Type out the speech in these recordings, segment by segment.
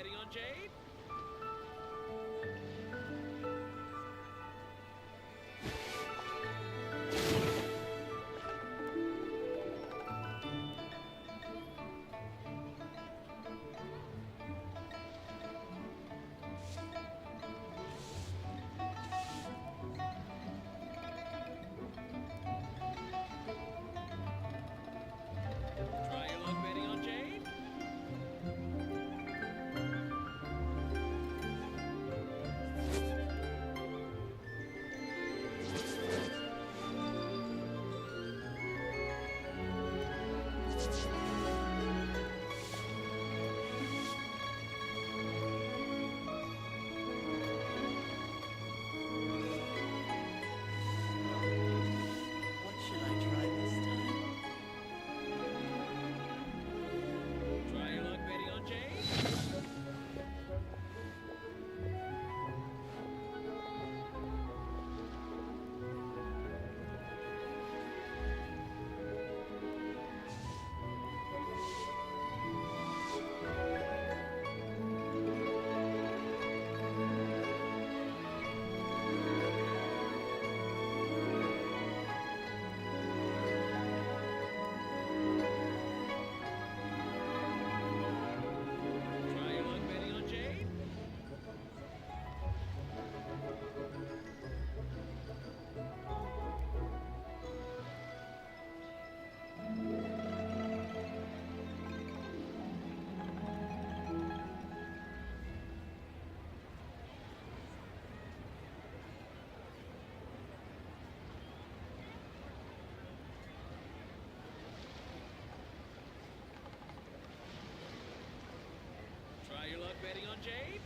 betting on Jade? Try your luck betting on Jade? What should I try this time? Try your luck betting on Jade? Try your luck betting on Jade? Try your luck betting on Jade?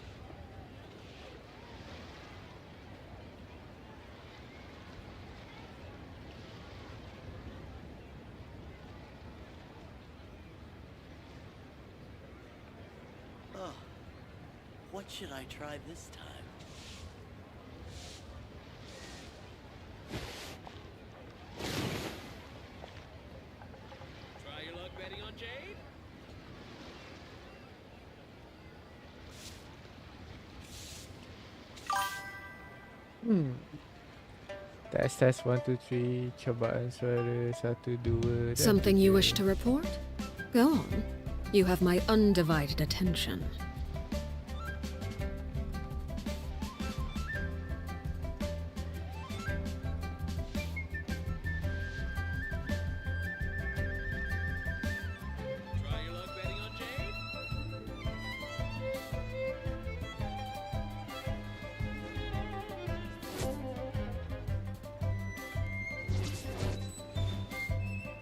Oh, what should I try this time? Try your luck betting on Jade? Tes 1 2 3 cobaan suara 1 2 dan Something you 3. wish to report? Go on. You have my undivided attention. Try your luck betting on Jade?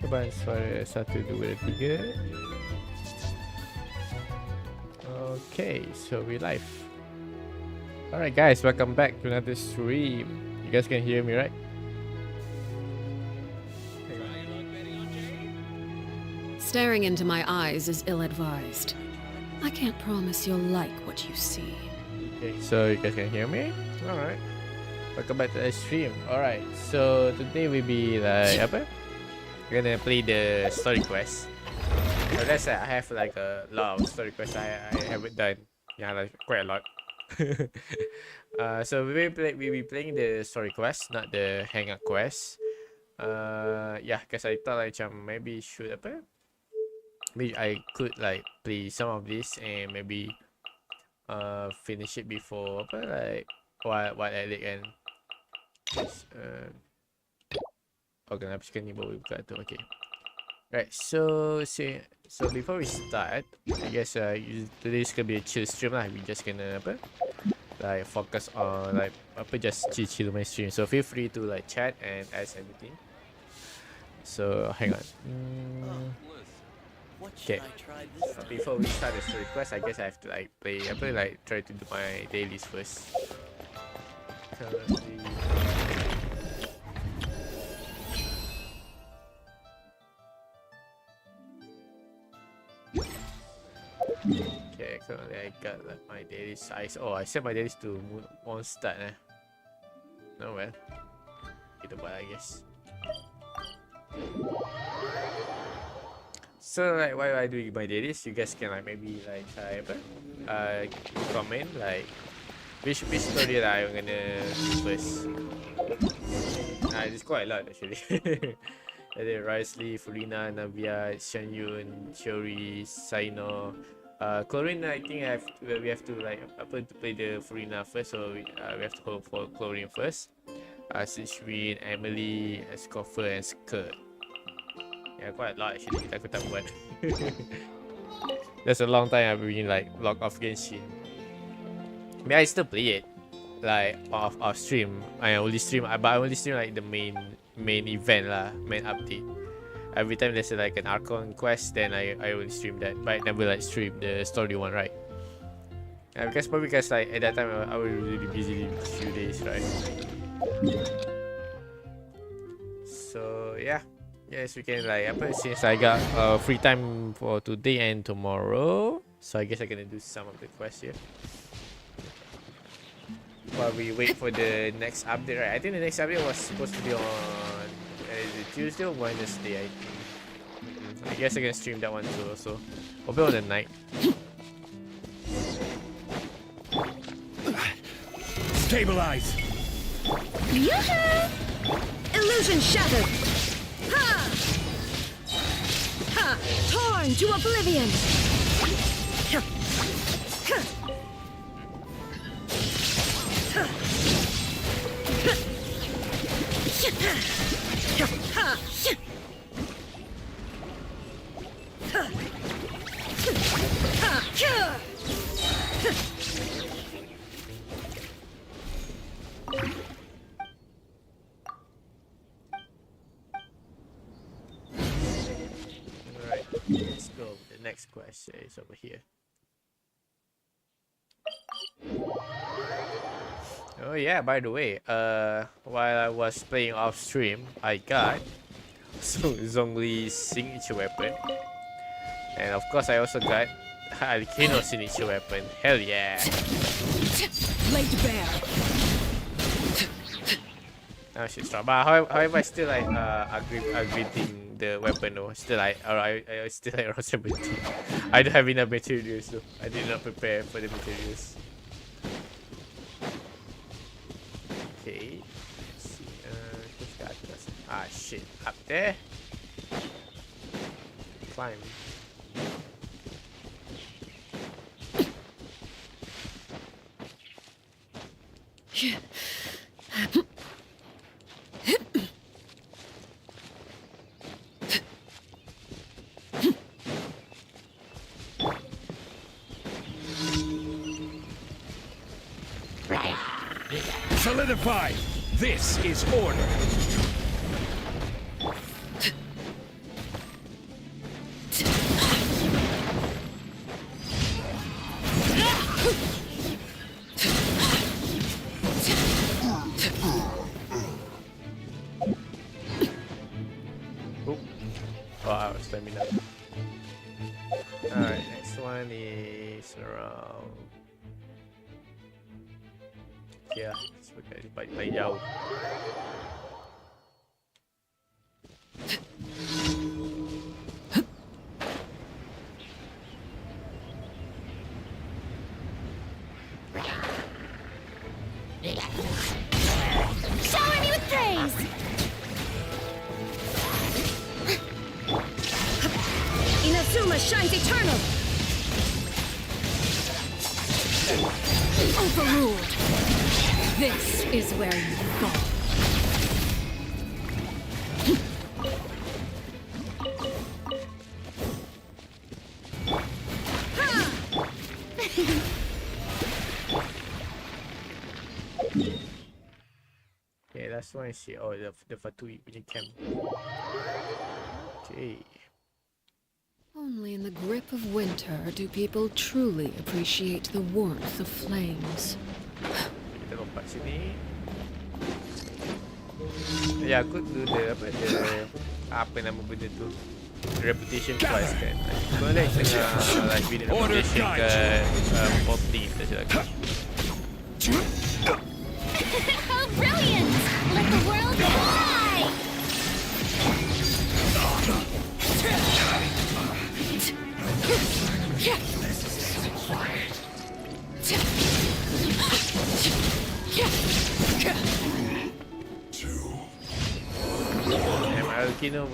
Cobaan suara 1 2 dan 3. Okay, so we live. Alright guys, welcome back to another stream. You guys can hear me, right? Try your luck betting on Jade? Staring into my eyes is ill-advised. I can't promise you'll like what you see. Okay, so you guys can hear me? Alright. Welcome back to the stream. Alright, so today we be like apa? We're gonna play the story quest. So that's I have like a lot of story quests I haven't done. Yeah, like quite a lot. So we be playing the story quest, not the hangout quest. Yeah, cause I thought like maybe should apa? Maybe I could like play some of this and maybe finish it before apa like what edit kan. Yes, oh kenapa sekarang ni baru buka tu? Okay. Right, so before we start, I guess today's gonna be a chill stream lah. We just gonna apa, like focus on like apa just chill my stream. So feel free to like chat and ask anything. So hang on. What should Okay. I try this time? Before we start the story quest, I guess I have to like play apa like try to do my dailies first. Currently. Okay, currently I got like my daily size. Oh, I set my dailies to on start Oh well. Kita buat I guess. So like while I doing my dailies, you guys can like maybe like try apa? Comment like which story that I'm gonna do first. It's quite a lot actually. Ada Risley, Furina, Navia, Xianyun, Chiori, Saino. Chlorine, I think we have to like apa to play the Furina first, so we have to hope for Chlorine first. Sishwin, Emily, Scoffer, and Skirt. Yeah, quite a lot actually. Aku tak buat. That's a long time I've been like locked off Genshin. I mean, I still play it like off stream. I only stream, but I only stream like the main event lah, main update. Every time there's like an Archon quest, then I only stream that, but I never like stream the story one, right? Because like at that time I was really busy a few days, right? So yeah, yes, we can like since I got free time for today and tomorrow, so I guess I'm gonna do some of the quests here while we wait for the next update, right? I think the next update was supposed to be on Tuesday or Wednesday, I think. I guess I can stream that one too also. Probably on the night. Stabilize! Yoo-hoo! Illusion shattered! Ha! Ha! Torn to oblivion! Ha! Ha! Ha! Ha! Alright, let's go. The next question is over here. Oh yeah, by the way, while I was playing off stream, I got Zhongli's signature weapon. And of course I also got Alkino's signature weapon. Hell yeah. Laid bare. Now she's strong. But however I still like upgrading the weapon though. Still I still like around 17. I don't have enough materials though. I did not prepare for the materials. Okay. Let's see. Who's got this? Ah shit. Up there. Climb. Solidify! This is order! Wow, stamina. Alright, next one is around. Yeah, sebagai paling jauh. Shower me with praise! Inazuma shines eternal! Overruled! This is where you fall. Okay, last one is here. Oh, the Fatui punya camp. Okay. Only in the grip of winter do people truly appreciate the warmth of flames. Kita lompat sini. Ya, aku tu apa nama benda tu? Reputation twice kan. Kau lihat tengah like bina reputation kat 14 tak silap aku. How brilliant! Let the world fly! volcano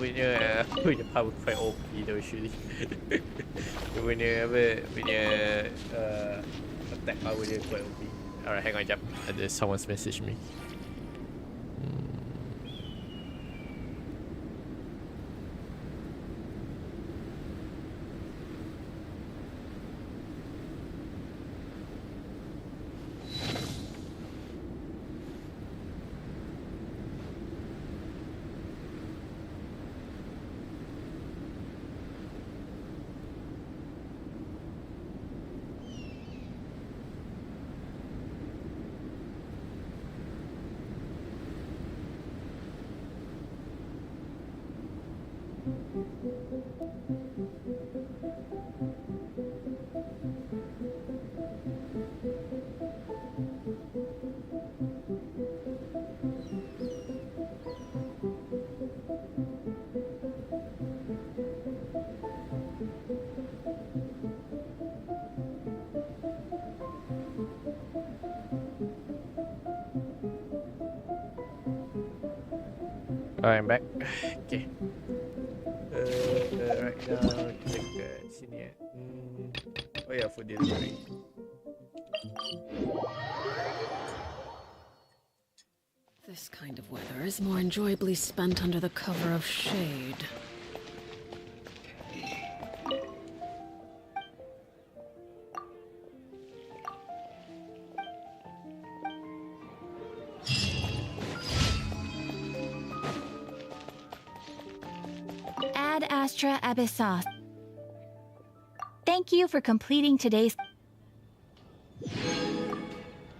punya power quite OP though usually. Dia punya attack power dia quite OP. Alright, hang on jap. Ada someone's message me. Alright, I'm back. Okay. Right now kita kat sini ya. Oh ya, food delivery. This kind of weather is more enjoyably spent under the cover of shade. Ad Astra Abyssos. Thank you for completing today's.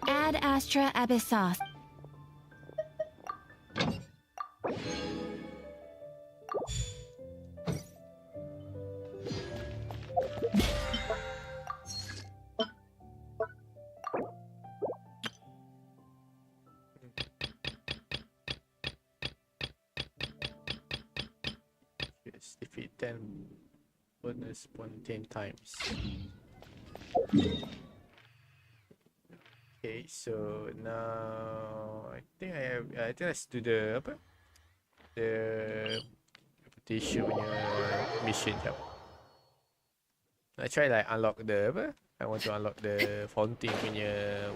Ad Astra Abyssos. Yes, defeat 10 bonus point 10 times. Okay, so now I think let's do the apa? The repetition punya mission jap. I try like unlock the apa? I want to unlock the fountain punya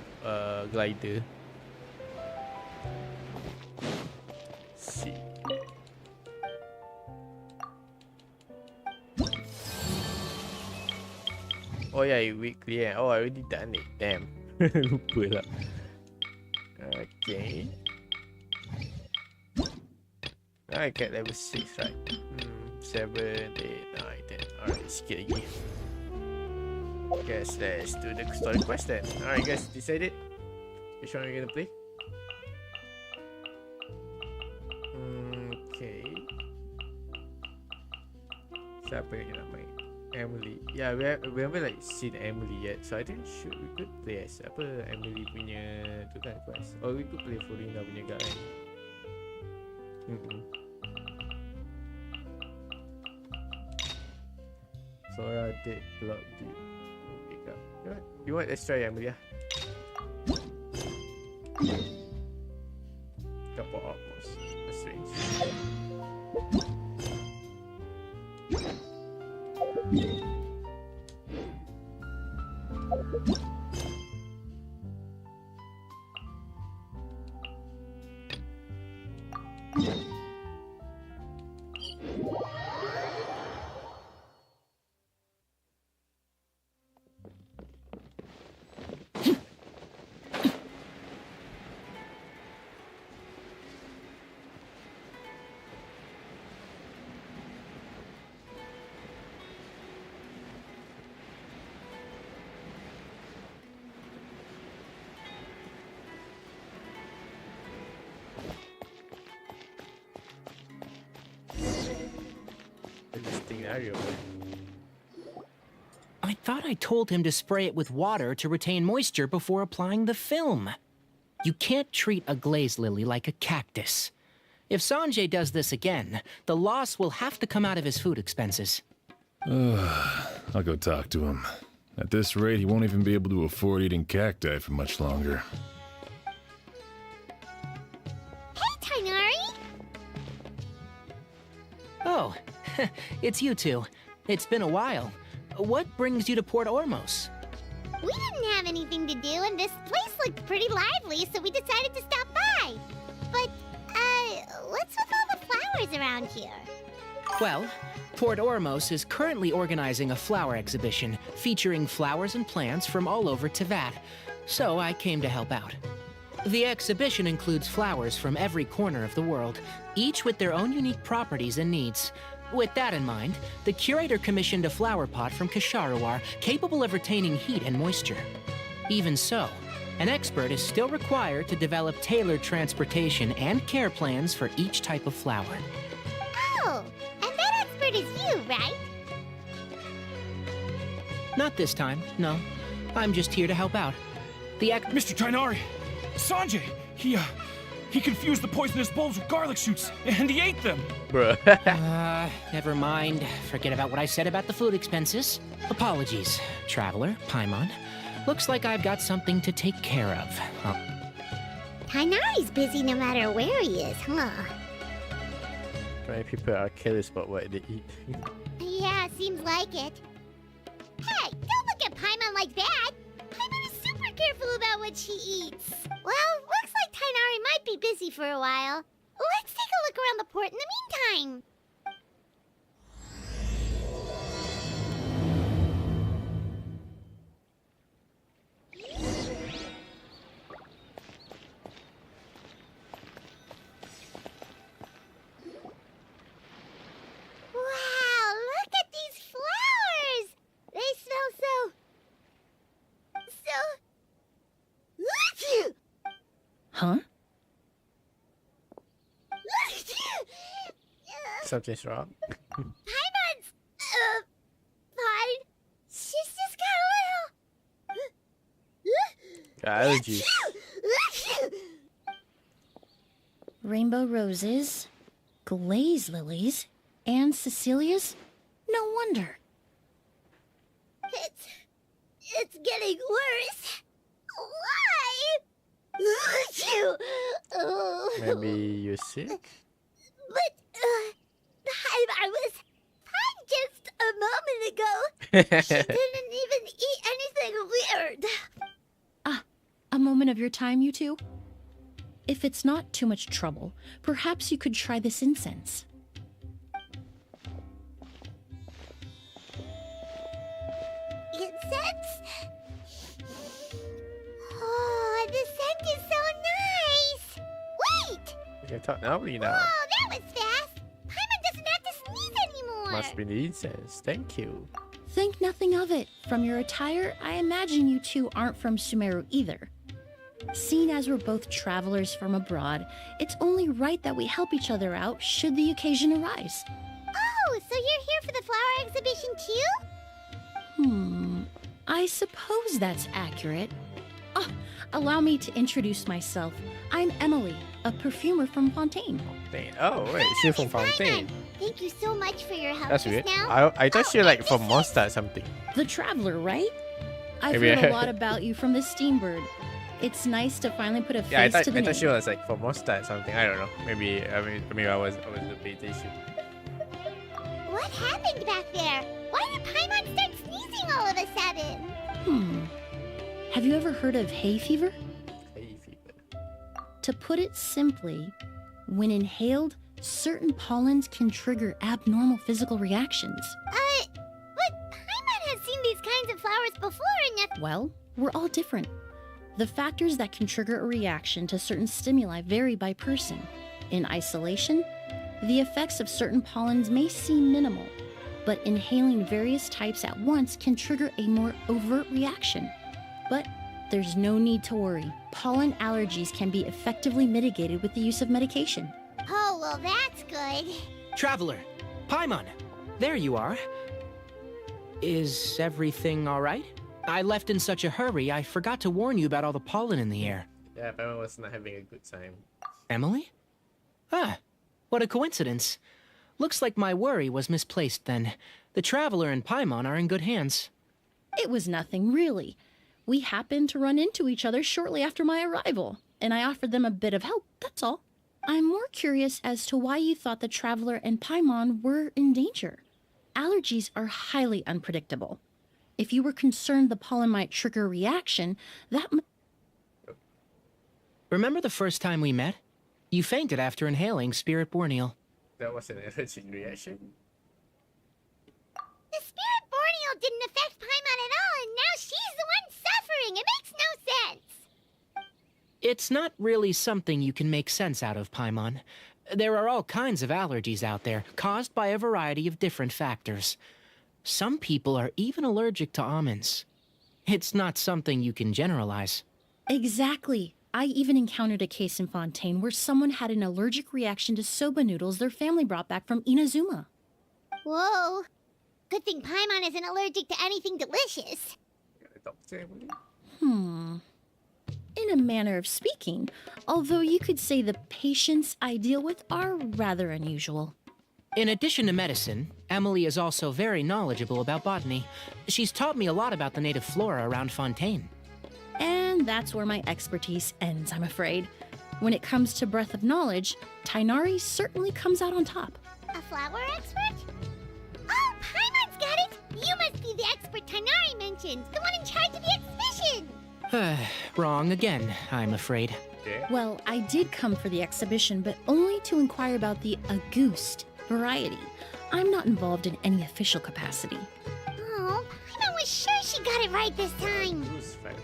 glider. See. Oh yeah, weekly eh. Oh, I already done it. Damn. Lupa lah. Okay. I get level 6 right. 7, 8, 9, 10. Alright, sikit lagi. Guess let's do the story quest then. Alright guys, decided which one we're gonna play? Okay. Siapa yang nak main? Emily. Yeah, we haven't like seen Emily yet, so I think we could play as apa Emily punya tu kan quest. Or we could play Furina punya guy. Sora did block you. Pick up. You want? Let's try Emily. Couple outposts. That's strange. I thought I told him to spray it with water to retain moisture before applying the film. You can't treat a glaze lily like a cactus. If Sanjay does this again, the loss will have to come out of his food expenses. I'll go talk to him. At this rate, he won't even be able to afford eating cacti for much longer. Hey, Tainari! it's you two. It's been a while. What brings you to Port Ormos? We didn't have anything to do, and this place looked pretty lively, so we decided to stop by. But, what's with all the flowers around here? Well, Port Ormos is currently organizing a flower exhibition featuring flowers and plants from all over Teyvat, so I came to help out. The exhibition includes flowers from every corner of the world, each with their own unique properties and needs. With that in mind, the curator commissioned a flower pot from Kasharawar capable of retaining heat and moisture. Even so, an expert is still required to develop tailored transportation and care plans for each type of flower. Oh, and that expert is you, right? Not this time, no. I'm just here to help out. Mr. Tainari! Sanjay! He confused the poisonous bulbs with garlic shoots, and he ate them! Bruh. Never mind. Forget about what I said about the food expenses. Apologies, Traveler, Paimon. Looks like I've got something to take care of. Tainari's busy no matter where he is, huh? Many people are careless about what they eat. Yeah, seems like it. Hey, don't look at Paimon like that! Paimon is super careful about what she eats. Well, looks like Tainari might be busy for a while. Let's take a look around the port in the meantime. Wow, look at these flowers! They smell so... Huh? Something's wrong. Paimon's, fine. She's just got a little... Allergies. Rainbow roses, glaze lilies, and Cecilia's? No wonder. It's getting worse. Why? Maybe you're sick? But, I was fine just a moment ago. She didn't even eat anything weird. A moment of your time, you two? If it's not too much trouble, perhaps you could try this incense. Incense? Oh, the scent is so nice. Wait! You can talk normally now. Whoa, that was fast. Paimon doesn't have to sneeze anymore. Must be the incense. Thank you. Think nothing of it. From your attire, I imagine you two aren't from Sumeru either. Seeing as we're both travelers from abroad, it's only right that we help each other out should the occasion arise. Oh, so you're here for the flower exhibition too? I suppose that's accurate. Oh, allow me to introduce myself. I'm Emily, a perfumer from Fontaine. Fontaine. Oh, wait. She's from Fontaine. Thank you so much for your help That's just weird. now. I thought you like from Monster or something. The Traveler, right? I've Maybe heard a lot about you from the Steambird. It's nice to finally put a face Yeah, I to thought the name. she was like from Monster or something. I don't know. Maybe I was the beta issue. What happened back there? Why did Paimon start sneezing all of a sudden? Have you ever heard of hay fever? Hay fever. To put it simply, when inhaled, certain pollens can trigger abnormal physical reactions. But Paimon has seen these kinds of flowers before and Well, we're all different. The factors that can trigger a reaction to certain stimuli vary by person. In isolation, the effects of certain pollens may seem minimal, but inhaling various types at once can trigger a more overt reaction. But there's no need to worry. Pollen allergies can be effectively mitigated with the use of medication. Oh, well, that's good. Traveler, Paimon, there you are. Is everything all right? I left in such a hurry, I forgot to warn you about all the pollen in the air. Yeah, Pamela was not having a good time. Emily? Ah, what a coincidence. Looks like my worry was misplaced then. The Traveler and Paimon are in good hands. It was nothing, really. We happened to run into each other shortly after my arrival, and I offered them a bit of help, that's all. I'm more curious as to why you thought the Traveler and Paimon were in danger. Allergies are highly unpredictable. If you were concerned the pollen might trigger a reaction, Remember the first time we met? You fainted after inhaling Spirit Borneal. That was an allergic reaction. The spirit Borneo didn't affect Paimon at all, and now she's the one suffering. It makes no sense. It's not really something you can make sense out of, Paimon. There are all kinds of allergies out there, caused by a variety of different factors. Some people are even allergic to almonds. It's not something you can generalize. Exactly. I even encountered a case in Fontaine where someone had an allergic reaction to soba noodles their family brought back from Inazuma. Whoa. Good thing Paimon isn't allergic to anything delicious. In a manner of speaking, although you could say the patients I deal with are rather unusual. In addition to medicine, Emily is also very knowledgeable about botany. She's taught me a lot about the native flora around Fontaine. And that's where my expertise ends, I'm afraid. When it comes to breadth of knowledge, Tainari certainly comes out on top. A flower expert? Oh, Paimon's got it! You must be the expert Tainari mentioned, the one in charge of the exhibition! Wrong again, I'm afraid. Yeah. Well, I did come for the exhibition, but only to inquire about the Auguste variety. I'm not involved in any official capacity. Oh, Paimon was sure she got it right this time. Who's fat?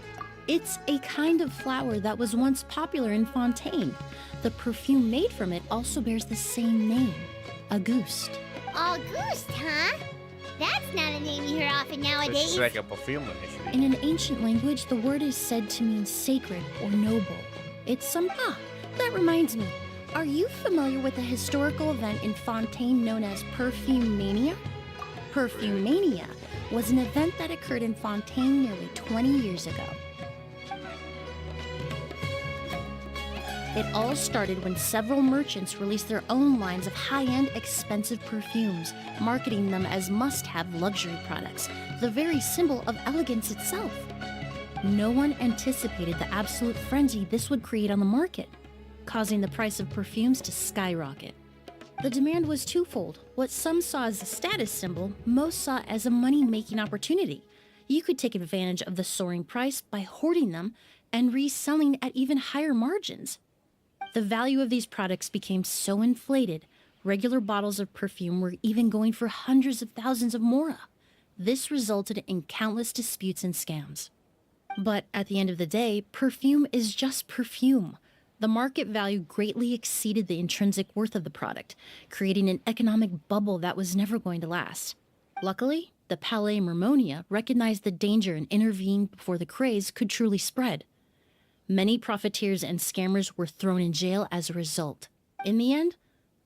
It's a kind of flower that was once popular in Fontaine. The perfume made from it also bears the same name, Auguste. Auguste, huh? That's not a name you hear often So nowadays. she's like a perfumer, actually. In an ancient language, the word is said to mean sacred or noble. It's some... that reminds me. Are you familiar with a historical event in Fontaine known as Perfume Mania? Perfume Mania was an event that occurred in Fontaine nearly 20 years ago. It all started when several merchants released their own lines of high-end, expensive perfumes, marketing them as must-have luxury products, the very symbol of elegance itself. No one anticipated the absolute frenzy this would create on the market, causing the price of perfumes to skyrocket. The demand was twofold. What some saw as a status symbol, most saw as a money-making opportunity. You could take advantage of the soaring price by hoarding them and reselling at even higher margins. The value of these products became so inflated, regular bottles of perfume were even going for hundreds of thousands of mora. This resulted in countless disputes and scams. But at the end of the day, perfume is just perfume. The market value greatly exceeded the intrinsic worth of the product, creating an economic bubble that was never going to last. Luckily, the Palais Mermonia recognized the danger and intervened before the craze could truly spread. Many profiteers and scammers were thrown in jail as a result. In the end,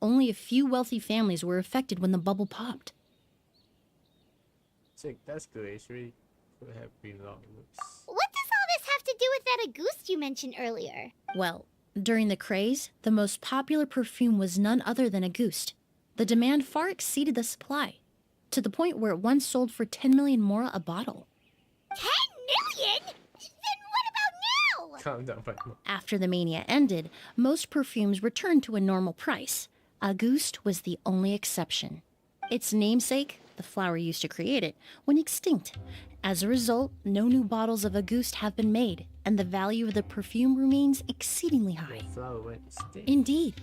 only a few wealthy families were affected when the bubble popped. Sick, that's good. It's really could have been long looks. What does all this have to do with that Auguste you mentioned earlier? Well, during the craze, the most popular perfume was none other than Auguste. The demand far exceeded the supply, to the point where it once sold for 10 million mora a bottle. 10 million? Then what about now? Calm down, buddy. After the mania ended, most perfumes returned to a normal price. Auguste was the only exception. Its namesake, the flower used to create it, went extinct. As a result, no new bottles of Auguste have been made, and the value of the perfume remains exceedingly high. The flower went extinct. Indeed.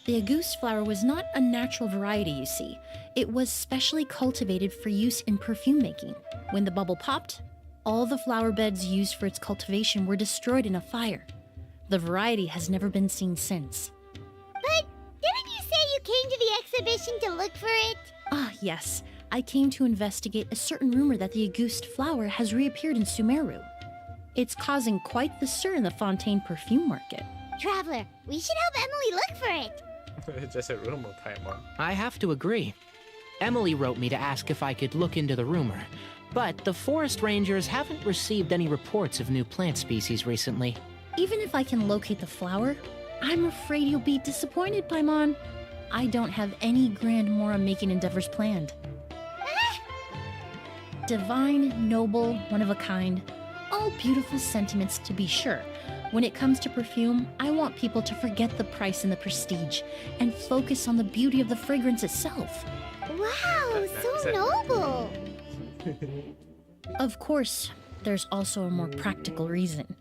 The Auguste flower was not a natural variety, you see. It was specially cultivated for use in perfume making. When the bubble popped, all the flower beds used for its cultivation were destroyed in a fire. The variety has never been seen since. But didn't you say you came to the exhibition to look for it? Ah, yes. I came to investigate a certain rumor that the Auguste flower has reappeared in Sumeru. It's causing quite the stir in the Fontaine perfume market. Traveler, we should help Emily look for it. It's just a rumor, Paimon. I have to agree. Emily wrote me to ask if I could look into the rumor, but the forest rangers haven't received any reports of new plant species recently. Even if I can locate the flower, I'm afraid you'll be disappointed, Paimon. I don't have any grand mora-making endeavors planned. Divine, noble, one of a kind. All beautiful sentiments to be sure, When it comes to perfume, I want people to forget the price and the prestige and focus on the beauty of the fragrance itself. Wow, so noble. Of course, there's also a more practical reason.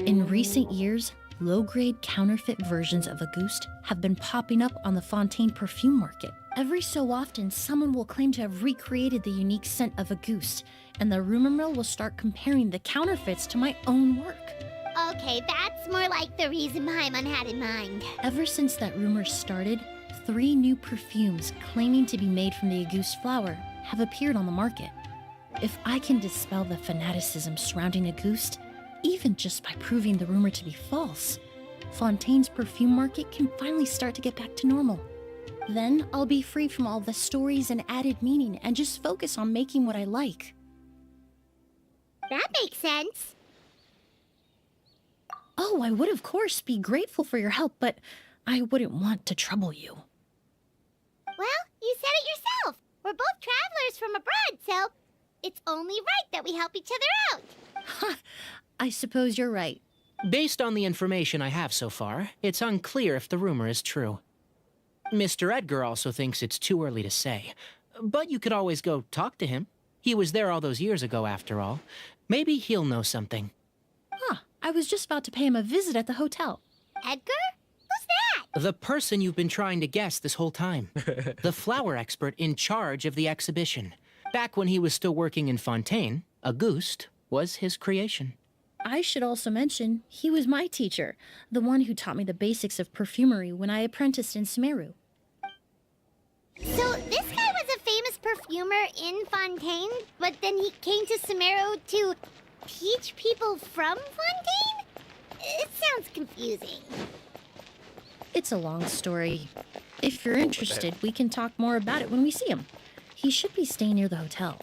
In recent years, low-grade counterfeit versions of Auguste have been popping up on the Fontaine perfume market. Every so often, someone will claim to have recreated the unique scent of Auguste, and the rumor mill will start comparing the counterfeits to my own work. Okay, that's more like the reason Paimon had in mind. Ever since that rumor started, 3 new perfumes claiming to be made from the Auguste flower have appeared on the market. If I can dispel the fanaticism surrounding Auguste, even just by proving the rumor to be false, Fontaine's perfume market can finally start to get back to normal. Then I'll be free from all the stories and added meaning and just focus on making what I like. That makes sense. Oh, I would of course be grateful for your help, but I wouldn't want to trouble you. Well, you said it yourself. We're both travelers from abroad, so it's only right that we help each other out. Ha! I suppose you're right. Based on the information I have so far, it's unclear if the rumor is true. Mr. Edgar also thinks it's too early to say, but you could always go talk to him. He was there all those years ago, after all. Maybe he'll know something. I was just about to pay him a visit at the hotel. Edgar? Who's that? The person you've been trying to guess this whole time. The flower expert in charge of the exhibition. Back when he was still working in Fontaine, Auguste was his creation. I should also mention, he was my teacher, the one who taught me the basics of perfumery when I apprenticed in Sumeru. So this guy was a famous perfumer in Fontaine, but then he came to Sumeru to teach people from Fontaine? It sounds confusing. It's a long story. If you're interested, we can talk more about it when we see him. He should be staying near the hotel.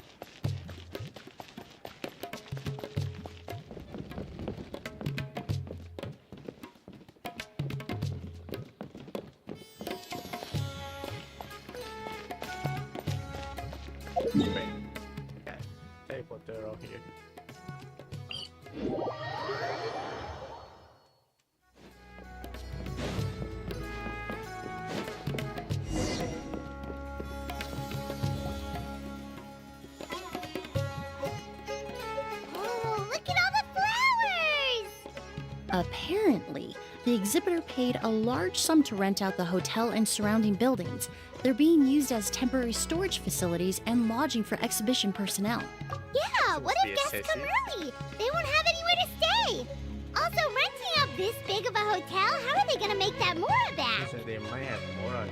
Teleporter around here. Oh, look at all the flowers! Apparently, the exhibitor paid a large sum to rent out the hotel and surrounding buildings. They're being used as temporary storage facilities and lodging for exhibition personnel. Yeah, what Be if guests come excessive. early? They won't have anywhere to stay. Also, renting out this big of a hotel, how are they gonna make that more of that? So they might have more on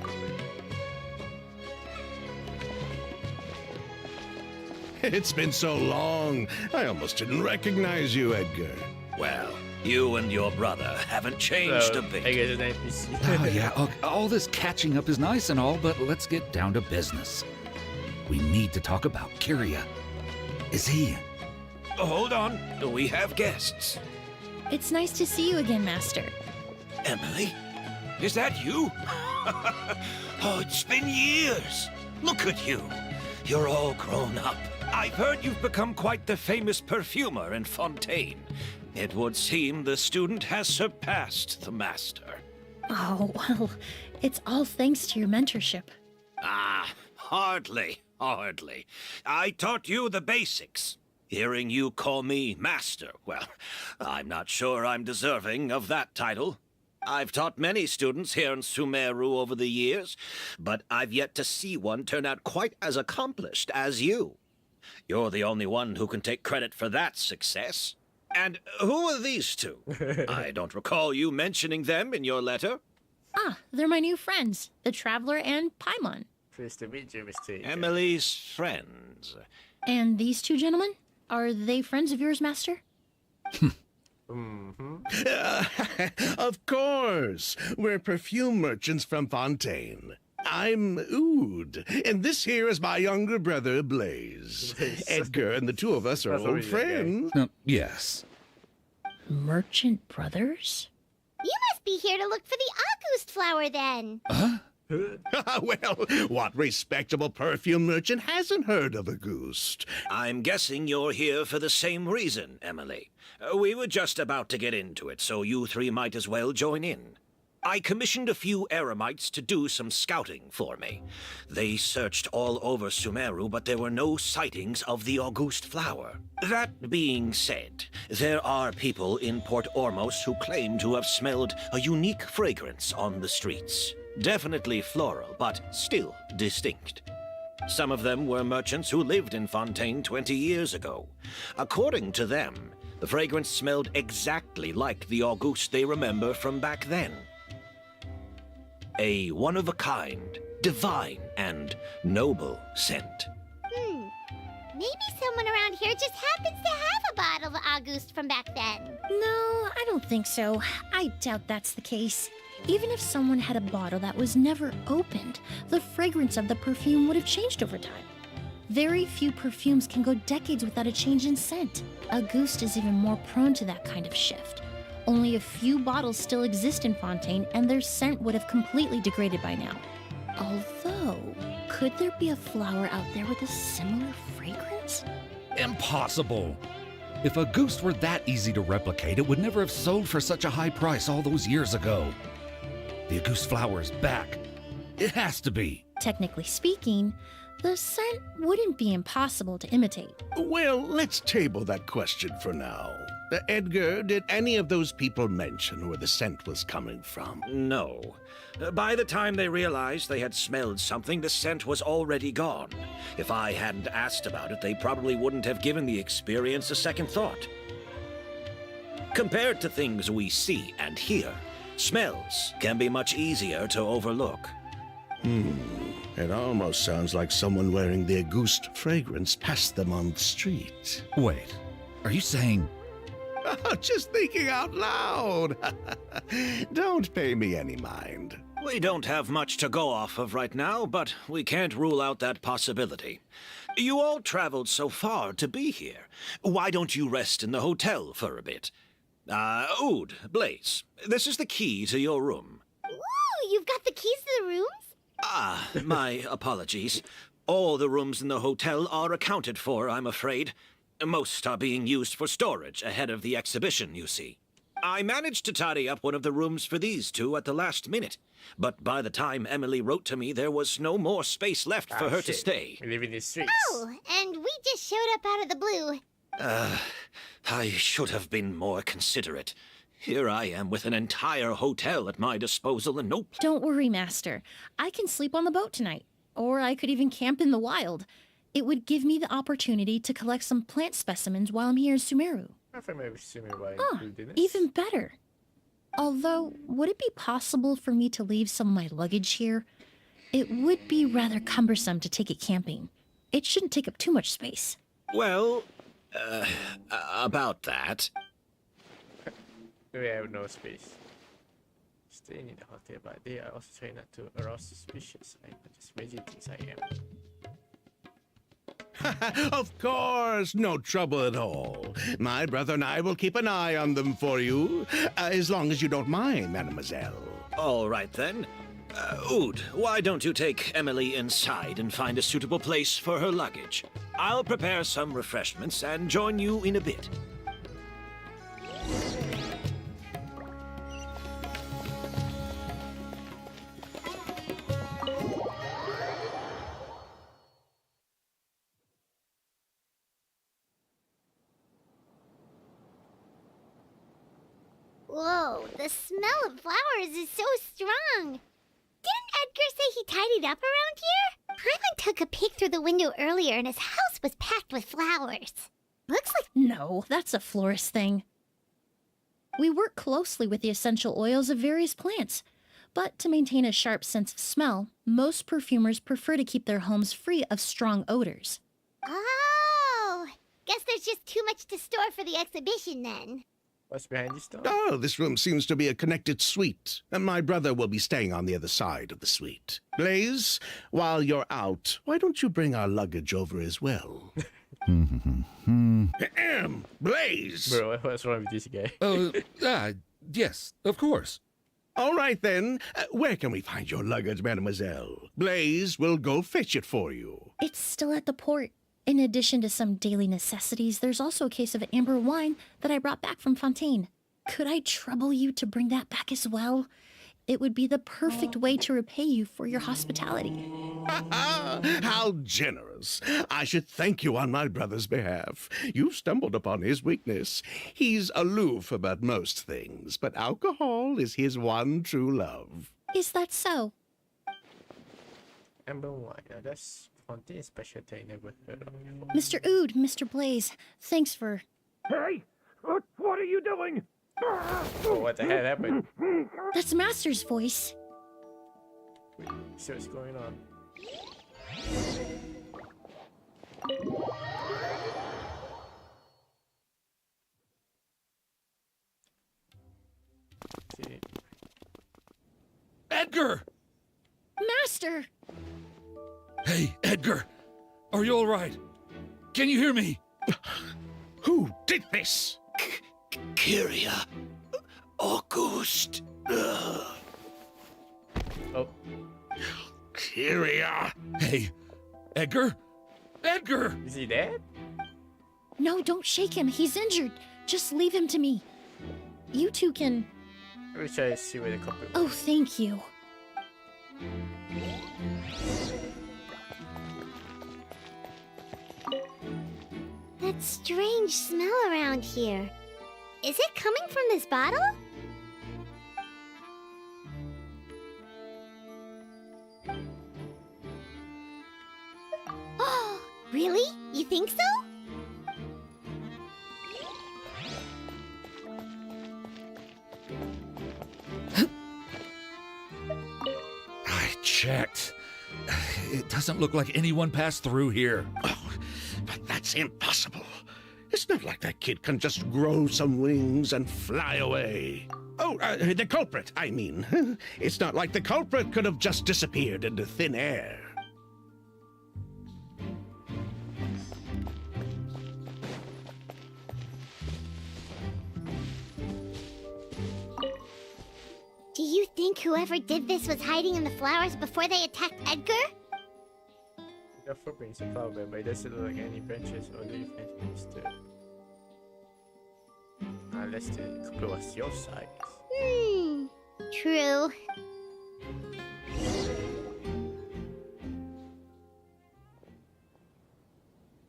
it. It's been so long, I almost didn't recognize you, Edgar. Well, you and your brother haven't changed So, a bit. I guess an NPC. Oh, yeah, all this catching up is nice and all, but let's get down to business. We need to talk about Kyria. Is he? Hold on, we have guests. It's nice to see you again, Master. Emily? Is that you? Oh, it's been years. Look at you. You're all grown up. I've heard you've become quite the famous perfumer in Fontaine. It would seem the student has surpassed the master. Oh, well, it's all thanks to your mentorship. Ah, hardly. I taught you the basics. Hearing you call me master, well, I'm not sure I'm deserving of that title. I've taught many students here in Sumeru over the years, but I've yet to see one turn out quite as accomplished as you. You're the only one who can take credit for that success. And who are these two? I don't recall you mentioning them in your letter. Ah, they're my new friends, the Traveler and Paimon. Pleased to meet you, Mr. Edgar. Emily's friends. And these two gentlemen? Are they friends of yours, Master? Of course, we're perfume merchants from Fontaine. I'm Oud, and this here is my younger brother, Blaze. Edgar and the two of us are That's old always that guy. friends. Yes. Merchant brothers? You must be here to look for the August flower then. Huh? Well, what respectable perfume merchant hasn't heard of a goose? I'm guessing you're here for the same reason, Emily. We were just about to get into it, so you three might as well join in. I commissioned a few eremites to do some scouting for me. They searched all over Sumeru, but there were no sightings of the August flower. That being said, there are people in Port Ormos who claim to have smelled a unique fragrance on the streets. Definitely floral, but still distinct. Some of them were merchants who lived in Fontaine 20 years ago. According to them, the fragrance smelled exactly like the August they remember from back then. A one-of-a-kind, divine, and noble scent. Maybe someone around here just happens to have a bottle of August from back then. No, I don't think so. I doubt that's the case. Even if someone had a bottle that was never opened, the fragrance of the perfume would have changed over time. Very few perfumes can go decades without a change in scent. Auguste is even more prone to that kind of shift. Only a few bottles still exist in Fontaine, and their scent would have completely degraded by now. Although, could there be a flower out there with a similar fragrance? Impossible! If Auguste were that easy to replicate, it would never have sold for such a high price all those years ago. The Auguste flower is back. It has to be. Technically speaking, the scent wouldn't be impossible to imitate. Well, let's table that question for now. Edgar, did any of those people mention where the scent was coming from? No. By the time they realized they had smelled something, the scent was already gone. If I hadn't asked about it, they probably wouldn't have given the experience a second thought. Compared to things we see and hear, smells can be much easier to overlook. It almost sounds like someone wearing the Auguste fragrance passed them on the street. Wait, are you saying... Just thinking out loud. Don't pay me any mind. We don't have much to go off of right now, but we can't rule out that possibility. You all traveled so far to be here. Why don't you rest in the hotel for a bit? Oud, Blaze, this is the key to your room. Ooh, you've got the keys to the rooms? My apologies. All the rooms in the hotel are accounted for, I'm afraid. Most are being used for storage ahead of the exhibition, you see. I managed to tidy up one of the rooms for these two at the last minute, but by the time Emily wrote to me, there was no more space left for her to stay. We live in the streets. Oh, and we just showed up out of the blue. I should have been more considerate. Here I am with an entire hotel at my disposal, and nope. Don't worry, Master. I can sleep on the boat tonight. Or I could even camp in the wild. It would give me the opportunity to collect some plant specimens while I'm here in Sumeru. Even better. Although, would it be possible for me to leave some of my luggage here? It would be rather cumbersome to take it camping. It shouldn't take up too much space. Well, about that. We have no space. Staying in the hotel, but they are also trying not to arouse suspicions. I'm just imagine things I am. Of course, no trouble at all. My brother and I will keep an eye on them for you, as long as you don't mind, mademoiselle. All right, then. Oud, why don't you take Emily inside and find a suitable place for her luggage? I'll prepare some refreshments and join you in a bit. Whoa, the smell of flowers is so strong. Didn't Edgar say he tidied up around here? Hyman took a peek through the window earlier and his house was packed with flowers. Looks like... No, that's a florist thing. We work closely with the essential oils of various plants, but to maintain a sharp sense of smell, most perfumers prefer to keep their homes free of strong odors. Oh, guess there's just too much to store for the exhibition then. What's behind this door? Oh, this room seems to be a connected suite, and my brother will be staying on the other side of the suite. Blaze, while you're out, why don't you bring our luggage over as well? Blaze! Bro, what's wrong with this guy? Yes, of course. All right, then. Where can we find your luggage, mademoiselle? Blaze will go fetch it for you. It's still at the port. In addition to some daily necessities, there's also a case of amber wine that I brought back from Fontaine. Could I trouble you to bring that back as well? It would be the perfect way to repay you for your hospitality. How generous. I should thank you on my brother's behalf. You stumbled upon his weakness. He's aloof about most things, but alcohol is his one true love. Is that so? Amber wine. Now that's Fontaine specialty. I never heard of. Mr. Ood, Mr. Blaze, thanks for... Hey! What are you doing? Oh, what the hell happened? That's Master's voice. Wait, see what's going on. See. Edgar! Master! Hey, Edgar! Are you all right? Can you hear me? Who did this? Kyria. August. Oh. Kyria. Hey, Edgar? Edgar! Is he dead? No, don't shake him. He's injured. Just leave him to me. You two can... Let me try to see where the culprit Oh, was. thank you. That strange smell around here. Is it coming from this bottle? Oh, really? You think so? I checked. It doesn't look like anyone passed through here. Oh, but that's impossible. It's not like that kid can just grow some wings and fly away. Oh, the culprit, I mean. It's not like the culprit could have just disappeared into thin air. Do you think whoever did this was hiding in the flowers before they attacked Edgar? The footprints of flower bed, but it doesn't look like any benches or leaf fences too. Unless the culprit was your side. True.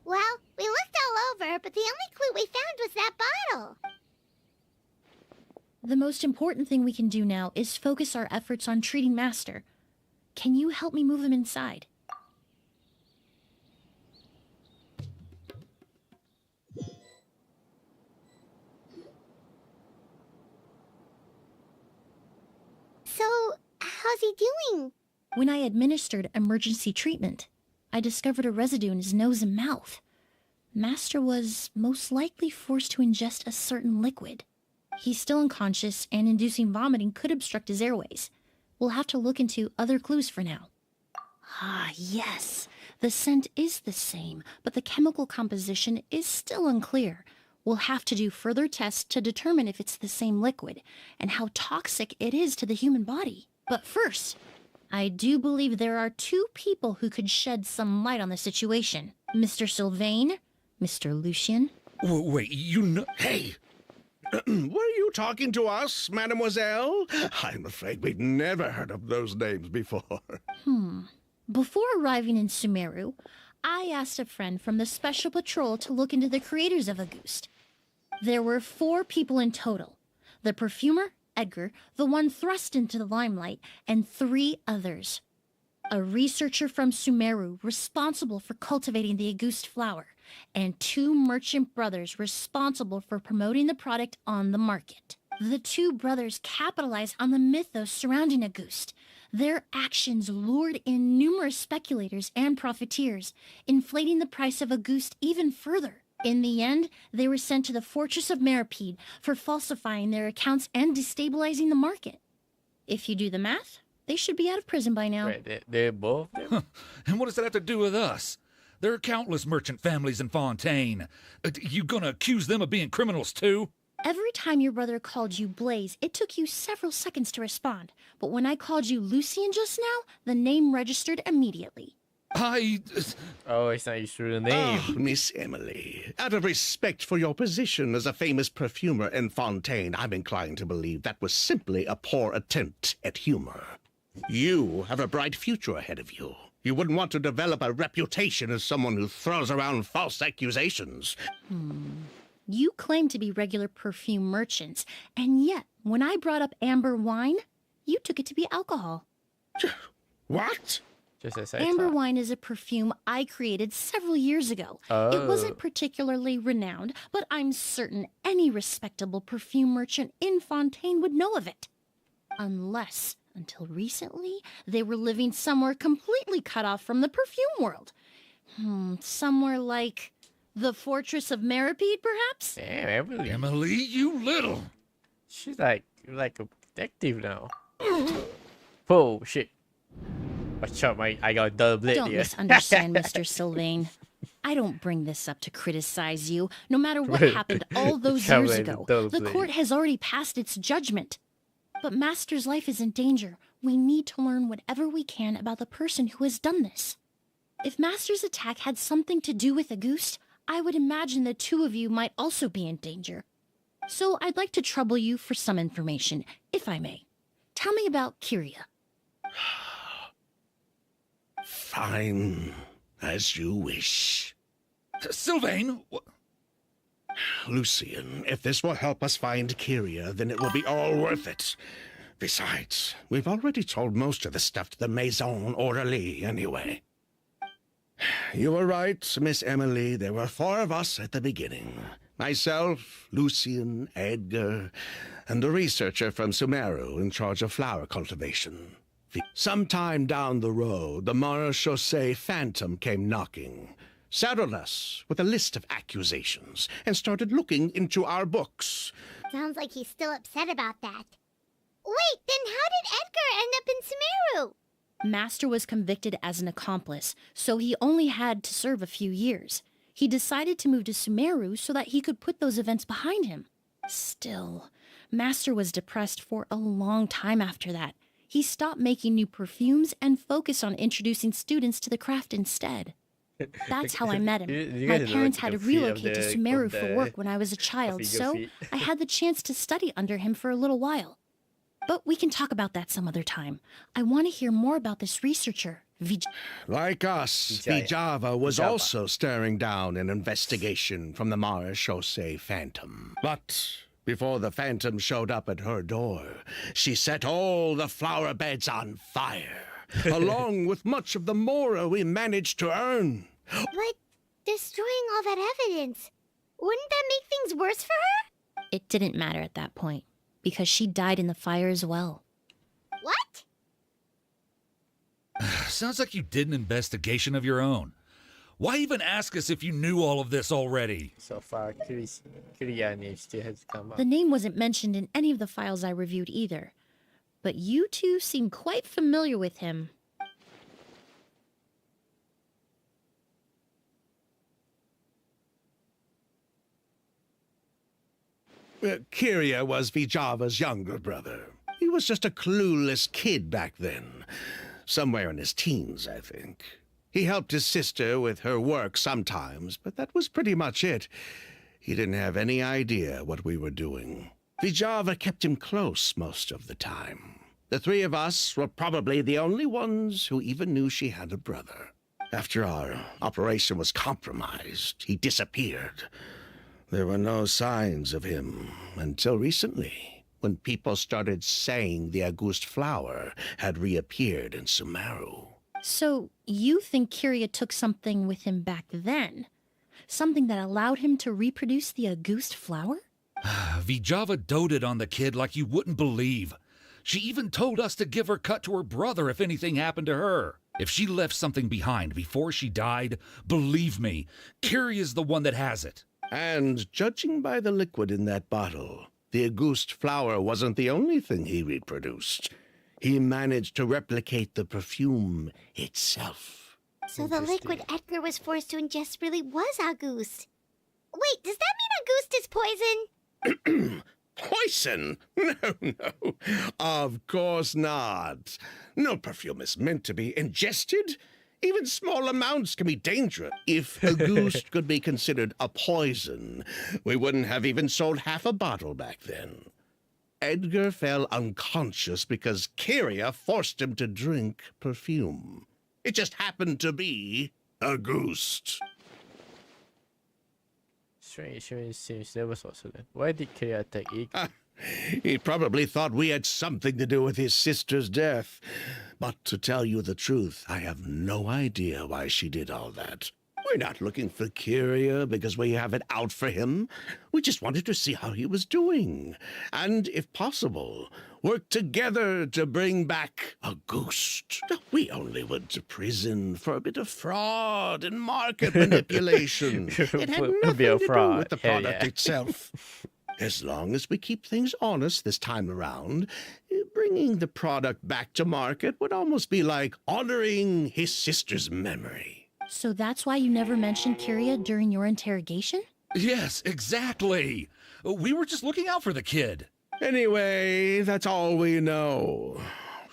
Well, we looked all over, but the only clue we found was that bottle. The most important thing we can do now is focus our efforts on treating Master. Can you help me move him inside? So, how's he doing? When I administered emergency treatment, I discovered a residue in his nose and mouth. Master was most likely forced to ingest a certain liquid. He's still unconscious, and inducing vomiting could obstruct his airways. We'll have to look into other clues for now. Ah, yes. The scent is the same, but the chemical composition is still unclear. We'll have to do further tests to determine if it's the same liquid and how toxic it is to the human body. But first, I do believe there are two people who could shed some light on the situation. Mr. Sylvain, Mr. Lucien. Wait, you know... Hey! Were you talking to us, mademoiselle? I'm afraid we've never heard of those names before. Before arriving in Sumeru, I asked a friend from the Special Patrol to look into the creators of Auguste. There were 4 people in total. The perfumer, Edgar, the one thrust into the limelight, and 3 others. A researcher from Sumeru responsible for cultivating the Auguste flower, and 2 merchant brothers responsible for promoting the product on the market. The 2 brothers capitalized on the mythos surrounding Auguste. Their actions lured in numerous speculators and profiteers, inflating the price of Auguste even further. In the end, they were sent to the fortress of Meripede for falsifying their accounts and destabilizing the market. If you do the math, they should be out of prison by now. Wait, they're both of them? And what does that have to do with us? There are countless merchant families in Fontaine. You gonna accuse them of being criminals too? Every time your brother called you Blaze, it took you several seconds to respond. But when I called you Lucian just now, the name registered immediately. Oh, it's not used to the name. Oh, Miss Emily, out of respect for your position as a famous perfumer in Fontaine, I'm inclined to believe that was simply a poor attempt at humor. You have a bright future ahead of you. You wouldn't want to develop a reputation as someone who throws around false accusations. You claim to be regular perfume merchants, and yet, when I brought up amber wine, you took it to be alcohol. What? Just as I Amber thought. wine is a perfume I created several years ago. It wasn't particularly renowned, but I'm certain any respectable perfume merchant in Fontaine would know of it. Unless, until recently, they were living somewhere completely cut off from the perfume world. Somewhere like the Fortress of Meripede, perhaps? Damn, Emily. Emily, you little. She's like a detective now. Oh, shit. Watch out, mate. I got double blade Don't here. misunderstand, Mr. Sylvain. I don't bring this up to criticize you. No matter what happened all those years ago, the court has already passed its judgment. But Master's life is in danger. We need to learn whatever we can about the person who has done this. If Master's attack had something to do with Auguste, I would imagine the two of you might also be in danger. So I'd like to trouble you for some information, if I may. Tell me about Kyria. Fine, as you wish. Sylvain! Lucian, if this will help us find Kyria, then it will be all worth it. Besides, we've already told most of the stuff to the Maison Orderly anyway. You were right, Miss Emily. There were 4 of us at the beginning. Myself, Lucian, Edgar, and the researcher from Sumeru in charge of flower cultivation. Sometime down the road, the Marechaussee Phantom came knocking, saddled us with a list of accusations, and started looking into our books. Sounds like he's still upset about that. Wait, then how did Edgar end up in Sumeru? Master was convicted as an accomplice, so he only had to serve a few years. He decided to move to Sumeru so that he could put those events behind him. Still, Master was depressed for a long time after that. He stopped making new perfumes and focused on introducing students to the craft instead. That's how I met him. You My guys are parents like had to the feet of relocate to the- Sumeru of for the- work when I was a child, your so feet. I had the chance to study under him for a little while. But we can talk about that some other time. I want to hear more about this researcher, Like us, Vijava was also staring down an investigation from the Marechaussee Phantom. But before the Phantom showed up at her door, she set all the flower beds on fire, along with much of the mora we managed to earn. But destroying all that evidence, wouldn't that make things worse for her? It didn't matter at that point, because she died in the fire as well. What? Sounds like you did an investigation of your own. Why even ask us if you knew all of this already? So far, Kyria name still has come up. The name wasn't mentioned in any of the files I reviewed either. But you two seem quite familiar with him. Kyria was Vijava's younger brother. He was just a clueless kid back then. Somewhere in his teens, I think. He helped his sister with her work sometimes, but that was pretty much it. He didn't have any idea what we were doing. Vijava kept him close most of the time. The 3 of us were probably the only ones who even knew she had a brother. After our operation was compromised, he disappeared. There were no signs of him until recently, when people started saying the Auguste flower had reappeared in Sumeru. So, you think Kyria took something with him back then? Something that allowed him to reproduce the Auguste flower? Vijava doted on the kid like you wouldn't believe. She even told us to give her cut to her brother if anything happened to her. If she left something behind before she died, believe me, Kyria's the one that has it. And judging by the liquid in that bottle, the Auguste flower wasn't the only thing he reproduced. He managed to replicate the perfume itself. So the liquid Edgar was forced to ingest really was Auguste. Wait, does that mean Auguste is poison? Poison? No, no. Of course not. No perfume is meant to be ingested. Even small amounts can be dangerous. If a goose could be considered a poison, we wouldn't have even sold half a bottle back then. Edgar fell unconscious because Kyria forced him to drink perfume. It just happened to be a goose. Strange, it seems there was also then. Why did Kyria attack Igor? He probably thought we had something to do with his sister's death. But to tell you the truth, I have no idea why she did all that. We're not looking for Kyria because we have it out for him. We just wanted to see how he was doing. And, if possible, work together to bring back a ghost. We only went to prison for a bit of fraud and market manipulation. It had nothing to do with the product itself. As long as we keep things honest this time around, bringing the product back to market would almost be like honoring his sister's memory. So that's why you never mentioned Kyria during your interrogation? Yes, exactly. We were just looking out for the kid. Anyway, that's all we know.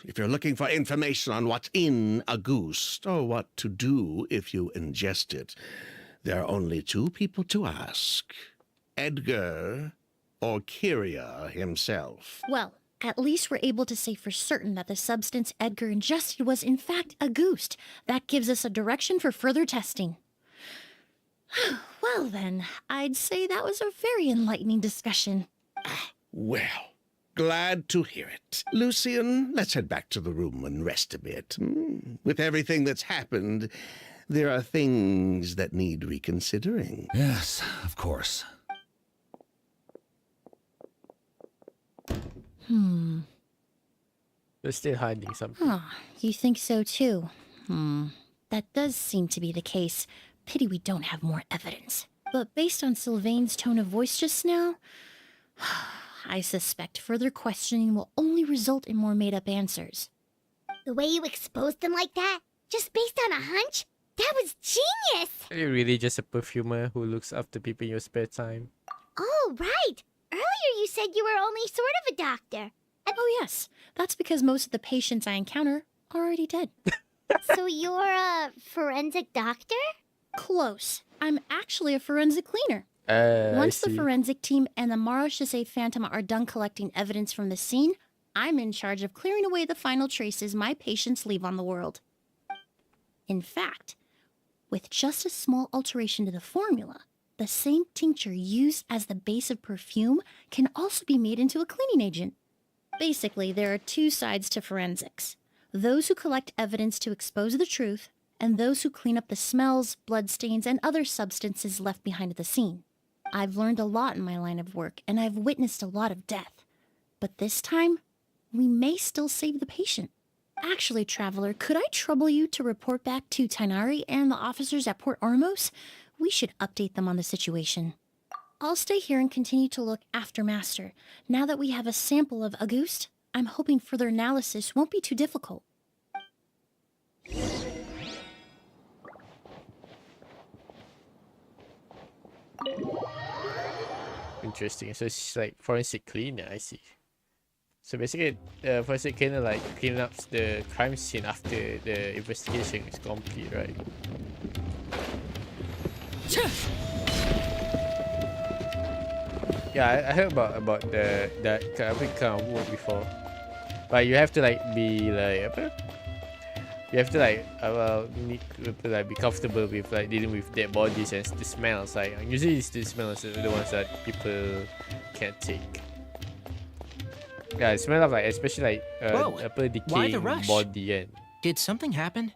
If you're looking for information on what's in a goose, or what to do if you ingest it, there are only two people to ask. Edgar or Kyria himself. Well, at least we're able to say for certain that the substance Edgar ingested was in fact a goose. That gives us a direction for further testing. Well then, I'd say that was a very enlightening discussion. Well, glad to hear it. Lucian, let's head back to the room and rest a bit. With everything that's happened, there are things that need reconsidering. Yes, of course. They're still hiding something. Oh, you think so too? That does seem to be the case. Pity we don't have more evidence. But based on Sylvain's tone of voice just now, I suspect further questioning will only result in more made-up answers. The way you exposed them like that, just based on a hunch, that was genius! Are you really just a perfumer who looks after people in your spare time? Oh, right! Earlier you said you were only sort of a doctor. Oh yes, that's because most of the patients I encounter are already dead. So you're a forensic doctor? Close. I'm actually a forensic cleaner. Once the forensic team and the Marochisei Phantom are done collecting evidence from the scene, I'm in charge of clearing away the final traces my patients leave on the world. In fact, with just a small alteration to the formula, the same tincture used as the base of perfume can also be made into a cleaning agent. Basically, there are two sides to forensics. Those who collect evidence to expose the truth, and those who clean up the smells, bloodstains, and other substances left behind at the scene. I've learned a lot in my line of work, and I've witnessed a lot of death. But this time, we may still save the patient. Actually, Traveler, could I trouble you to report back to Tainari and the officers at Port Ormos? We should update them on the situation. I'll stay here and continue to look after Master. Now that we have a sample of Auguste, I'm hoping further analysis won't be too difficult. Interesting. So it's like forensic cleaner, I see. So basically, forensic cleaner like clean up the crime scene after the investigation is complete, right? Yeah, I heard about that kind of work before. But you have to like be like apa? You have to like need to like be comfortable with like dealing with dead bodies and the smells. Like usually the smells are the ones that people can't take. Yeah, it smells of like especially like Why the decaying rush? body and Did something happen?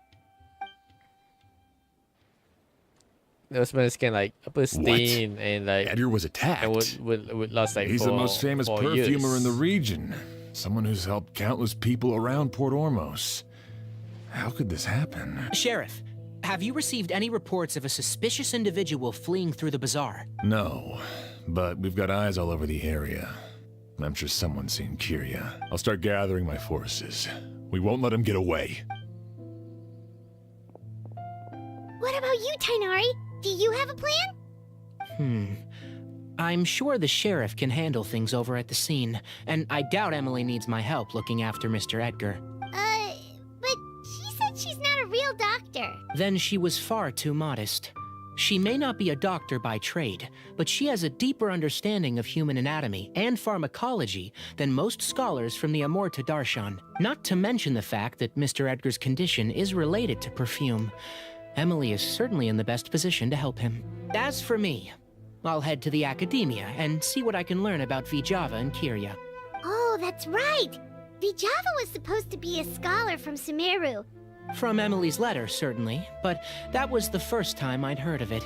those smells can like stain and like Edgar was attacked. and would last like He's the most famous 4 perfumer years. in the region. Someone who's helped countless people around Port Ormos. How could this happen? Sheriff, have you received any reports of a suspicious individual fleeing through the bazaar? No, but we've got eyes all over the area. I'm sure someone's seen Kyria. I'll start gathering my forces. We won't let him get away. What about you, Tainari? Do you have a plan? I'm sure the sheriff can handle things over at the scene, and I doubt Emily needs my help looking after Mr. Edgar. But she said she's not a real doctor. Then she was far too modest. She may not be a doctor by trade, but she has a deeper understanding of human anatomy and pharmacology than most scholars from the Amorta Darshan. Not to mention the fact that Mr. Edgar's condition is related to perfume. Emily is certainly in the best position to help him. As for me, I'll head to the academia and see what I can learn about Vijava and Kirya. Oh, that's right. Vijava was supposed to be a scholar from Sumeru. From Emily's letter, certainly, but that was the first time I'd heard of it.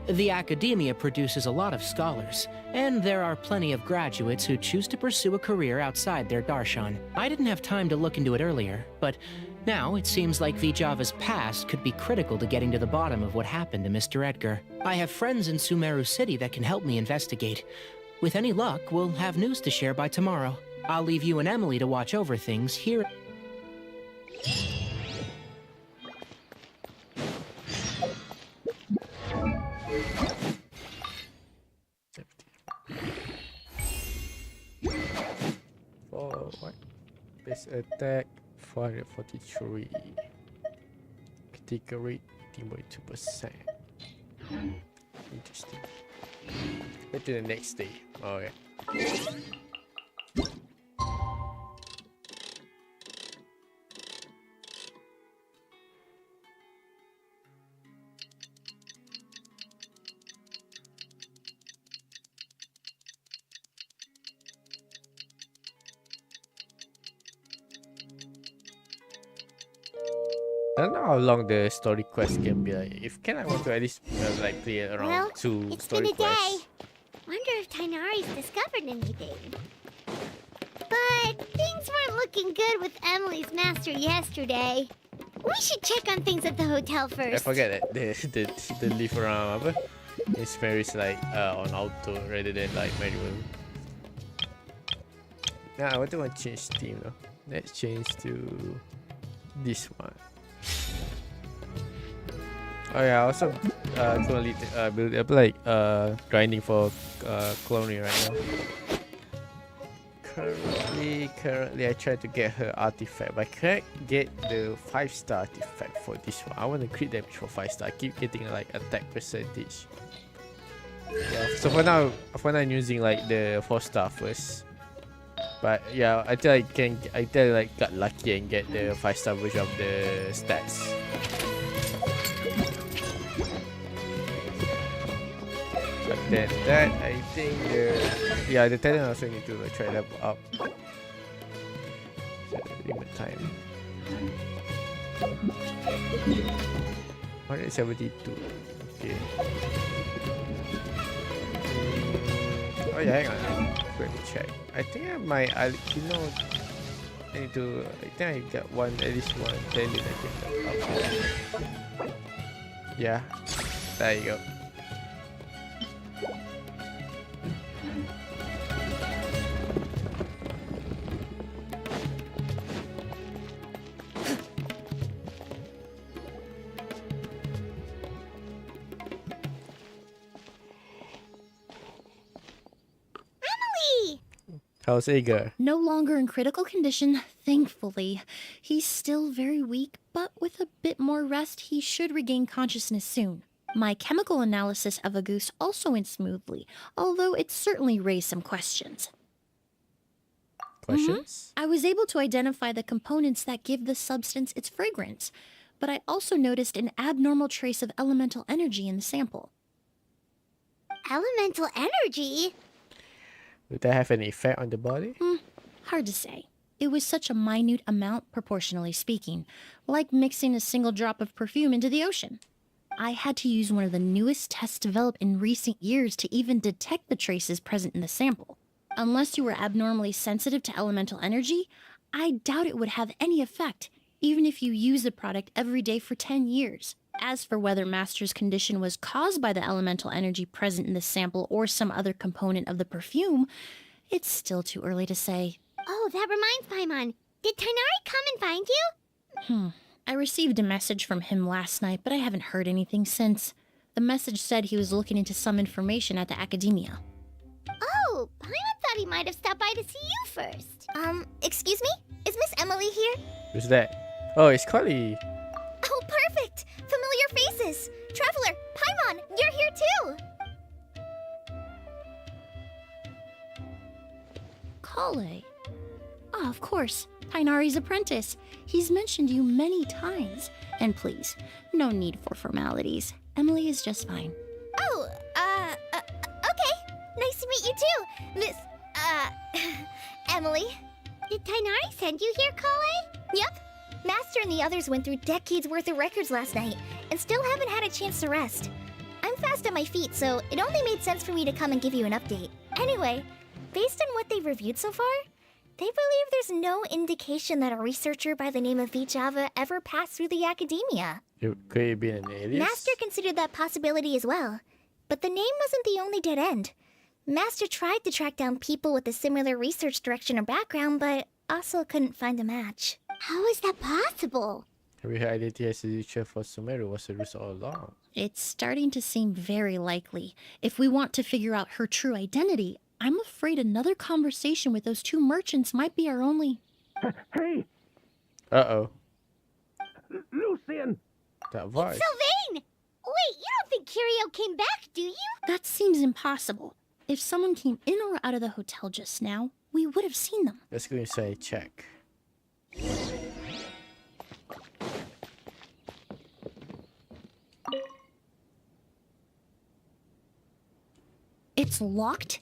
The academia produces a lot of scholars, and there are plenty of graduates who choose to pursue a career outside their darshan. I didn't have time to look into it earlier, but now it seems like Vijava's past could be critical to getting to the bottom of what happened to Mr. Edgar. I have friends in Sumeru City that can help me investigate. With any luck, we'll have news to share by tomorrow. I'll leave you and Emily to watch over things here. For what? Base attack 443. Critical rate 18.2%. Interesting. Wait till the next day. Okay. I don't know how long the story quest can be. Like, if I want to at least like play around Well, 2 it's story been a quests. day. Wonder if Tainari's discovered anything. But things weren't looking good with Emily's master yesterday. We should check on things at the hotel first. I forget that the leaf around apa? It's very like on auto rather than like manual. Nah, I want to change theme though. Let's change to this one. Oh yeah, also currently build up like grinding for colony right now. Currently I try to get her artifact, but I can't get the 5-star artifact for this one. I want to crit damage for 5-star. I keep getting like attack percentage. Yeah, so for now I'm using like the 4-star first. But yeah, I like got lucky and get the 5-star version of the stats. But then that I think the talent also need to try level up. So limit time. 172. Okay. Oh yeah, hang on. Let me check. I think I might. I think I got one, at least one talent I can level up. Yeah, there you go. How's Agar? No longer in critical condition, thankfully. He's still very weak, but with a bit more rest, he should regain consciousness soon. My chemical analysis of Agus also went smoothly, although it certainly raised some questions. Questions? I was able to identify the components that give the substance its fragrance, but I also noticed an abnormal trace of elemental energy in the sample. Elemental energy? Would that have any effect on the body? Hard to say. It was such a minute amount, proportionally speaking, like mixing a single drop of perfume into the ocean. I had to use one of the newest tests developed in recent years to even detect the traces present in the sample. Unless you were abnormally sensitive to elemental energy, I doubt it would have any effect, even if you use the product every day for 10 years. As for whether Master's condition was caused by the elemental energy present in the sample or some other component of the perfume, it's still too early to say. Oh, that reminds Paimon. Did Tainari come and find you? I received a message from him last night, but I haven't heard anything since. The message said he was looking into some information at the academia. thought he might have stopped by to see you first. Excuse me? Is Miss Emily here? Who's that? Oh, it's Carly. Oh, perfect! Familiar faces! Traveler, Paimon, you're here too! Kale. Ah, of course. Tainari's apprentice. He's mentioned you many times. And please, no need for formalities. Emily is just fine. Oh, okay. Nice to meet you too, Miss, Emily. Did Tainari send you here, Kale? Yep. Master and the others went through decades worth of records last night, and still haven't had a chance to rest. I'm fast on my feet, so it only made sense for me to come and give you an update. Anyway, based on what they've reviewed so far, they believe there's no indication that a researcher by the name of Vijava ever passed through the academia. Could it be an alias? Master considered that possibility as well, but the name wasn't the only dead end. Master tried to track down people with a similar research direction or background, but also couldn't find a match. How is that possible? Her identity as a teacher for Sumeru was the ruse all along. It's starting to seem very likely. If we want to figure out her true identity, I'm afraid another conversation with those two merchants might be our only... Hey! Uh-oh. Lucian! That voice. Sylvain! Wait, you don't think Kirio came back, do you? That seems impossible. If someone came in or out of the hotel just now, we would have seen them. Let's go inside check. It's locked?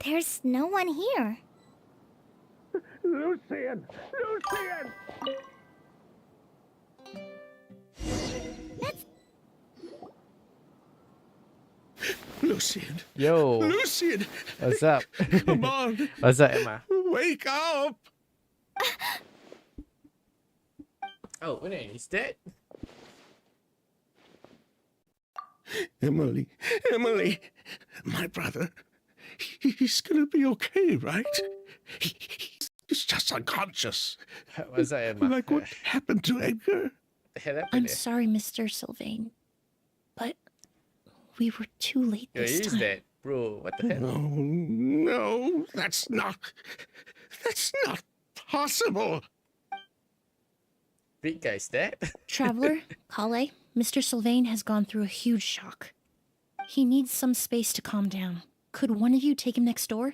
There's no one here. Lucian! Lucian! Lucian! Yo. Lucian! What's up? Come on! What's up, Emma? Wake up! Oh, Unae, he's dead? Emily, Emily, my brother, he's gonna be okay, right? He's just unconscious. What's that, Emma? Like what happened to Edgar? The hell happened I'm there? sorry, Mr. Sylvain, but we were too late Yo, this he's time. dead. Bro, what the hell? No, that's not possible. Big guy's dead? Traveler, Kale, Mr. Sylvain has gone through a huge shock. He needs some space to calm down. Could one of you take him next door?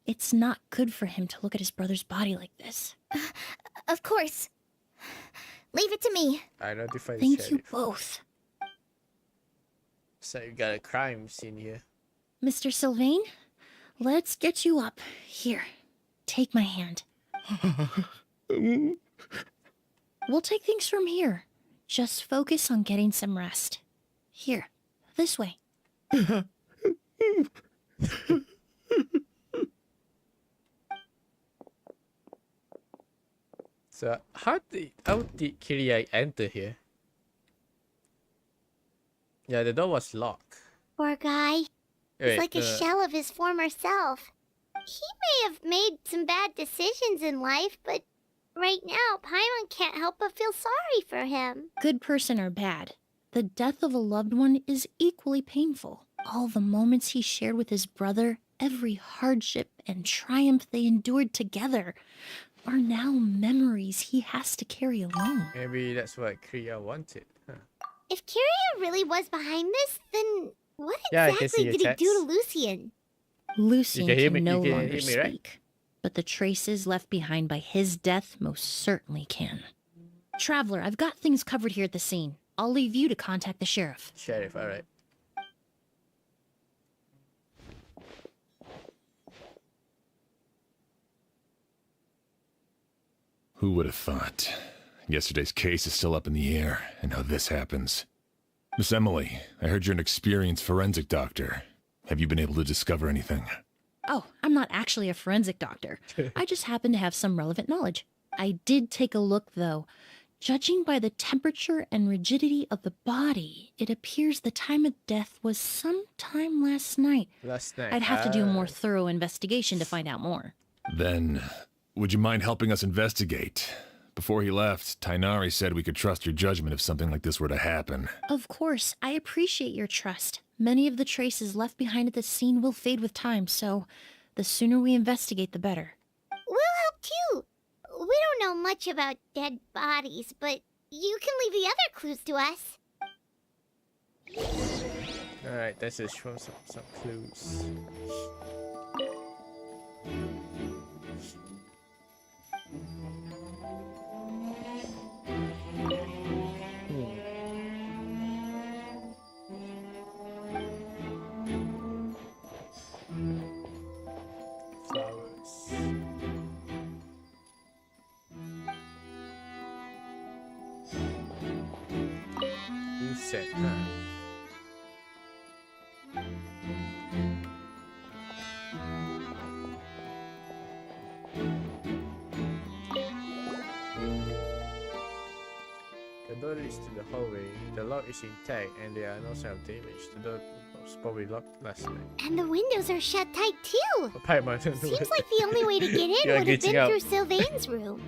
It's not good for him to look at his brother's body like this. Of course. Leave it to me. I notified the Thank sheriff. you both. So you got a crime scene here. Mr. Sylvain, let's get you up. Here, take my hand. We'll take things from here. Just focus on getting some rest. Here, this way. So how did Kiria enter here? Yeah, the door was locked. Poor guy. Wait, He's like a shell of his former self. He may have made some bad decisions in life, but right now, Paimon can't help but feel sorry for him. Good person or bad, the death of a loved one is equally painful. All the moments he shared with his brother, every hardship and triumph they endured together, are now memories he has to carry alone. Maybe that's what Kiria wanted. Huh. If Kiria really was behind this, then what Yeah, I can exactly see your did he do chats. to Lucian? Lucian You can hear can me- no you can longer hear me, right? speak, but the traces left behind by his death most certainly can. Traveler, I've got things covered here at the scene. I'll leave you to contact the sheriff. Sheriff, alright. Who would have thought? Yesterday's case is still up in the air, and now this happens. Miss Emily, I heard you're an experienced forensic doctor. Have you been able to discover anything? Oh, I'm not actually a forensic doctor. I just happen to have some relevant knowledge. I did take a look, though. Judging by the temperature and rigidity of the body, it appears the time of death was sometime last night. Last night. I'd have to do a more thorough investigation to find out more. Then, would you mind helping us investigate? Before he left, Tainari said we could trust your judgment if something like this were to happen. Of course, I appreciate your trust. Many of the traces left behind at the scene will fade with time, so the sooner we investigate, the better. We'll help too. We don't know much about dead bodies, but you can leave the other clues to us. Alright, let's just show some clues. Flowers. You said, huh? The door leads to the hallway. The lock is intact and there are no signs of damage. The door was probably locked last night. And the windows are shut tight too. Seems like the only way to get in You are would have getting been out. through Sylvain's room.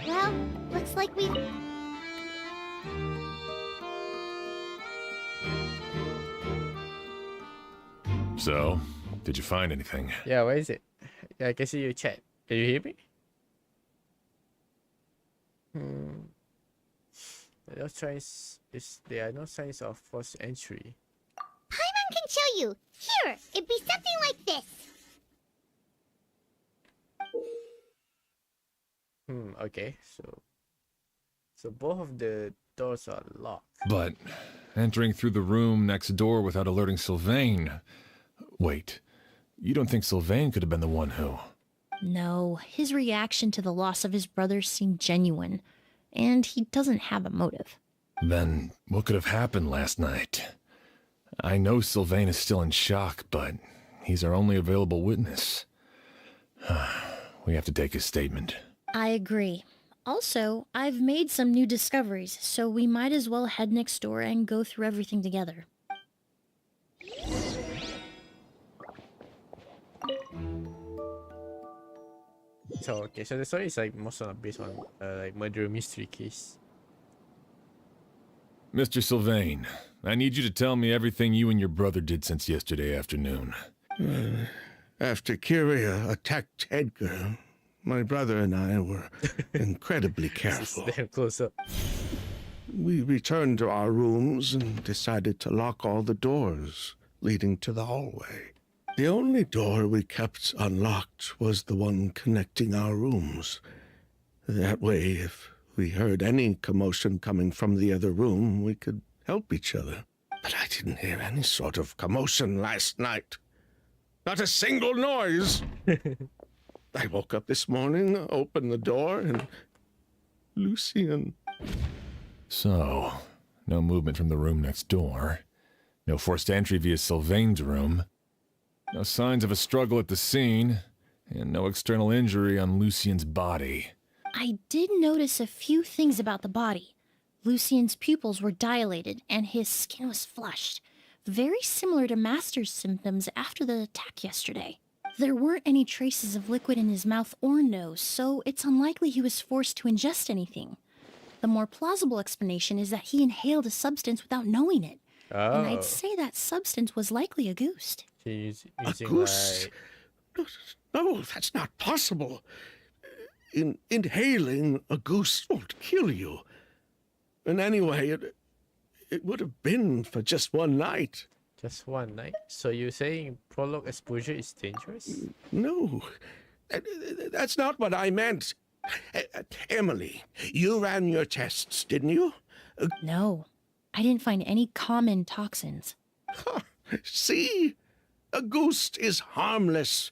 Well, looks like we... So, did you find anything? Yeah, where is it? Yeah, I can see your chat. Can you hear me? There are no signs of forced entry. Paimon can show you. Here, it'd be something like this. Okay, so both of the doors are locked. But entering through the room next door without alerting Sylvain... Wait, you don't think Sylvain could have been the one who... No, his reaction to the loss of his brother seemed genuine, and he doesn't have a motive. Then what could have happened last night? I know Sylvain is still in shock, but he's our only available witness. We have to take his statement. I agree. Also, I've made some new discoveries, so we might as well head next door and go through everything together. So the story is like most of it based on like murder mystery case. Mr. Sylvain, I need you to tell me everything you and your brother did since yesterday afternoon. After Kyria attacked Edgar, my brother and I were incredibly careful. Damn close up. We returned to our rooms and decided to lock all the doors leading to the hallway. The only door we kept unlocked was the one connecting our rooms. That way, if we heard any commotion coming from the other room, we could help each other. But I didn't hear any sort of commotion last night. Not a single noise. I woke up this morning, opened the door, and Lucien... So, no movement from the room next door. No forced entry via Sylvain's room. No signs of a struggle at the scene. And no external injury on Lucien's body. I did notice a few things about the body. Lucien's pupils were dilated, and his skin was flushed. Very similar to Master's symptoms after the attack yesterday. There weren't any traces of liquid in his mouth or nose, so it's unlikely he was forced to ingest anything. The more plausible explanation is that he inhaled a substance without knowing it. And I'd say that substance was likely a ghost. Using A goose? like... No, that's not possible. Inhaling a goose won't kill you. And anyway, it would have been for just one night. Just one night? So you're saying prolonged exposure is dangerous? No, that's not what I meant. Emily, you ran your tests, didn't you? No, I didn't find any common toxins. See? A ghost is harmless.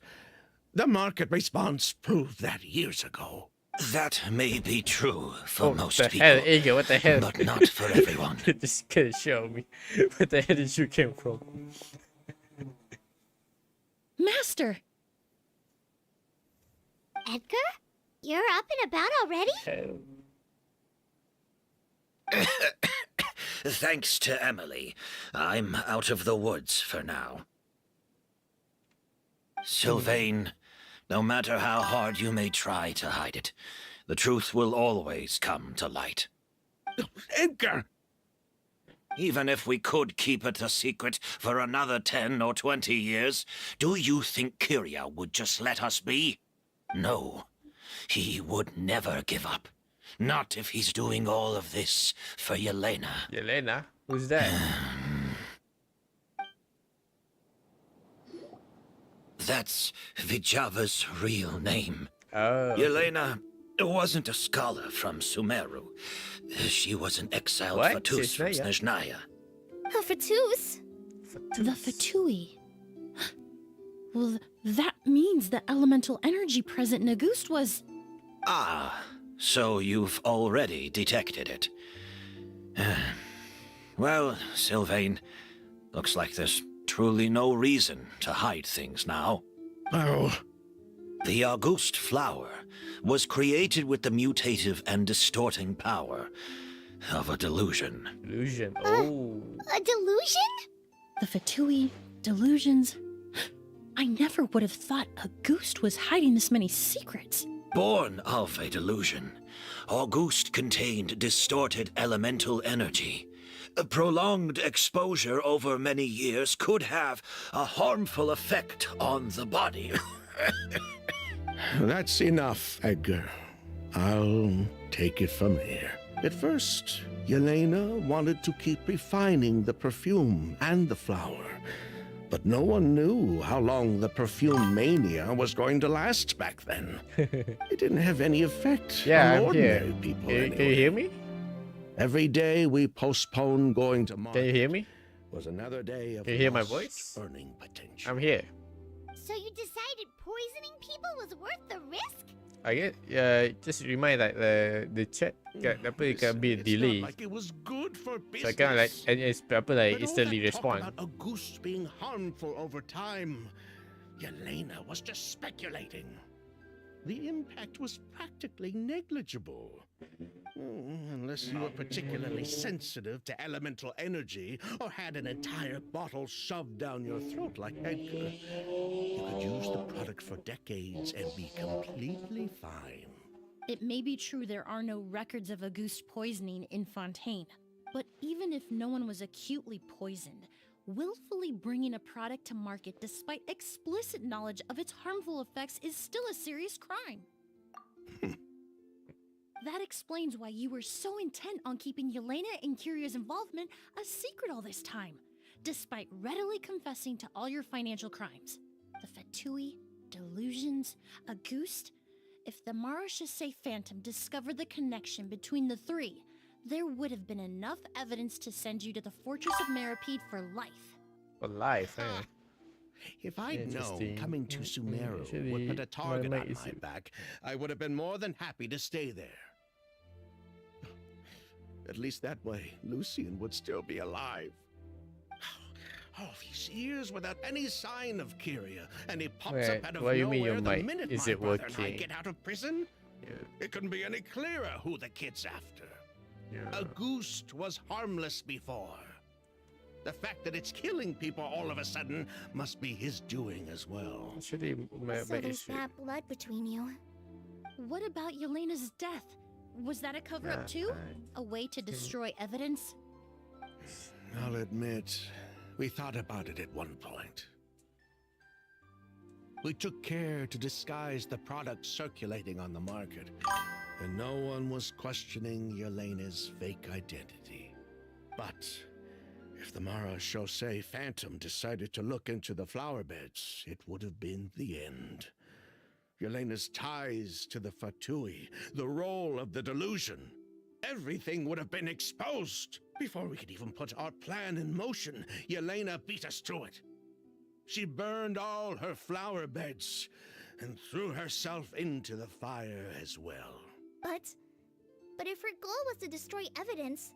The market response proved that years ago. That may be true for most the people, hell, Igor, what the hell? but not for everyone. This kid show me where the hell did you came from? Master! Edgar? You're up and about already? Thanks to Emily, I'm out of the woods for now. Sylvain, No matter how hard you may try to hide it, the truth will always come to light. Edgar! Even if we could keep it a secret for another 10 or 20 years, do you think Kyria would just let us be? No. He would never give up. Not if he's doing all of this for Yelena. Yelena? Who's that? That's Vijava's real name. Oh. Yelena wasn't a scholar from Sumeru. She was an exiled What? Fatus from Snezhnaya? Snezhnaya. A Fatus? The Fatui. Well, that means the elemental energy present in Auguste was... Ah, so you've already detected it. Well, Sylvain, looks like there's truly no reason to hide things now. Oh, The Auguste flower was created with the mutative and distorting power of a delusion. Illusion. Oh. A delusion? The Fatui, delusions... I never would have thought Auguste was hiding this many secrets. Born of a delusion, Auguste contained distorted elemental energy. A prolonged exposure over many years could have a harmful effect on the body. that's enough, Edgar. I'll take it from here. At first, Yelena wanted to keep refining the perfume and the flower. But no one knew how long the perfume mania was going to last back then. It didn't have any effect Yeah, on I'm ordinary here. people Can you hear me? Every day we postponed going to market Can you hear me? was another day of Can you hear my lost voice? earning potential. I'm here. So you decided poisoning people was worth the risk? I get just remind like the chat kat apa kat a bit It's delay. not like it was good for business. So I kind of like apa like But all instantly that talk respond. about Auguste being harmful over time, Yelena was just speculating. The impact was practically negligible. Unless you were particularly sensitive to elemental energy or had an entire bottle shoved down your throat like Edgar, you could use the product for decades and be completely fine. It may be true there are no records of Auguste poisoning in Fontaine, but even if no one was acutely poisoned, willfully bringing a product to market despite explicit knowledge of its harmful effects is still a serious crime. That explains why you were so intent on keeping Yelena and Kyria's involvement a secret all this time, despite readily confessing to all your financial crimes. The Fatui, delusions, Auguste. If the Marechaussee Phantom discovered the connection between the three, there would have been enough evidence to send you to the Fortress of Meripede for life. For life, eh? If I'd known Interesting. coming to Sumeru Actually, would put a target my on mate my is- back, I would have been more than happy to stay there. At least that way, Lucian would still be alive. All these years without any sign of Kyria, and he pops Wait, up out of what do you nowhere mean your the mic minute is my it brother and I working? get out of prison. Yeah. It couldn't be any clearer who the kid's after. Yeah. Auguste was harmless before. The fact that it's killing people all of a sudden must be his doing as well. Actually, my So mate there's is bad blood between you. What about Yelena's death? Was that a cover-up too? A way to destroy evidence? I'll admit, we thought about it at one point. We took care to disguise the product circulating on the market, and no one was questioning Yelena's fake identity. But if the Marechaussee Phantom decided to look into the flower beds, it would have been the end. Yelena's ties to the Fatui, the role of the delusion, everything would have been exposed. Before we could even put our plan in motion, Yelena beat us to it. She burned all her flower beds and threw herself into the fire as well. But if her goal was to destroy evidence,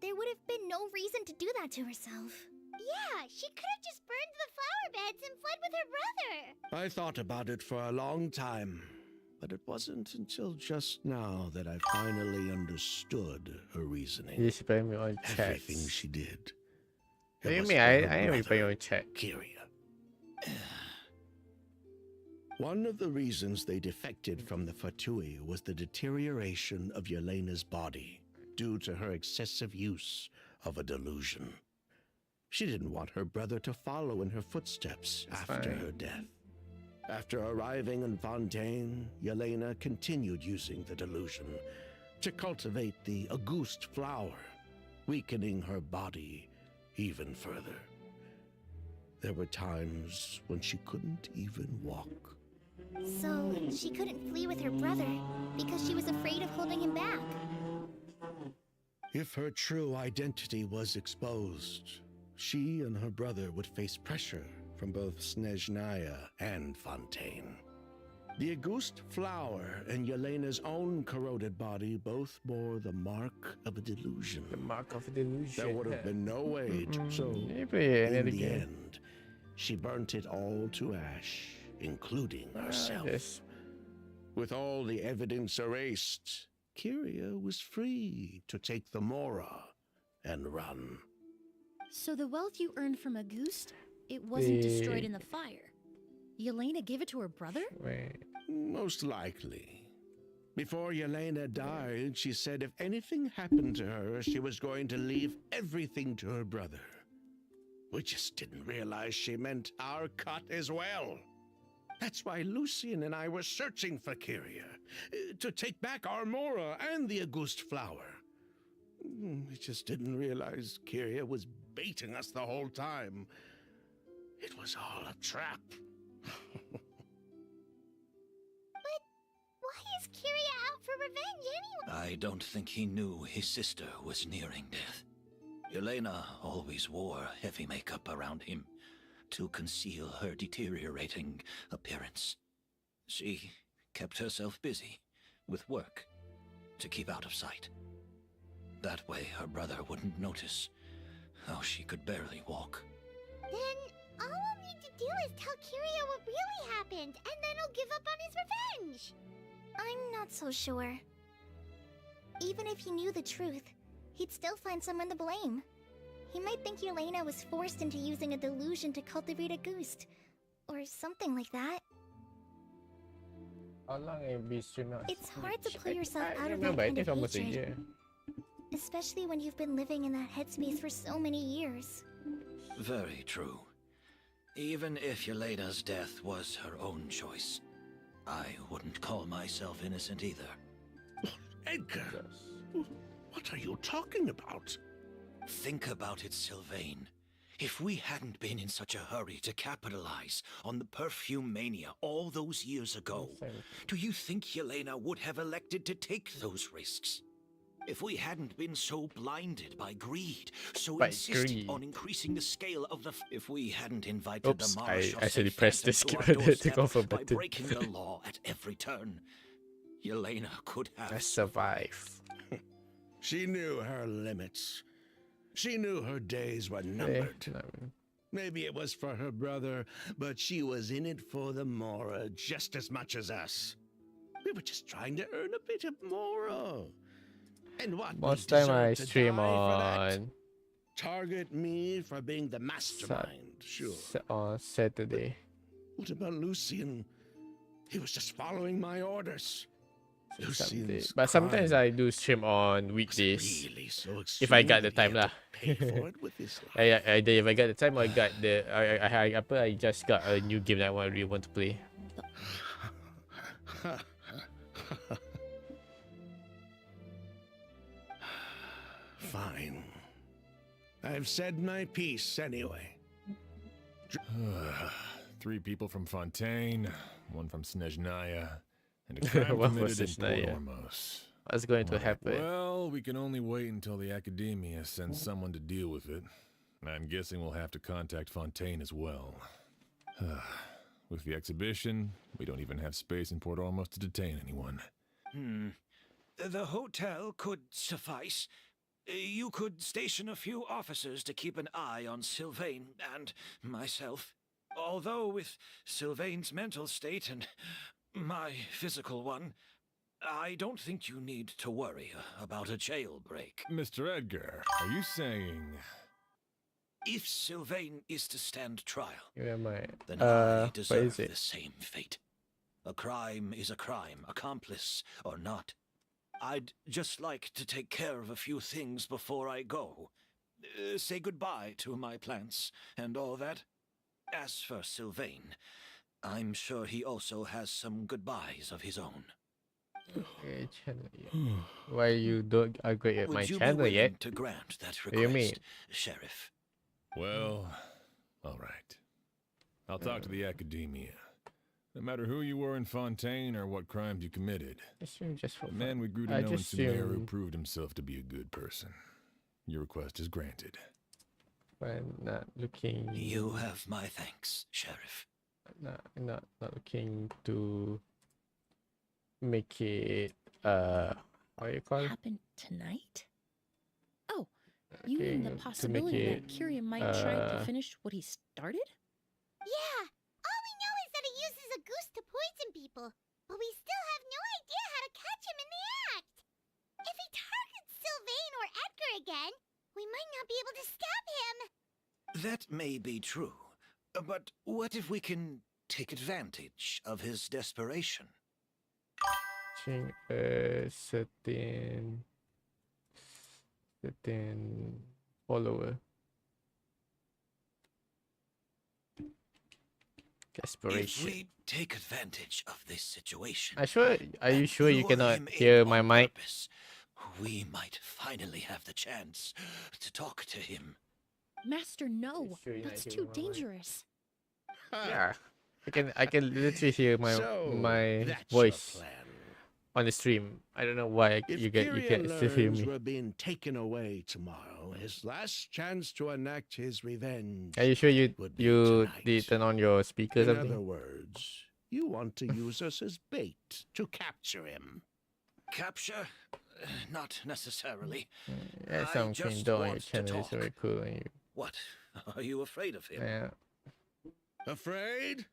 there would have been no reason to do that to herself. Yeah, she could have just burned the flower beds and fled with her brother. I thought about it for a long time, but it wasn't until just now that I finally understood her reasoning. You spam me on chat. Everything she did. What do you It was mean? for I her ain't brother, replying on chat. Kyria. One of the reasons they defected from the Fatui was the deterioration of Yelena's body due to her excessive use of a delusion. She didn't want her brother to follow in her footsteps after her death. After arriving in Fontaine, Yelena continued using the delusion to cultivate the Auguste flower, weakening her body even further. There were times when she couldn't even walk. So, she couldn't flee with her brother because she was afraid of holding him back. If her true identity was exposed, she and her brother would face pressure from both Snezhnaya and Fontaine. The Auguste flower and Yelena's own corroded body both bore the mark of a delusion. The mark of a delusion. There would have been no way to, so in the end, she burnt it all to ash, including herself. Yes. With all the evidence erased, Kyria was free to take the Mora and run. So the wealth you earned from Auguste, it wasn't destroyed in the fire. Yelena gave it to her brother? Wait. Most likely. Before Yelena died, she said if anything happened to her, she was going to leave everything to her brother. We just didn't realize she meant our cut as well. That's why Lucian and I were searching for Kyria, to take back our Mora and the Auguste flower. We just didn't realize Kyria was baiting us the whole time. It was all a trap. But why is Kyria out for revenge anyway? I don't think he knew his sister was nearing death. Yelena always wore heavy makeup around him to conceal her deteriorating appearance. She kept herself busy with work to keep out of sight. That way her brother wouldn't notice how she could barely walk. Then all we'll need to do is tell Kyria what really happened, and then he'll give up on his revenge. I'm not so sure. Even if he knew the truth, he'd still find someone to blame. He might think Yelena was forced into using a delusion to cultivate a Auguste, or something like that. How long have you streamed on It's hard to Twitch? pull yourself I out of that remember, I kind think of almost a hatred. year. Especially when you've been living in that headspace for so many years. Very true. Even if Yelena's death was her own choice, I wouldn't call myself innocent either. Edgar, what are you talking about? Think about it, Sylvain. If we hadn't been in such a hurry to capitalize on the perfume mania all those years ago, do you think Yelena would have elected to take those risks? If we hadn't been so blinded by greed, so insistent on increasing the scale of the... If we hadn't invited the I Marshal actually pressed the skip to our to doorstep go for by button. breaking the law at every turn, Yelena could have... Let's survive. She knew her limits. She knew her days were numbered. Maybe it was for her brother, but she was in it for the Mora just as much as us. We were just trying to earn a bit of Mora. And what? Most time I stream on Target me for being the mastermind, sure. On Saturday. What about Lucian? He was just following my orders. Someday. But sometimes I do stream on weekdays. Really so if I got the time lah. pay for it with his life. If I got the time, I got the I just got a new game that I really want to play. Fine. I've said my piece anyway. 3 people from Fontaine, 1 from Snezhnaya, and a crime One from committed in Port Snezhnaya. Ormos. What's going to happen? Well, we can only wait until the Academia sends someone to deal with it. I'm guessing we'll have to contact Fontaine as well. With the exhibition, we don't even have space in Port Ormos to detain anyone. The hotel could suffice. You could station a few officers to keep an eye on Sylvain and myself. Although with Sylvain's mental state and my physical one, I don't think you need to worry about a jailbreak. Mr. Edgar, are you saying... If Sylvain is to stand trial, Where am I? then I what deserve is it? the same fate. A crime is a crime, accomplice or not. I'd just like to take care of a few things before I go. Say goodbye to my plants and all that. As for Sylvain, I'm sure he also has some goodbyes of his own. Okay, channel. Why you don't agree with my Would you be channel willing yet? to grant that What do you mean? request, Sheriff? Well, all right. I'll talk to the academia. No matter who you were in Fontaine or what crimes you committed, Just for the fun. man we grew to I know in just Sumeru assume- proved himself to be a good person. Your request is granted. I'm not looking. You have my thanks, Sheriff. Not looking to make it how you call it? Happen tonight? Oh, you mean the Okay, to make possibility that it, Kiria might try to uh, finish what he started? Yeah, all we know is that he uses a goose to poison people, but we still have no idea how to catch him in the act. If he targets Sylvain or Edgar again, we might not be able to stop him. That may be true, but what if we can take advantage of his desperation? Change a certain follower. If Desperation. we take advantage of this situation, Are you sure you lure cannot him in hear my on mic? purpose, we might finally have the chance to talk to him. Master, no. Sure you're not That's hearing too my mic? dangerous. Yeah. I can literally hear my So, my that's your voice plan. on the stream. I don't know why If you Kiria can still hear learns me. we're being taken away tomorrow, his last chance to enact his revenge. Are you sure you would be tonight. did turn on your speaker or In something? other words, you want to use us as bait to capture him. Capture? Not necessarily. Yeah, I some just clean door on your want to channel is talk. very cool and you What? Are you afraid of him? yeah. Afraid?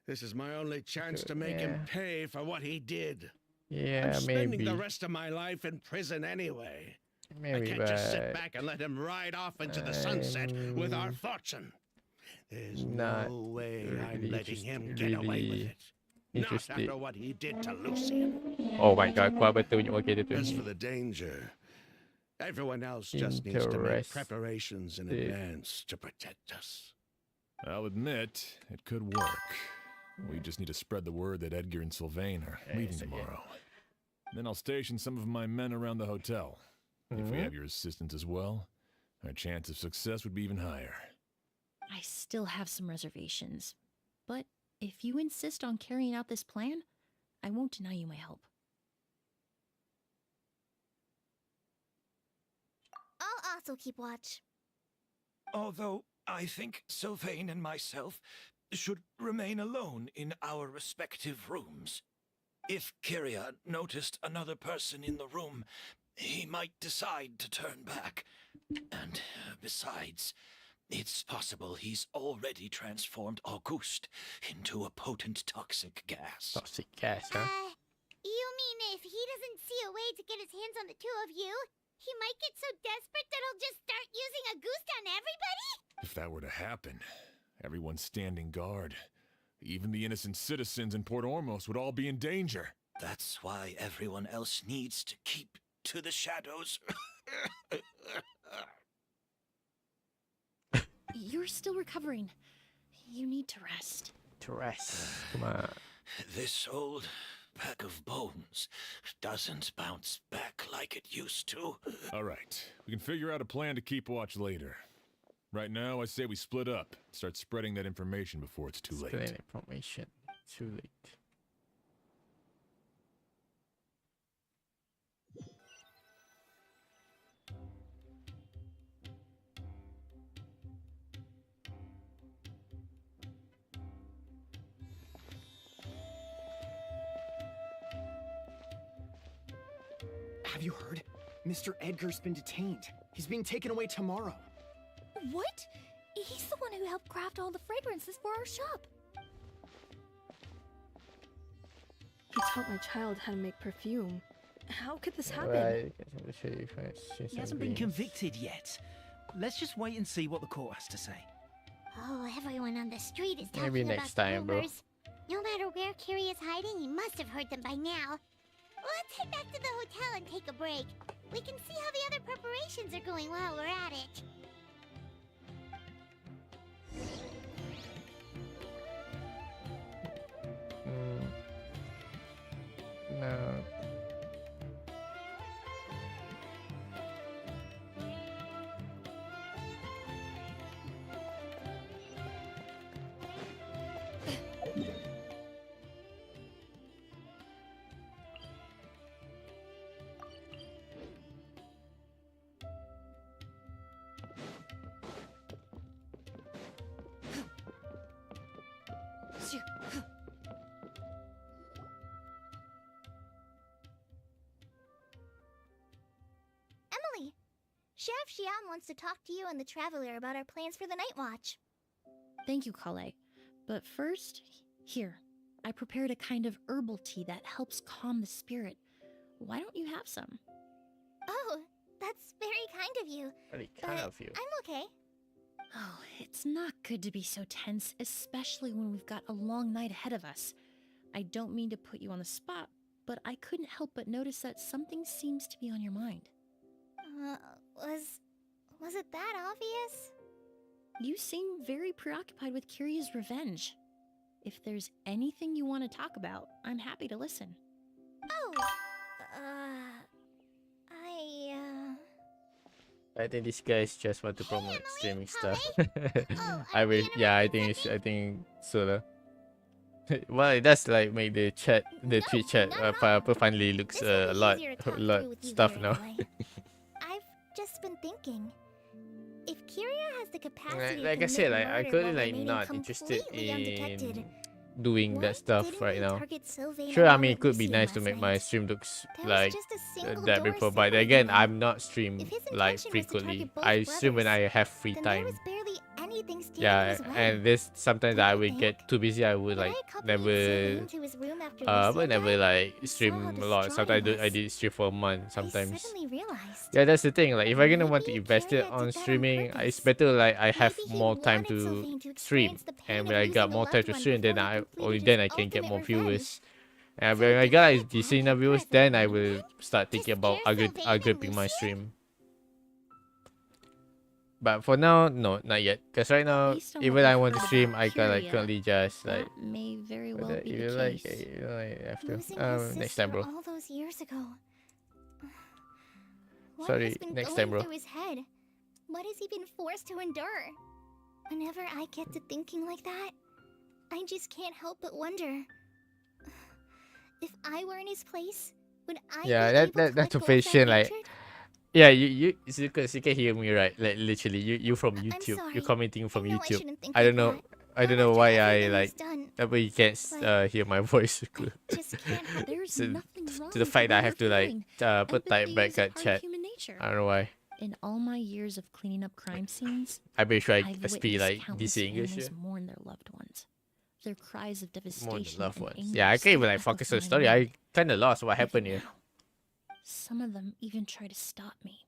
This is my only chance to make him Yeah. pay for what he did. Yeah, I'm spending maybe. the rest of my life in prison anyway. I Maybe, can't just sit but back and let him ride off into the sunset with our I'm fortune. There's not no way I'm really letting him get away with really it. Not interested. after what he did to Lucian. Oh my god, kuat betul yung okay dito. As for the danger, everyone else just needs to make preparations in advance to protect us. I'll admit, it could work. We just need to spread the word that Edgar and Sylvain are leaving tomorrow. Then I'll station some of my men around the hotel. If we have your assistance as well, our chance of success would be even higher. I still have some reservations. But if you insist on carrying out this plan, I won't deny you my help. I'll also keep watch. Although I think Sylvain and myself should remain alone in our respective rooms. If Kiria noticed another person in the room, he might decide to turn back. And besides, it's possible he's already transformed Auguste into a potent toxic gas. Toxic gas, huh? You mean if he doesn't see a way to get his hands on the two of you, he might get so desperate that he'll just start using a goose on everybody? If that were to happen, everyone's standing guard. Even the innocent citizens in Port Ormos would all be in danger. That's why everyone else needs to keep to the shadows. You're still recovering. You need to rest. To rest. Come on. This old pack of bones doesn't bounce back like it used to. All right, we can figure out a plan to keep watch later. Right now, I say we split up. Start spreading that information before it's too late. Spreading information. Too late. Have you heard? Mr. Edgar's been detained. He's being taken away tomorrow. What? He's the one who helped craft all the fragrances for our shop. He taught my child how to make perfume. How could this happen? Right. I'm gonna show you first. He hasn't been convicted yet. Let's just wait and see what the court has to say. Oh, everyone on the street is Maybe talking next about time, the bro. rumors. No matter where Kiri is hiding, he must have heard them by now. Let's head back to the hotel and take a break. We can see how the other preparations are going while we're at it. No. Emily, Sheriff Xian wants to talk to you and the Traveler about our plans for the Night Watch. Thank you, Kale. But first, here, I prepared a kind of herbal tea that helps calm the spirit. Why don't you have some? Oh, that's very kind of you. Very kind of you. I'm okay. Oh, it's not good to be so tense, especially when we've got a long night ahead of us. I don't mean to put you on the spot, but I couldn't help but notice that something seems to be on your mind. Was it that obvious? You seem very preoccupied with Kiria's revenge. If there's anything you want to talk about, I'm happy to listen. Oh, I think these guys just want to promote streaming stuff. I wish, yeah, I think so. Well, it does like make the chat, the Twitch chat, finally looks a lot stuff now. I've just been thinking. If Kiria has the capacity Like to I said, commit like I murder could while like remaining not interested completely in undetected, doing why that stuff didn't right we now. target Sylvain Sure, I along mean it with could be Lucien nice to last make night? my stream looks There was like just a single that door before, but separating again, them. I'm not stream If his like intention was to frequently. target both I stream when I brothers, have free then there time. was barely anything standing in Yeah, his way. and this sometimes Don't I you would think? get too busy. I would When like I accompanied never, Sylvain to his room after but Lucien never died, like I saw stream how a lot. distraught Sometimes he was. I did stream for a month. I Sometimes. suddenly realized Yeah, that's the thing. Like, if I'm gonna want to maybe invest it Kiria on did that on streaming, it's purpose. better like I have Maybe he more time wanted to Sylvain to stream, experience the pain and of when I got losing a more time loved to one stream, then before he only completed then his I can get ultimate more revenge. viewers. And So when I did got he like decent attack enough your viewers, present then I plan will start to thinking about scare Sylvain and upgrading my Lucien? stream. But for now, no, not yet. Cause right now, Based on even what I we've want to heard stream, about I can like Kiria, currently just like. that may very well But be if you the like, case. you like after. Losing his Next sister time, bro. all those years ago. What Sorry, has been next going time, bro. through his head? What has he been forced to endure? Whenever I get to thinking like that, I just can't help but wonder. If I were in his place, would I Yeah, be able to that's let a go of that patient like. hatred? Yeah, because you can hear me right, like literally, you from I'm YouTube, sorry. you're commenting from I know I YouTube. shouldn't think I like don't know, that. I don't Not know after why I everything like he's done. that way you can't But hear my voice. Good. just can't help There's to, nothing wrong to the with fact that I what have to you're like feeling. put type Empathy back is a at part of chat. human nature. I don't know why. In all my years of cleaning up crime scenes, I pretty sure I I've speak witnessed like countless DC English families here. mourn their loved ones. Their cries of More devastation than loved and ones. anger Yeah, I can't even still like echo focus through on the my story. mind. I kind of lost what Even happened here. now. Some of them even try to stop me,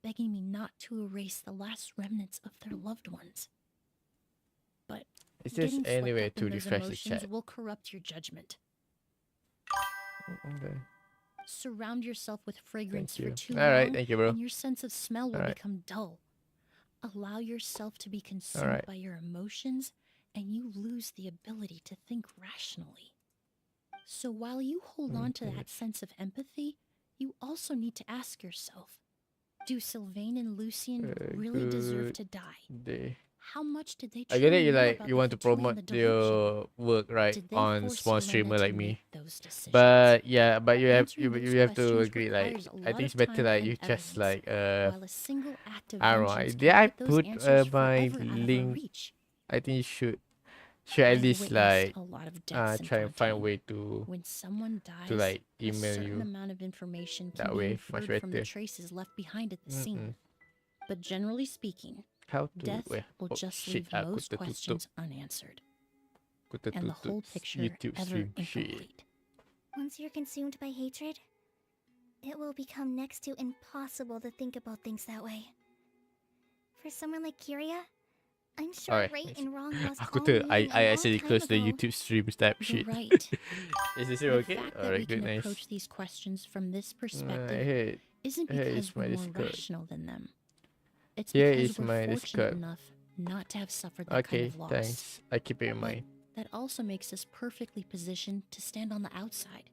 begging me not to erase the last remnants of their loved ones. But Is this getting any swept way up to in those refresh the emotions chat? will corrupt your judgment. Okay. Surround yourself with fragrance for you. too Alright, long, thank you, bro. and your sense of smell will Alright. become dull. Allow yourself to be consumed Alright. by your emotions, and you lose the ability to think rationally. So while you hold on to that sense of empathy, you also need to ask yourself, do Sylvain and Lucien really deserve to die? Day. How much did they I get it. truly You know like about you the want to Fatui and promote the delusion? your work right Did they on force small Yelena streamer to like make me. those decisions? But yeah, but you have Answering those you have to questions agree. Like requires a I lot think of it's better time like and you just evidence, like while a single act of I don't know. vengeance Did can I put those put answers my forever out of our link? reach. I think you should at I've least witnessed like a lot of deaths in try and find a Fontaine. way to When someone dies, like a email certain you amount of information that can be way. Much inferred from the better. traces left behind at the scene. Mm-mm. But generally speaking, How to death wait, will oh, just shit, leave aku most tertutup. questions unanswered, Aku and the tertutup whole picture YouTube ever stream. Shit. incomplete. Once you're consumed by hatred, it will become next to impossible to think about things that way. For someone like Kiria, I'm sure Alright. right and wrong must Aku all tu, mean a I long actually time closed the ago. YouTube streams type You're shit. right. Is this The okay? fact that we Alright, can good, nice. approach these questions from this I perspective hate, isn't I hate because it's my we're more Discord. rational than them. It's Here because is we're my fortunate Discord. enough not to have suffered that kind Okay, of loss. thanks. I keep it in But mind. that also makes us perfectly positioned to stand on the outside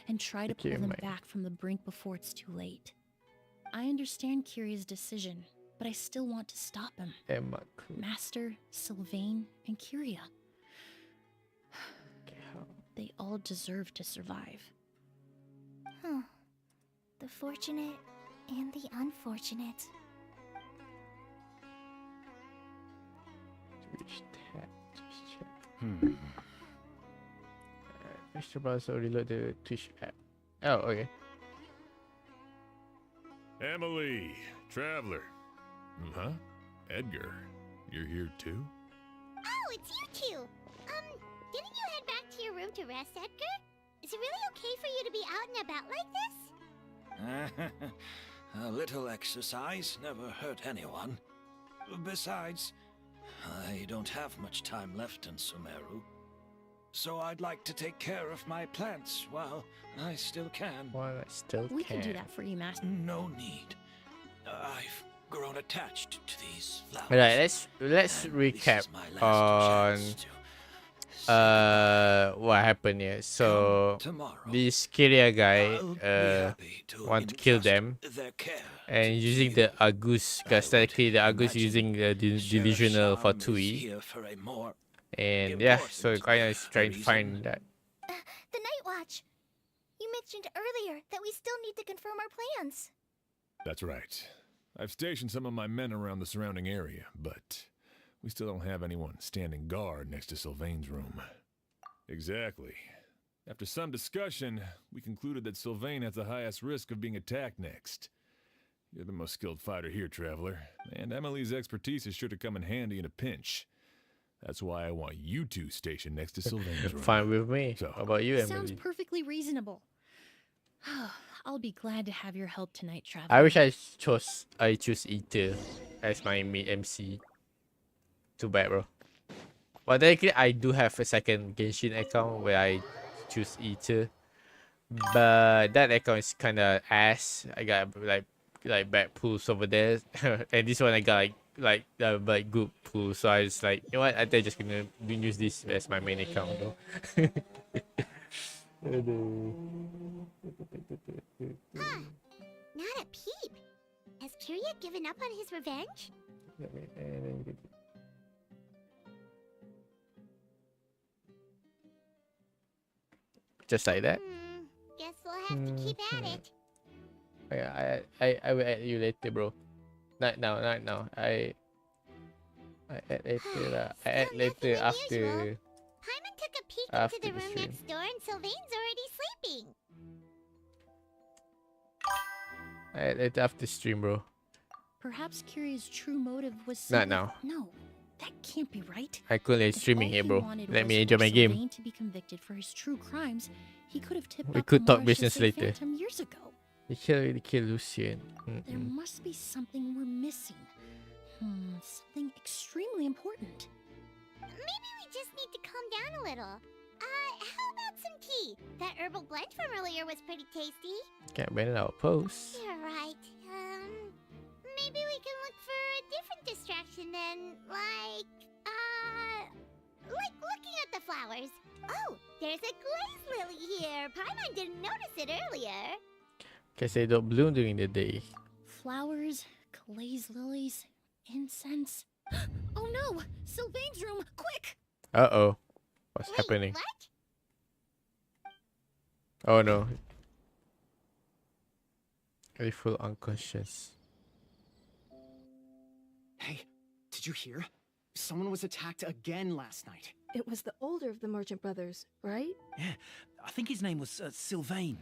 and try to I keep pull in them mind. back from the brink before it's too late. I understand Kiria's decision, but I still want to stop him. Emma. Master, Sylvain, and Kiria. They all deserve to survive. Huh. The fortunate and the unfortunate. Twitch tab. Twitch chat. Mr. Browser reload the Twitch app. Oh, okay. Emily, Traveler. Huh? Edgar, you're here too? Oh, it's you two. Didn't you head back to your room to rest, Edgar? Is it really okay for you to be out and about like this? A little exercise never hurt anyone. Besides, I don't have much time left in Sumeru. So I'd like to take care of my plants while I still can. While I still We can do that for you, Master. No need. I've grown attached to these flowers. Alright, let's recap on what happened here. So this Kiria guy want to kill them and using the Agus, because technically the Agus using the delusional for Tui. And yeah, so kind of trying to find that. The Night Watch. You mentioned earlier that we still need to confirm our plans. That's right. I've stationed some of my men around the surrounding area, but we still don't have anyone standing guard next to Sylvain's room. Exactly. After some discussion, we concluded that Sylvain has the highest risk of being attacked next. You're the most skilled fighter here, Traveler, and Emily's expertise is sure to come in handy in a pinch. That's why I want you two stationed next to Sylvain's room. Fine with me. So, how about you, Emily? Sounds perfectly reasonable. I'll be glad to have your help tonight, Traveler. I wish I choose Eater as my MC. Too bad, bro. But technically, I do have a second Genshin account where I choose Eater, but that account is kind of ass. I got like bad pulls over there, and this one I got like good pulls. So I was like, you know what? I think I'm just gonna use this as my main account, though. Huh. Not a peep. Has Kiria given up on his revenge? Just like that. Guess we'll have to keep at it. I will add you later, bro. Not now. I add later. I add later after. Paimon took a peek After into the the room stream. next door and Sylvain's already sleeping. I add later after stream, bro. Perhaps Kiria's true motive was Not simply- now. No, that can't be right. I couldn't If streaming all here, he bro. wanted Let was me for enjoy my game. Sylvain to be convicted for his true crimes, he could have tipped We up could the talk Mauritius business Saint later. Phantom years ago. They kill Lucian. There must be something we're missing. Something extremely important. Maybe we just need to calm down a little. How about some tea? That herbal blend from earlier was pretty tasty. Can't ban our post. You're right. Maybe we can look for a different distraction then, like looking at the flowers. Oh, there's a glaze lily here. Paimon didn't notice it earlier. Guess they don't bloom during the day. Flowers, glaze lilies, incense. Oh no! Sylvain's room! Quick! Uh-oh. What's happening? What? Oh no. Very full unconscious. Hey, did you hear? Someone was attacked again last night. It was the older of the merchant brothers, right? Yeah, I think his name was Sylvain.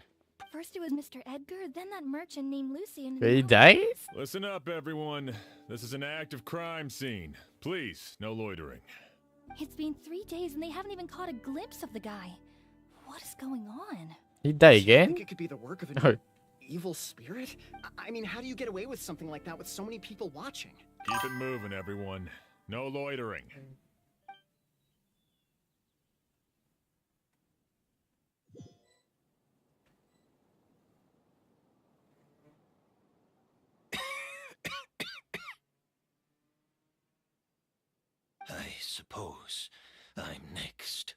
First it was Mr. Edgar, then that merchant named Lucian. Did he die? Listen up, everyone. This is an active crime scene. Please, no loitering. It's been 3 days and they haven't even caught a glimpse of the guy. What is going on? He died I again? think it could be the work of Oh. an evil spirit? I mean, how do you get away with something like that with so many people watching? Keep it moving, everyone. No loitering. I suppose I'm next.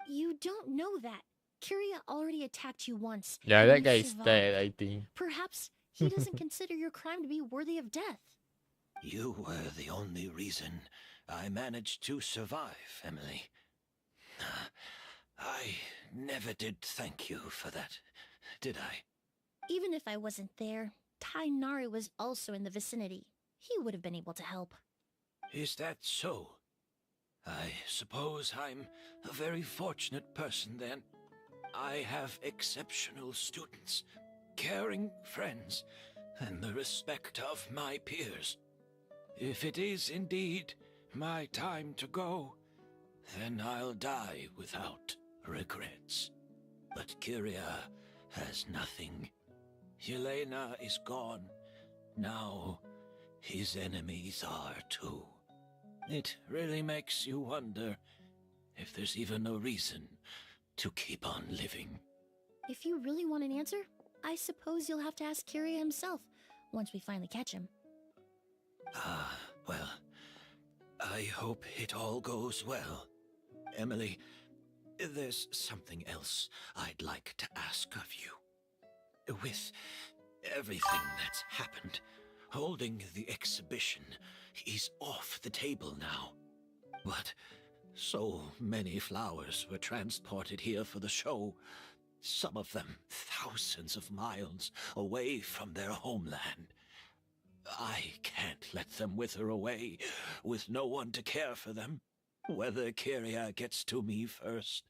You don't know that. Kyria already attacked you once. Yeah, and that you guy is survived. dead, I think. Perhaps he doesn't consider your crime to be worthy of death. You were the only reason I managed to survive, Emily. I never did thank you for that, did I? Even if I wasn't there, Tainari was also in the vicinity. He would have been able to help. Is that so? I suppose I'm a very fortunate person then. I have exceptional students, caring friends, and the respect of my peers. If it is indeed my time to go, then I'll die without regrets. But Kyria has nothing. Yelena is gone. Now his enemies are too. It really makes you wonder if there's even a reason to keep on living. If you really want an answer, I suppose you'll have to ask Kyria himself once we finally catch him. Well, I hope it all goes well. Emily, there's something else I'd like to ask of you. With everything that's happened, holding the exhibition is off the table now. But so many flowers were transported here for the show, some of them thousands of miles away from their homeland. I can't let them wither away with no one to care for them. Whether Kyria gets to me first,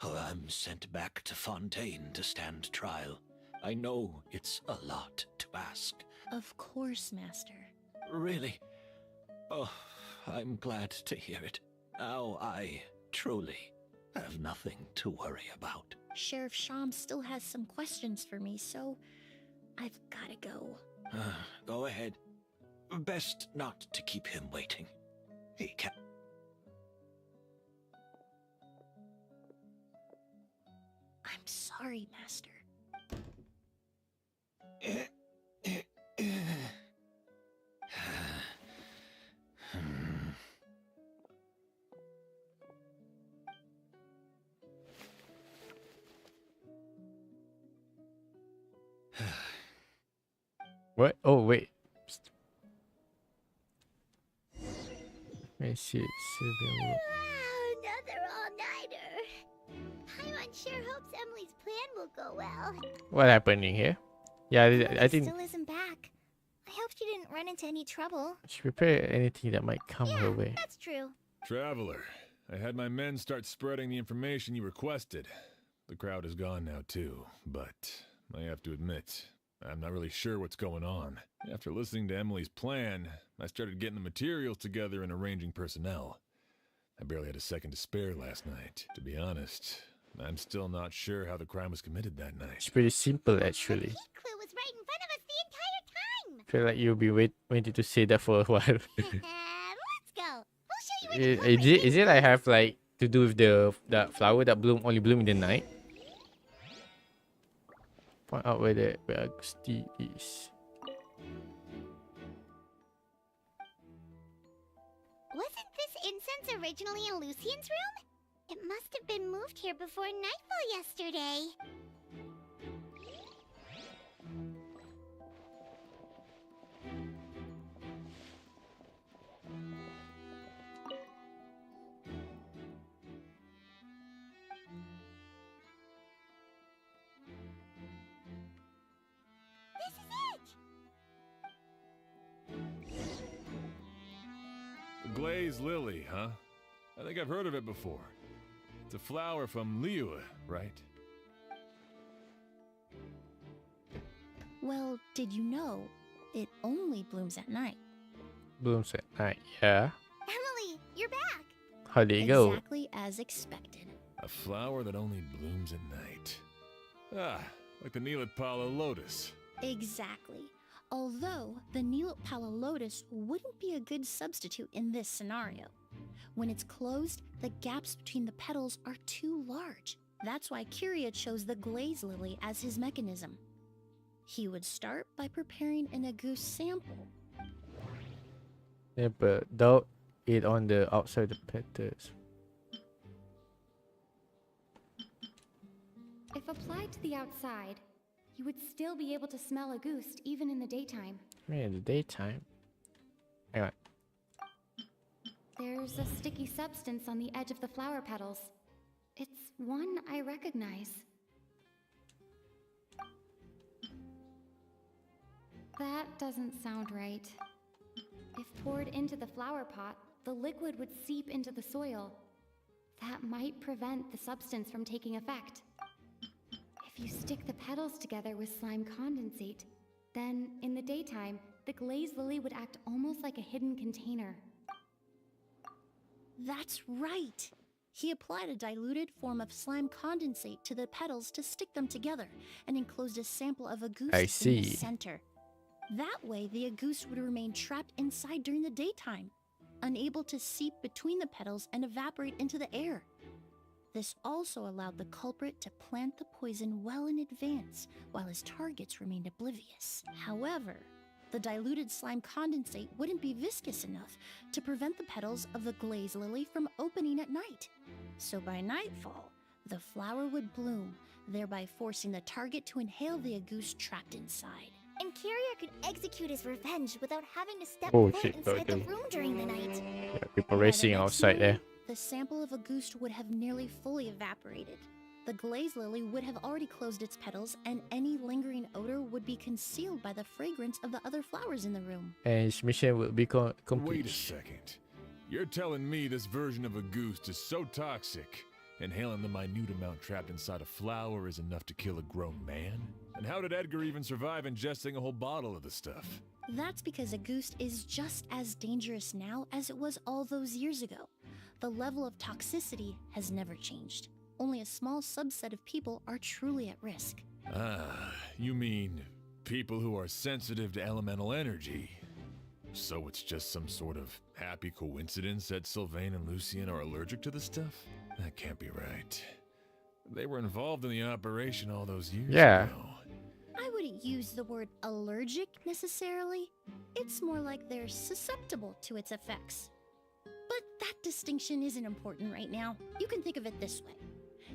or I'm sent back to Fontaine to stand trial. I know it's a lot to ask. Of course, Master. Really? Oh, I'm glad to hear it. Now I truly have nothing to worry about. Sheriff Sham still has some questions for me, so I've gotta go. Go ahead. Best not to keep him waiting. He can. I'm sorry, Master. What? Oh, wait. Let me see. Wow, another all-nighter. Paimon sure hopes Emily's plan will go well. What happening here? Yeah, I Emily think still isn't back. I hope she didn't run into any trouble. she prepare anything that might come her way. That's true. Traveler, I had my men start spreading the information you requested. The crowd is gone now too, but I have to admit, I'm not really sure what's going on. After listening to Emily's plan, I started getting the materials together and arranging personnel. I barely had a second to spare last night. To be honest, I'm still not sure how the crime was committed that night. It's pretty simple, actually. Clue was right in front of us the entire time. Feel like you'll be waiting to say that for a while. Let's go. We'll show you where the Is it I have like to do with that flower that only bloom in the night? Point out where Steve is. Wasn't this incense originally in Lucian's room? It must have been moved here before nightfall yesterday. The glazed lily, huh? I think I've heard of it before. It's a flower from Liyue, right? Well, did you know it only blooms at night? Blooms at night, yeah. Emily, you're back. How did it go? Exactly as expected. A flower that only blooms at night. Ah, like the Neelitpala lotus. Exactly. Although the Neelopala lotus wouldn't be a good substitute in this scenario. When it's closed, the gaps between the petals are too large. That's why Kyria chose the glaze lily as his mechanism. He would start by preparing an Agus sample. Yeah, but doubt it on the outside the petals. If applied to the outside, you would still be able to smell a goose even in the daytime. I mean, in the daytime. Hang on. There's a sticky substance on the edge of the flower petals. It's one I recognize. That doesn't sound right. If poured into the flower pot, the liquid would seep into the soil. That might prevent the substance from taking effect. If you stick the petals together with slime condensate, then in the daytime, the glazed lily would act almost like a hidden container. That's right! He applied a diluted form of slime condensate to the petals to stick them together and enclosed a sample of Agus in the center. That way, the Agus would remain trapped inside during the daytime, unable to seep between the petals and evaporate into the air. This also allowed the culprit to plant the poison well in advance, while his targets remained oblivious. However, the diluted slime condensate wouldn't be viscous enough to prevent the petals of the glaze lily from opening at night. So by nightfall, the flower would bloom, thereby forcing the target to inhale the Agus trapped inside. And Kyria could execute his revenge without having to step Oh, foot shit, inside the okay. room during the night. Yeah, people racing By the next outside there. morning, the sample of Agus would have nearly fully evaporated. The glaze lily would have already closed its petals, and any lingering odor would be concealed by the fragrance of the other flowers in the room. And his mission will be complete. Wait a second. You're telling me this version of a goose is so toxic, inhaling the minute amount trapped inside a flower is enough to kill a grown man? And how did Edgar even survive ingesting a whole bottle of the stuff? That's because a goose is just as dangerous now as it was all those years ago. The level of toxicity has never changed. Only a small subset of people are truly at risk. Ah, you mean people who are sensitive to elemental energy. So it's just some sort of happy coincidence that Sylvain and Lucien are allergic to the stuff? That can't be right. They were involved in the operation all those years ago. I wouldn't use the word allergic necessarily. It's more like they're susceptible to its effects. But that distinction isn't important right now. You can think of it this way.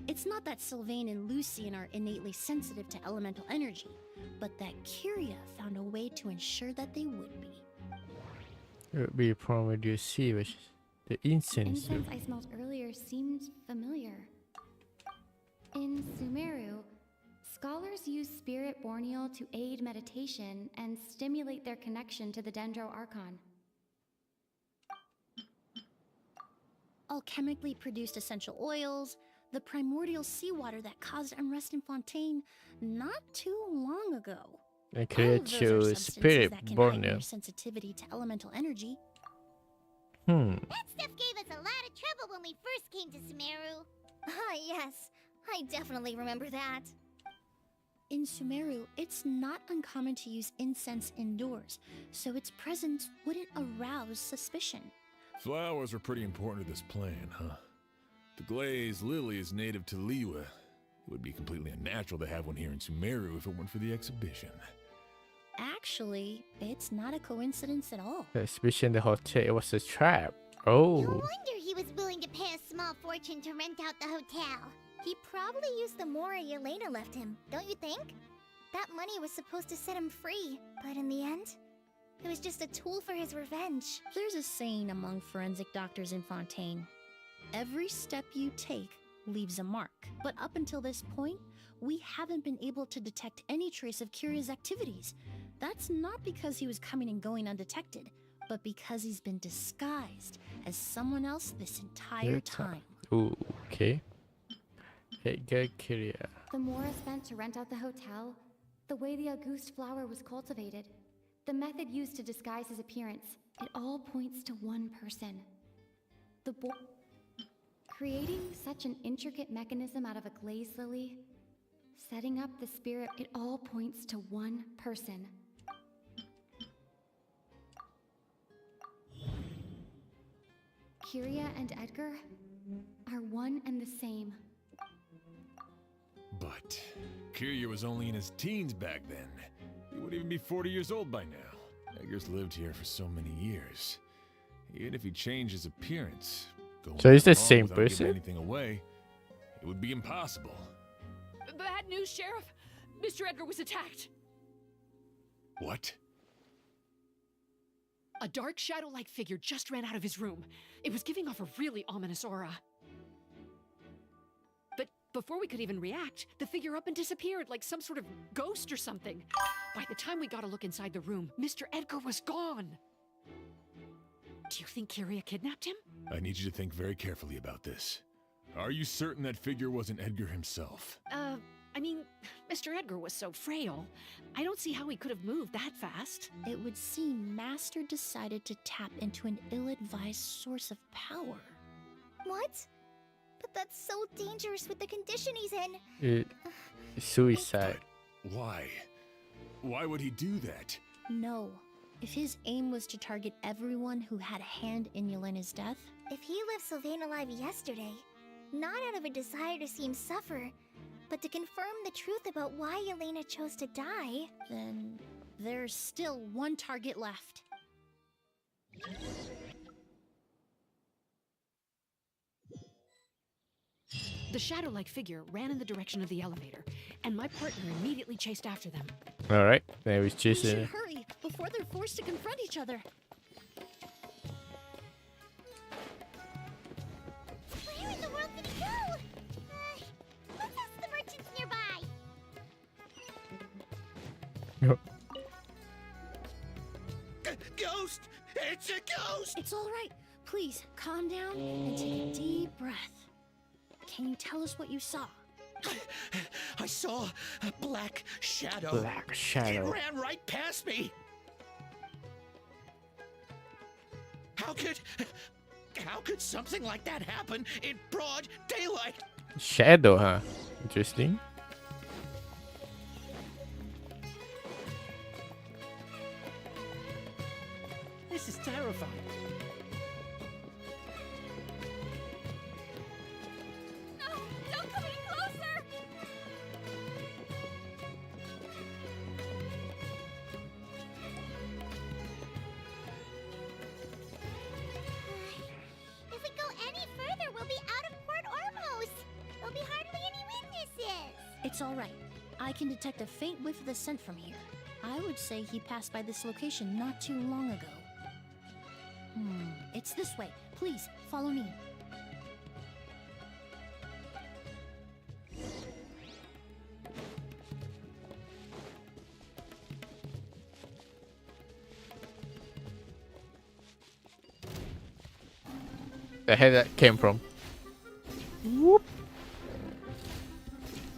It's not that Sylvain and Lucien are innately sensitive to elemental energy, but that Kyria found a way to ensure that they would be. It would be a problem with you see, which is the incense. Incense I smelled earlier seemed familiar. In Sumeru, scholars use spirit borneal to aid meditation and stimulate their connection to the Dendro Archon. Alchemically produced essential oils, the primordial seawater that caused unrest in Fontaine not too long ago. And All create of those your are substances spirit that can born heighten there. your sensitivity to elemental energy. That stuff gave us a lot of trouble when we first came to Sumeru. Ah, yes. I definitely remember that. In Sumeru, it's not uncommon to use incense indoors, so its presence wouldn't arouse suspicion. Flowers are pretty important to this plan, huh? The glazed lily is native to Liwa. It would be completely unnatural to have one here in Sumeru if it weren't for the exhibition. Actually, it's not a coincidence at all. Especially in the hotel, it was a trap. Oh. No wonder he was willing to pay a small fortune to rent out the hotel. He probably used the Mora Yelena left him, don't you think? That money was supposed to set him free, but in the end, it was just a tool for his revenge. There's a saying among forensic doctors in Fontaine. Every step you take leaves a mark. But up until this point, we haven't been able to detect any trace of Kyria's activities. That's not because he was coming and going undetected, but because he's been disguised as someone else this entire time. Ooh, okay. Edgar Kyria. The Mora spent to rent out the hotel, the way the Auguste flower was cultivated, the method used to disguise his appearance, it all points to one person. The boy. Creating such an intricate mechanism out of a glaze lily, setting up the spirit, it all points to one person. Kyria and Edgar are one and the same. But Kirya was only in his teens back then. He wouldn't even be 40 years old by now. Edgar's lived here for so many years. Even if he changed his appearance, going So he's the along same without giving person? anything away, it would be impossible. Bad news, Sheriff. Mr. Edgar was attacked. What? A dark shadow-like figure just ran out of his room. It was giving off a really ominous aura. But before we could even react, the figure up and disappeared like some sort of ghost or something. By the time we got a look inside the room, Mr. Edgar was gone. Do you think Kyria kidnapped him? I need you to think very carefully about this. Are you certain that figure wasn't Edgar himself? I mean, Mr. Edgar was so frail. I don't see how he could have moved that fast. It would seem Master decided to tap into an ill-advised source of power. What? But that's so dangerous with the condition he's in. Suicide. Why? Why would he do that? No. If his aim was to target everyone who had a hand in Yelena's death, If he left Sylvain alive yesterday, not out of a desire to see him suffer, but to confirm the truth about why Yelena chose to die, then there's still one target left. The shadow-like figure ran in the direction of the elevator, and my partner immediately chased after them. Alright, then we We should chasing. hurry before they're forced to confront each other. Where in the world did he go? Let's ask the merchants nearby. Ghost! It's a ghost! It's all right. Please, calm down and take a deep breath. Can you tell us what you saw? I saw a black shadow. Black shadow. It ran right past me. How could something like that happen in broad daylight? Shadow, huh? Interesting. This is terrifying. No! Don't come any closer! If we go any further, we'll be out of port almost. There'll be hardly any witnesses. It's all right. I can detect a faint whiff of the scent from here. I would say he passed by this location not too long ago. It's this way. Please, follow me. The hell that came from? Whoop.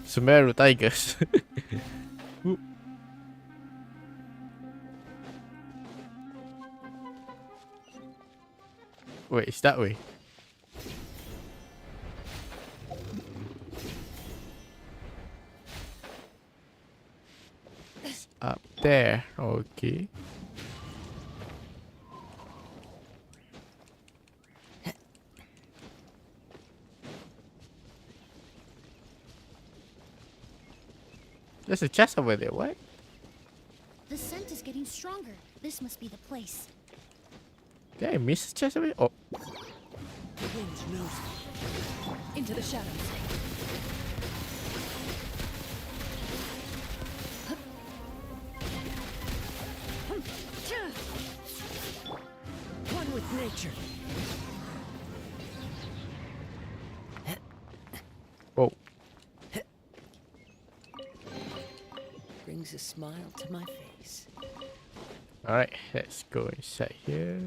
Sumeru tigers. Whoop. Wait, it's that way. It's up there. Okay. There's a chest over there. What? The scent is getting stronger. This must be the place. Did I miss a chest over there? Oh. The wind knows me. Into the shadows. One with nature. Whoa. Brings a smile to my face. Alright, let's go inside here.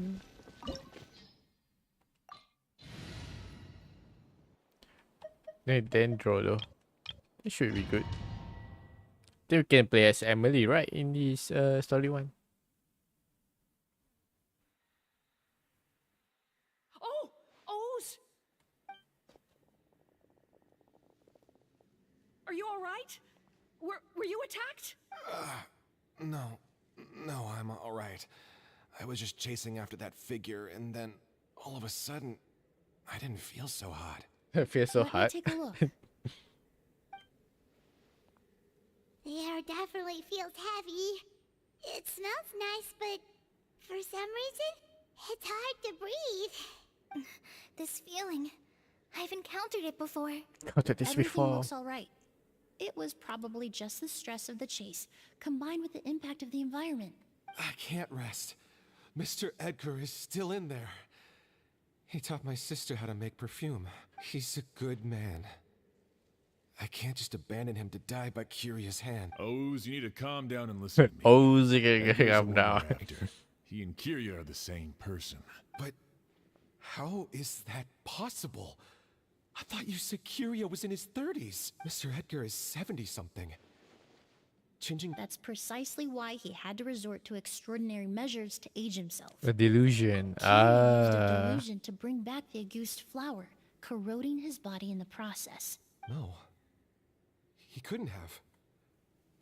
Dendro though. It should be good. Then we can play as Emily, right? In this story one. Oh! Oz! Are you alright? Were you attacked? No, I'm all right. I was just chasing after that figure, and then all of a sudden, I didn't feel so hot. It feels so Let me hot. take a look. The air definitely feels heavy. It smells nice, but for some reason, it's hard to breathe. This feeling. I've encountered it before. Got this Everything before. looks all right. It was probably just the stress of the chase, combined with the impact of the environment. I can't rest. Mr. Edgar is still in there. He taught my sister how to make perfume. He's a good man. I can't just abandon him to die by Curia's hand. Oz, you need to calm down and listen to me. Oz, you Edgar's can a calm down. wonder actor. He and Kiria are the same person. But how is that possible? I thought you said Kiria was in his 30s. Mr. Edgar is 70-something. Changing... That's precisely why he had to resort to extraordinary measures to age himself. A delusion. Kiria used a delusion to bring back the Auguste flower, corroding his body in the process. No. He couldn't have.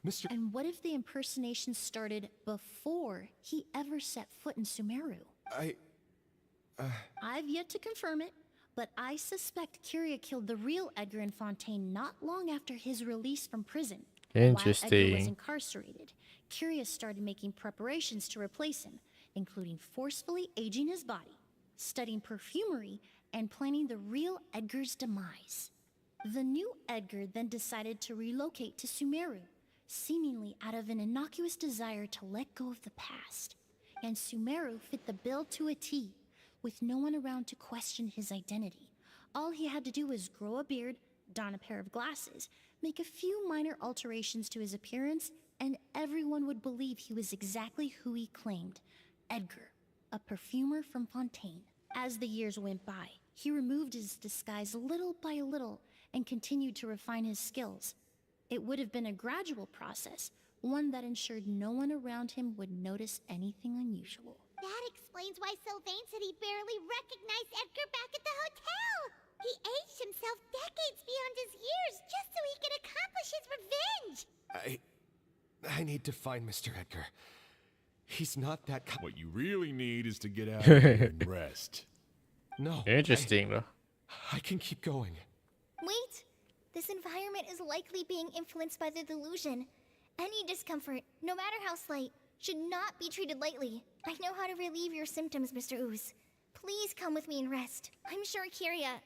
Mr. And what if the impersonation started before he ever set foot in Sumeru? I've yet to confirm it, but I suspect Kiria killed the real Edgar in Fontaine not long after his release from prison. While Edgar was Interesting. incarcerated, Kiria started making preparations to replace him, including forcefully aging his body, studying perfumery, and planning the real Edgar's demise. The new Edgar then decided to relocate to Sumeru, seemingly out of an innocuous desire to let go of the past. And Sumeru fit the bill to a T, with no one around to question his identity. All he had to do was grow a beard, don a pair of glasses, make a few minor alterations to his appearance, and everyone would believe he was exactly who he claimed, Edgar, a perfumer from Fontaine. As the years went by, he removed his disguise little by little and continued to refine his skills. It would have been a gradual process, one that ensured no one around him would notice anything unusual. That explains why Sylvain said he barely recognized Edgar back at the hotel. He aged himself decades beyond his years just so he could accomplish his revenge. I need to find Mr. Edgar. He's not that kind. What you really need is to get out of here and rest. No. Interesting, though. I can keep going. Wait! This environment is likely being influenced by the delusion. Any discomfort, no matter how slight, should not be treated lightly. I know how to relieve your symptoms, Mr. Ooze. Please come with me and rest. I'm sure Kiria...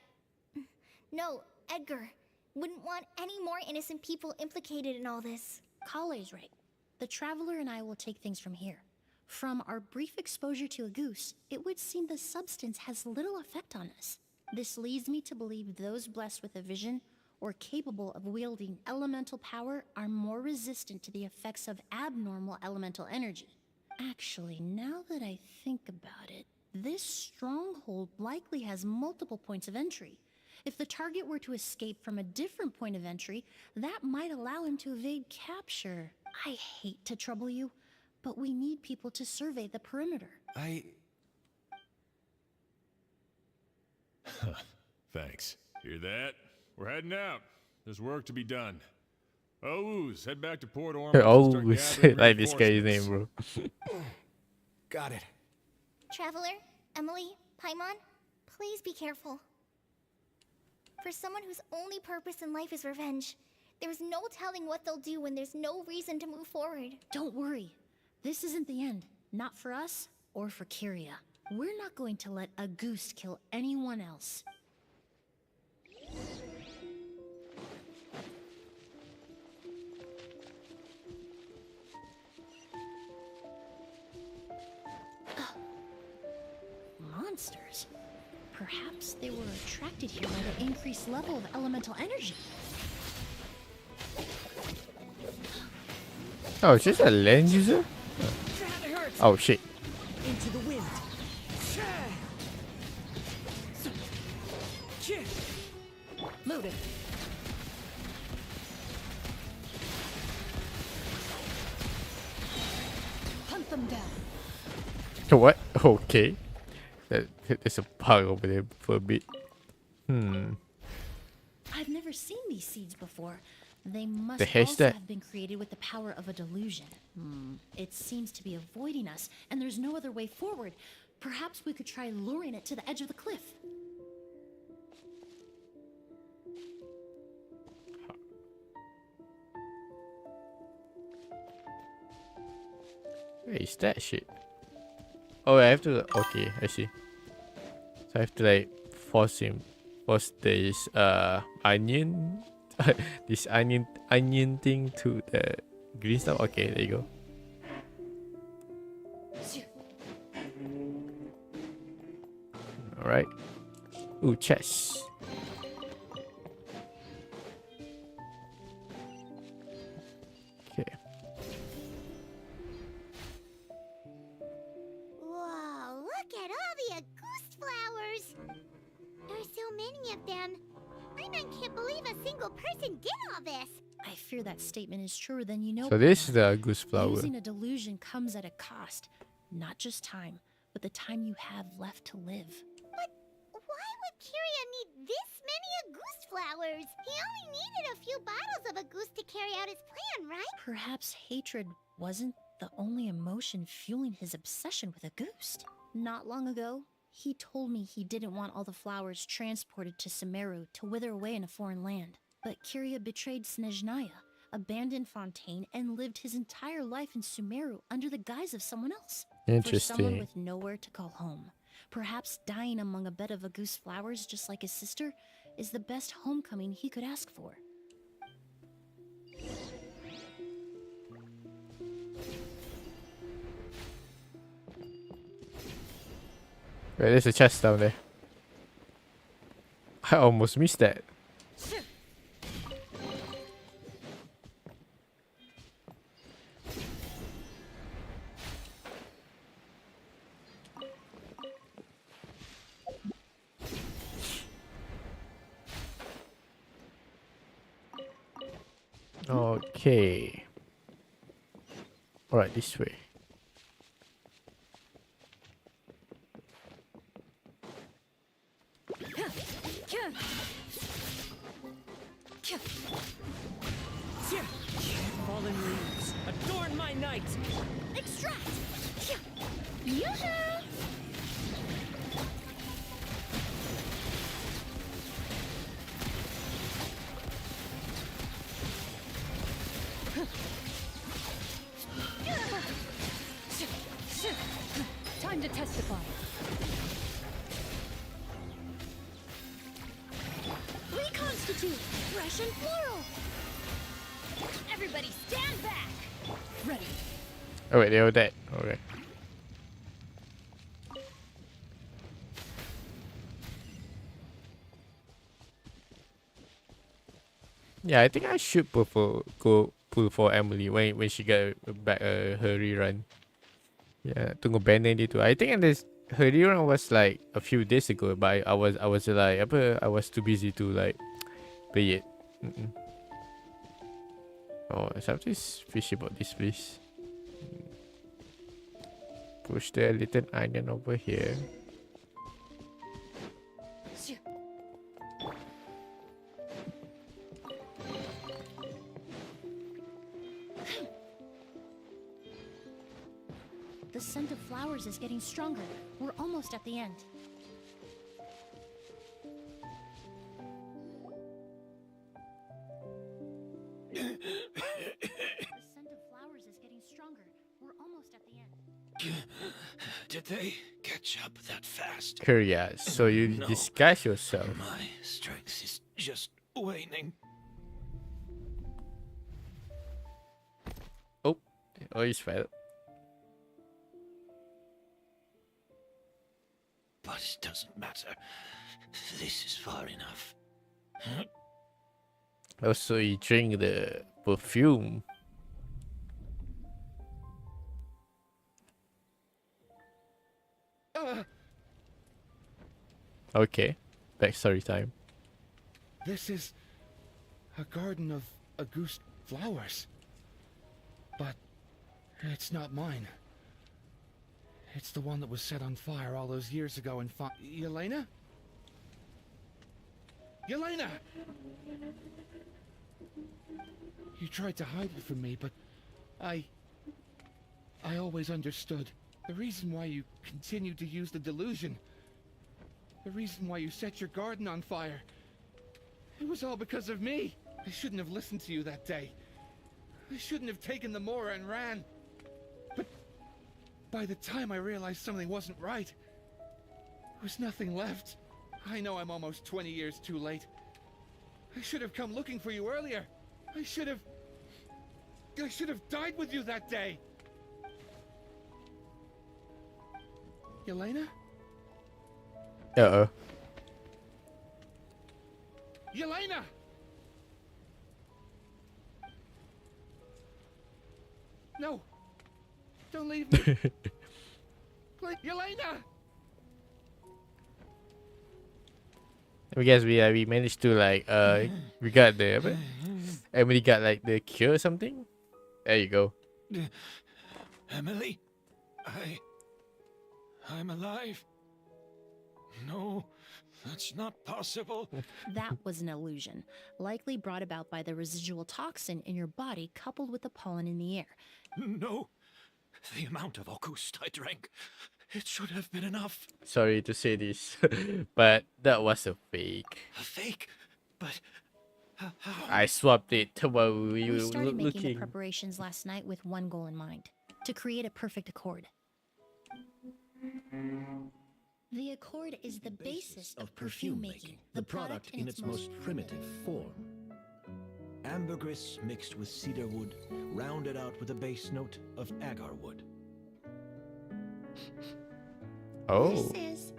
No, Edgar wouldn't want any more innocent people implicated in all this. Kale's right. The Traveler and I will take things from here. From our brief exposure to a goose, it would seem the substance has little effect on us. This leads me to believe those blessed with a vision or capable of wielding elemental power are more resistant to the effects of abnormal elemental energy. Actually, now that I think about it, this stronghold likely has multiple points of entry. If the target were to escape from a different point of entry, that might allow him to evade capture. I hate to trouble you, but we need people to survey the perimeter. Thanks. Hear that? We're heading out. There's work to be done. Oz, head back to Port Ormond. Oz, like this guy's name, bro. Got it. Traveler, Emily, Paimon, please be careful. For someone whose only purpose in life is revenge, there's no telling what they'll do when there's no reason to move forward. Don't worry. This isn't the end. Not for us or for Kiria. We're not going to let a goose kill anyone else. Monsters. Perhaps they were attracted here by the increased level of elemental energy. Oh, is this a lens user? Oh shit. Into the wind. Loaded. Hunt them down. What? Okay. There's a bug over there for a bit. I've never seen these seeds before. They must The heck's also that? have been created with the power of a delusion. It seems to be avoiding us, and there's no other way forward. Perhaps we could try luring it to the edge of the cliff. Hey, is that shit? Oh, I have to. Okay, I see. So I have to like force this onion, this onion thing to the green stuff. Okay, there you go. All right. Ooh, chess. Okay. Whoa, look at all the Auguste flowers! There are so many of them. Paimon can't believe a single person did all this. I fear that statement is truer than you know. So this is the goose flower. Using a delusion comes at a cost. Not just time, but the time you have left to live. But why would Kiria need this many Auguste flowers? He only needed a few bottles of Auguste to carry out his plan, right? Perhaps hatred wasn't the only emotion fueling his obsession with Auguste. Not long ago, he told me he didn't want all the flowers transported to Sumeru to wither away in a foreign land. But Kiria betrayed Snezhnaya, abandoned Fontaine, and lived his entire life in Sumeru under the guise of someone else. For someone Interesting. with nowhere to call home, perhaps dying among a bed of Auguste flowers just like his sister is the best homecoming he could ask for. Wait, there's a chest down there. I almost missed that. Okay. Alright, this way. Fallen leaves, adorn my night! Extract! Yoo-hoo! Time to testify. Reconstitute! Fresh and floral! Everybody stand back! Ready. Oh wait, they were dead. Okay. Yeah, I think I should go pull for Emily when she get back her rerun. Yeah, tunggu banding dia tu. I think this her rerun was like a few days ago, but I was like I was too busy to like play it. Oh, something's fishy about this place. Push the little onion over here. The scent of flowers is getting stronger. We're almost at the end. The scent of flowers is getting stronger. We're almost at the end. Did they catch up that fast? Curious. So you No. disguise yourself. My strength is just waning. Oh, he's fell. But it doesn't matter. This is far enough. Also, you drink the perfume. Okay, backstory time. This is a garden of Auguste flowers. But it's not mine. It's the one that was set on fire all those years ago in Yelena? Yelena! You tried to hide it from me, but I always understood. The reason why you continued to use the delusion, the reason why you set your garden on fire, it was all because of me. I shouldn't have listened to you that day. I shouldn't have taken the Mora and ran. By the time I realized something wasn't right, there was nothing left. I know I'm almost 20 years too late. I should have come looking for you earlier. I should have died with you that day. Yelena? Uh-oh. Yelena! No! Don't leave me! Please, Yelena! I guess we managed to like we got the apa? Emily got like the cure or something. There you go. Emily? I'm alive. No, that's not possible. That was an illusion, likely brought about by the residual toxin in your body coupled with the pollen in the air. No, the amount of August I drank, it should have been enough. Sorry to say this, but that was a fake. A fake? But how? I swapped it while we We were started making the looking. preparations last night with one goal in mind: to create a perfect accord. The accord is the basis of perfume making, the product in its most primitive form. Ambergris mixed with cedar wood, rounded out with a base note of agar wood. Oh. This is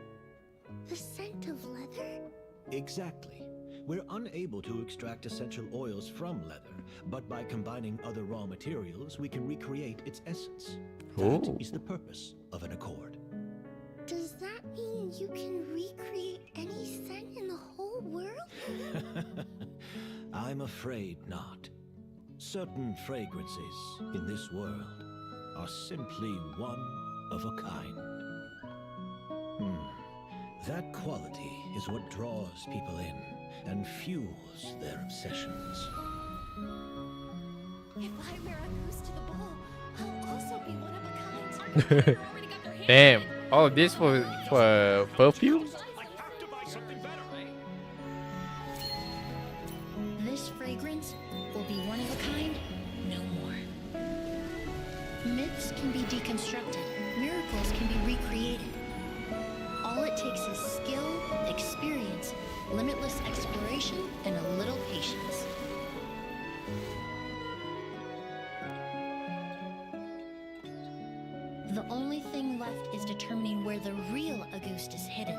the scent of leather? Exactly. We're unable to extract essential oils from leather, but by combining other raw materials, we can recreate its essence. That Oh. is the purpose of an accord. Does that mean you can recreate any scent in the whole world? I'm afraid not. Certain fragrances in this world are simply one of a kind. That quality is what draws people in and fuels their obsessions. If I wear a goose to the ball, I'll also be one of a kind. Damn, all of this for perfume? This fragrance will be one of a kind, no more. Myths can be deconstructed, miracles can be recreated. All it takes is skill, experience, limitless exploration, and a little patience. The only thing left is determining where the real Auguste is hidden.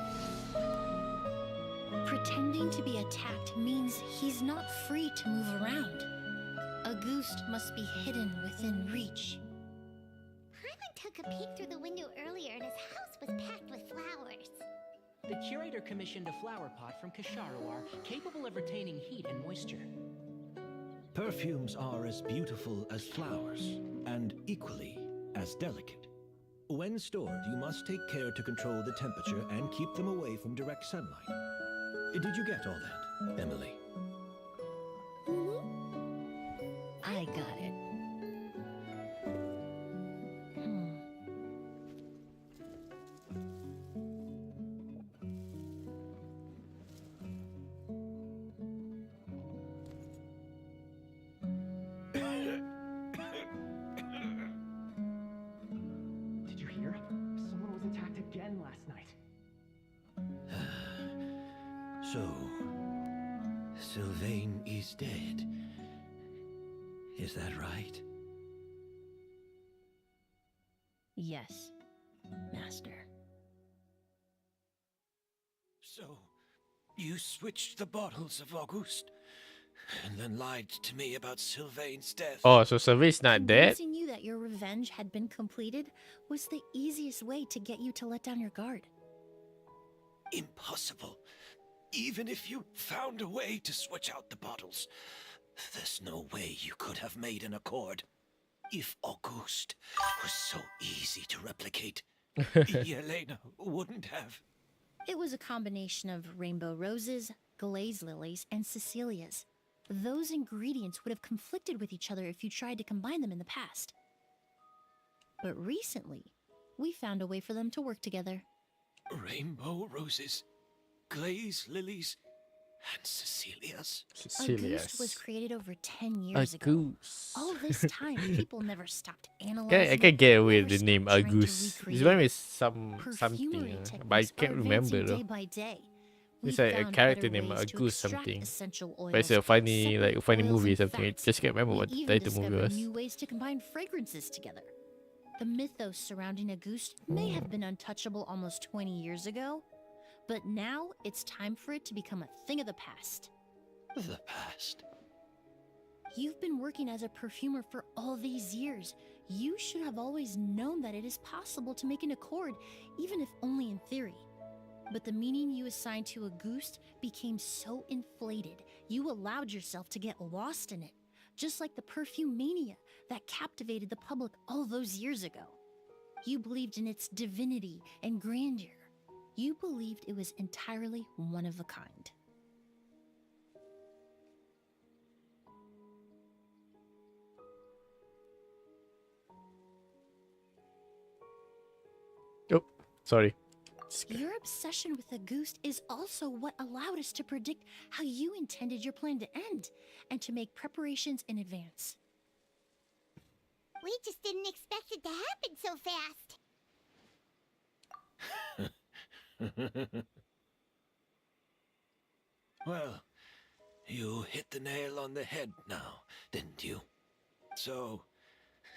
Pretending to be attacked means he's not free to move around. Auguste must be hidden within reach. Paimon took a peek through the window earlier and his house was packed with flowers. The curator commissioned a flower pot from Kasharawar capable of retaining heat and moisture. Perfumes are as beautiful as flowers, and equally as delicate. When stored, you must take care to control the temperature and keep them away from direct sunlight. Did you get all that, Emily? I got it. Did you hear? Someone was attacked again last night. So, Sylvain is dead. Is that right? Yes, Master. So, you switched the bottles of Auguste, and then lied to me about Sylvain's death. Oh, so Sylvain's not dead? Convincing you that your revenge had been completed was the easiest way to get you to let down your guard. Impossible. Even if you found a way to switch out the bottles, there's no way you could have made an accord. If Auguste was so easy to replicate, Yelena wouldn't have. It was a combination of rainbow roses, glaze lilies, and Cecilias. Those ingredients would have conflicted with each other if you tried to combine them in the past. But recently, we found a way for them to work together. Rainbow roses, glaze lilies, And Cecilia's? A goose was created over 10 A years ago. goose. All this time, people never stopped analyzing I it, can get away with never the name stopped a trying to goose. It's recreate going it. with something, Perfumery but I techniques can't are remember advancing though. day by day. It's We like a found character better named ways a to goose extract something. essential But it's a oils, funny separate funny oils movie or and something. I fats. just can't remember We what the even title movie discovered was. new ways to combine fragrances together. The mythos surrounding a goose may have been untouchable almost 20 years ago, but now it's time for it to become a thing of the past. The past. You've been working as a perfumer for all these years. You should have always known that it is possible to make an accord, even if only in theory. But the meaning you assigned to a goose became so inflated, you allowed yourself to get lost in it, just like the perfume mania that captivated the public all those years ago. You believed in its divinity and grandeur. You believed it was entirely one of a kind. Oh, sorry. Your obsession with the goose is also what allowed us to predict how you intended your plan to end and to make preparations in advance. We just didn't expect it to happen so fast. Well, you hit the nail on the head now, didn't you? So,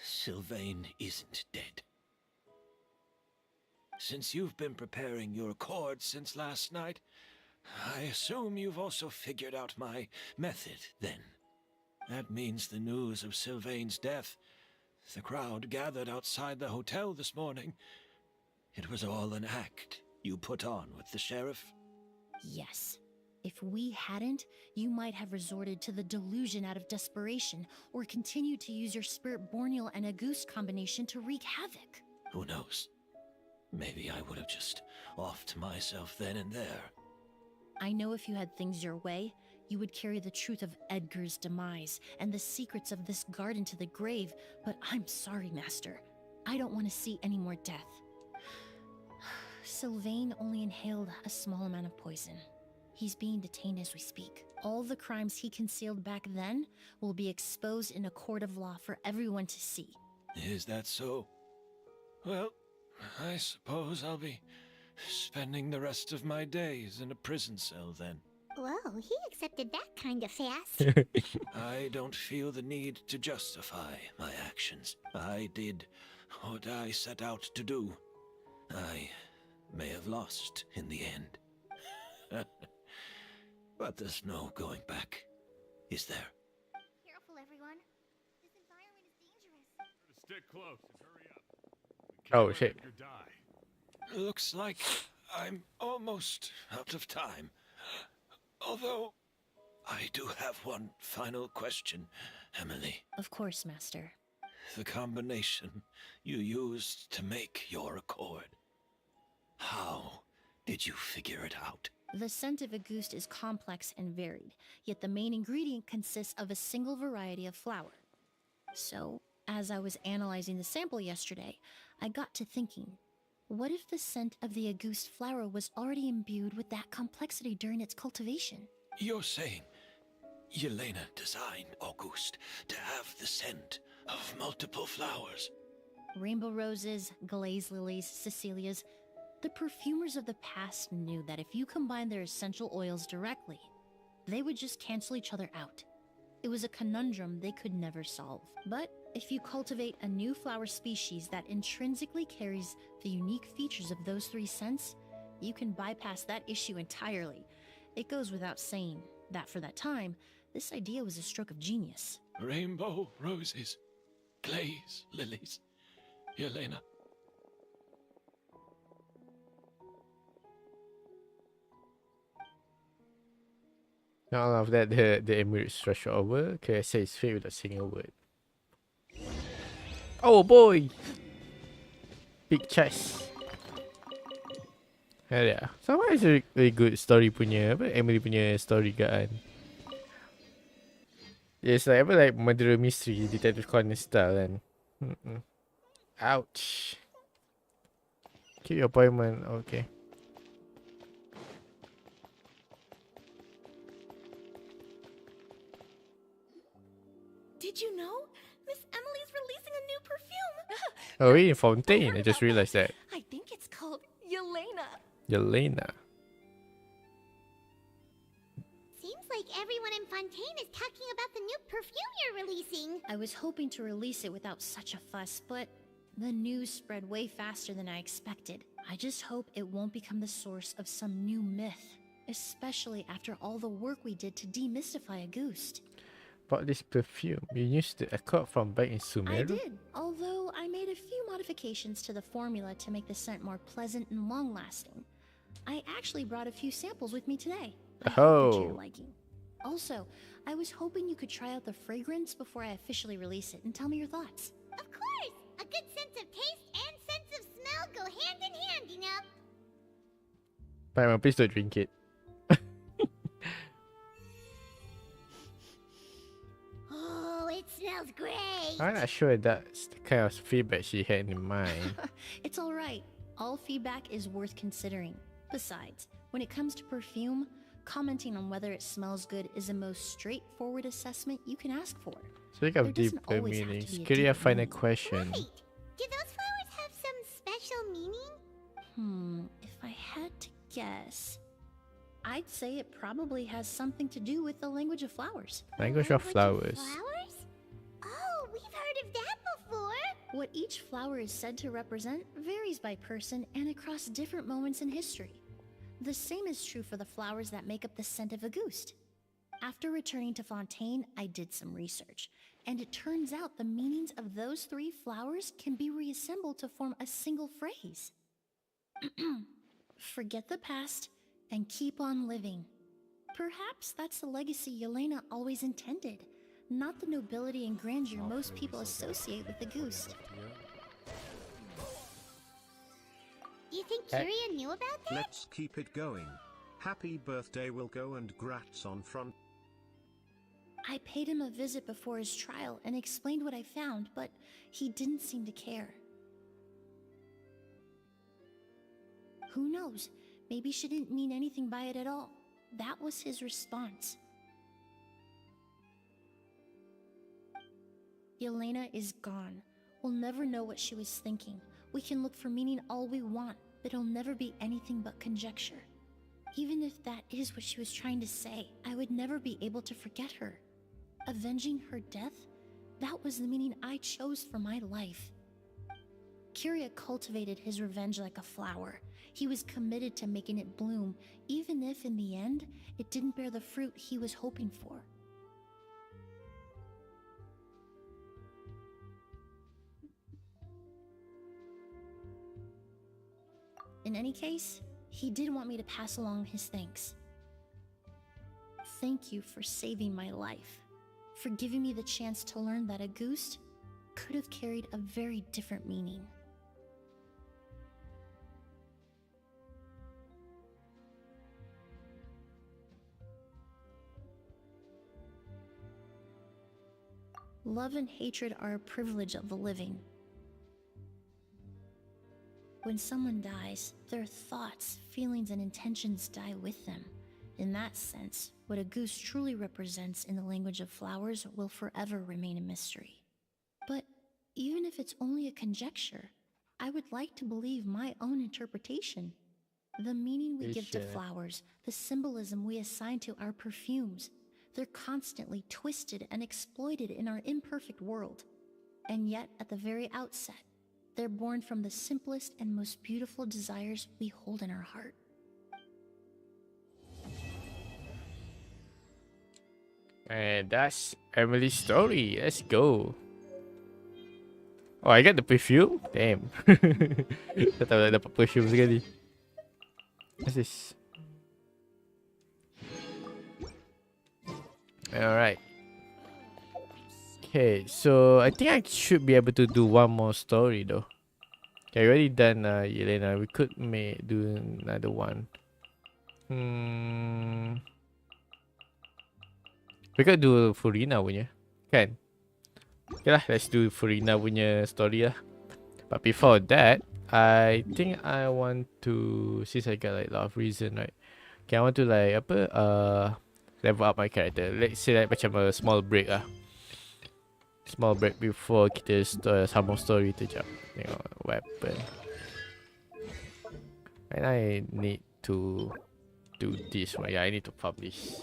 Sylvain isn't dead. Since you've been preparing your accord since last night, I assume you've also figured out my method, then. That means the news of Sylvain's death. The crowd gathered outside the hotel this morning. It was all an act you put on with the sheriff? Yes. If we hadn't, you might have resorted to the delusion out of desperation or continued to use your spirit borneal and a goose combination to wreak havoc. Who knows? Maybe I would have just offed myself then and there. I know if you had things your way, you would carry the truth of Edgar's demise and the secrets of this garden to the grave, but I'm sorry, Master. I don't want to see any more death. Sylvain only inhaled a small amount of poison. He's being detained as we speak. All the crimes he concealed back then will be exposed in a court of law for everyone to see. Is that so? Well, I suppose I'll be spending the rest of my days in a prison cell then. Whoa, he accepted that kind of fast. I don't feel the need to justify my actions. I did what I set out to do. I may have lost in the end. But there's no going back, is there? Careful, everyone. This environment is dangerous. Stick close and hurry up. Oh shit. Looks like I'm almost out of time. Although, I do have one final question, Emily. Of course, Master. The combination you used to make your accord. How did you figure it out? The scent of a goose is complex and varied, yet the main ingredient consists of a single variety of flower. So, as I was analyzing the sample yesterday, I got to thinking, what if the scent of the Auguste flower was already imbued with that complexity during its cultivation? You're saying Yelena designed Auguste to have the scent of multiple flowers? Rainbow roses, glaze lilies, Cecilias. The perfumers of the past knew that if you combined their essential oils directly, they would just cancel each other out. It was a conundrum they could never solve. But if you cultivate a new flower species that intrinsically carries the unique features of those three scents, you can bypass that issue entirely. It goes without saying that for that time, this idea was a stroke of genius. Rainbow roses, glaze lilies, Yelena. Now after that, the Emirates rush over. KSA is free without saying a word. Oh boy! Big chest. Ya. Sama is a very good story punya apa Emily punya story kan. It's like apa like murder mystery detective Conan style kan. Ouch. Keep your appointment. Okay. Did you know? Miss Emily's releasing a new perfume. Oh, in Fontaine. I just realized that. I think it's called Yelena. Yelena. Seems like everyone in Fontaine is talking about the new perfume you're releasing. I was hoping to release it without such a fuss, but the news spread way faster than I expected. I just hope it won't become the source of some new myth, especially after all the work we did to demystify a ghost. About this perfume, you used the accord from back in Sumeru? I did, although I made a few modifications to the formula to make the scent more pleasant and long-lasting. I actually brought a few samples with me today. I hope they're to your liking. Also, I was hoping you could try out the fragrance before I officially release it and tell me your thoughts. Of course! A good sense of taste and sense of smell go hand in hand, you know? Paimon, please don't drink it. Oh, it smells great! I'm not sure that's the kind of feedback she had in mind. It's alright. All feedback is worth considering. Besides, when it comes to perfume, commenting on whether it smells good is the most straightforward assessment you can ask for. Speaking of deeper meanings, could you find a question? Right. Do those flowers have some special meaning? If I had to guess, I'd say it probably has something to do with the language of flowers. Language of flowers. Flowers? Oh, we've heard of that before. What each flower is said to represent varies by person and across different moments in history. The same is true for the flowers that make up the scent of a ghost. After returning to Fontaine, I did some research, and it turns out the meanings of those 3 flowers can be reassembled to form a single phrase. Forget the past and keep on living. Perhaps that's the legacy Yelena always intended, not the nobility and grandeur most people associate with the ghost. You think Kyria knew about that? Let's keep it going. Happy birthday, Wilco, and grats on front. I paid him a visit before his trial and explained what I found, but he didn't seem to care. Who knows? Maybe she didn't mean anything by it at all. That was his response. Yelena is gone. We'll never know what she was thinking. We can look for meaning all we want, but it'll never be anything but conjecture. Even if that is what she was trying to say, I would never be able to forget her. Avenging her death? That was the meaning I chose for my life. Kyria cultivated his revenge like a flower. He was committed to making it bloom, even if in the end, it didn't bear the fruit he was hoping for. In any case, he did want me to pass along his thanks. Thank you for saving my life, for giving me the chance to learn that a ghost could have carried a very different meaning. Love and hatred are a privilege of the living. When someone dies, their thoughts, feelings, and intentions die with them. In that sense, what a goose truly represents in the language of flowers will forever remain a mystery. But even if it's only a conjecture, I would like to believe my own interpretation. The meaning we give to flowers, the symbolism we assign to our perfumes, they're constantly twisted and exploited in our imperfect world. And yet, at the very outset, they're born from the simplest and most beautiful desires we hold in our heart. And that's Emily's story. Let's go. Oh, I got the perfume? Damn. Tak tahu dah dapat perfume sekali. What's this? Alright. Okay, so I think I should be able to do one more story though. Okay, I already done Yelena. We could do another one. We could do Furina punya, kan? Okay lah, let's do Furina punya story lah. But before that, I think I want to, since I got like a lot of reason, right? Okay, I want to like level up my character. Let's say like macam a small break lah. Small break before kita sambung story tu jap. Tengok weapon. And I need to do this one. Yeah, I need to publish.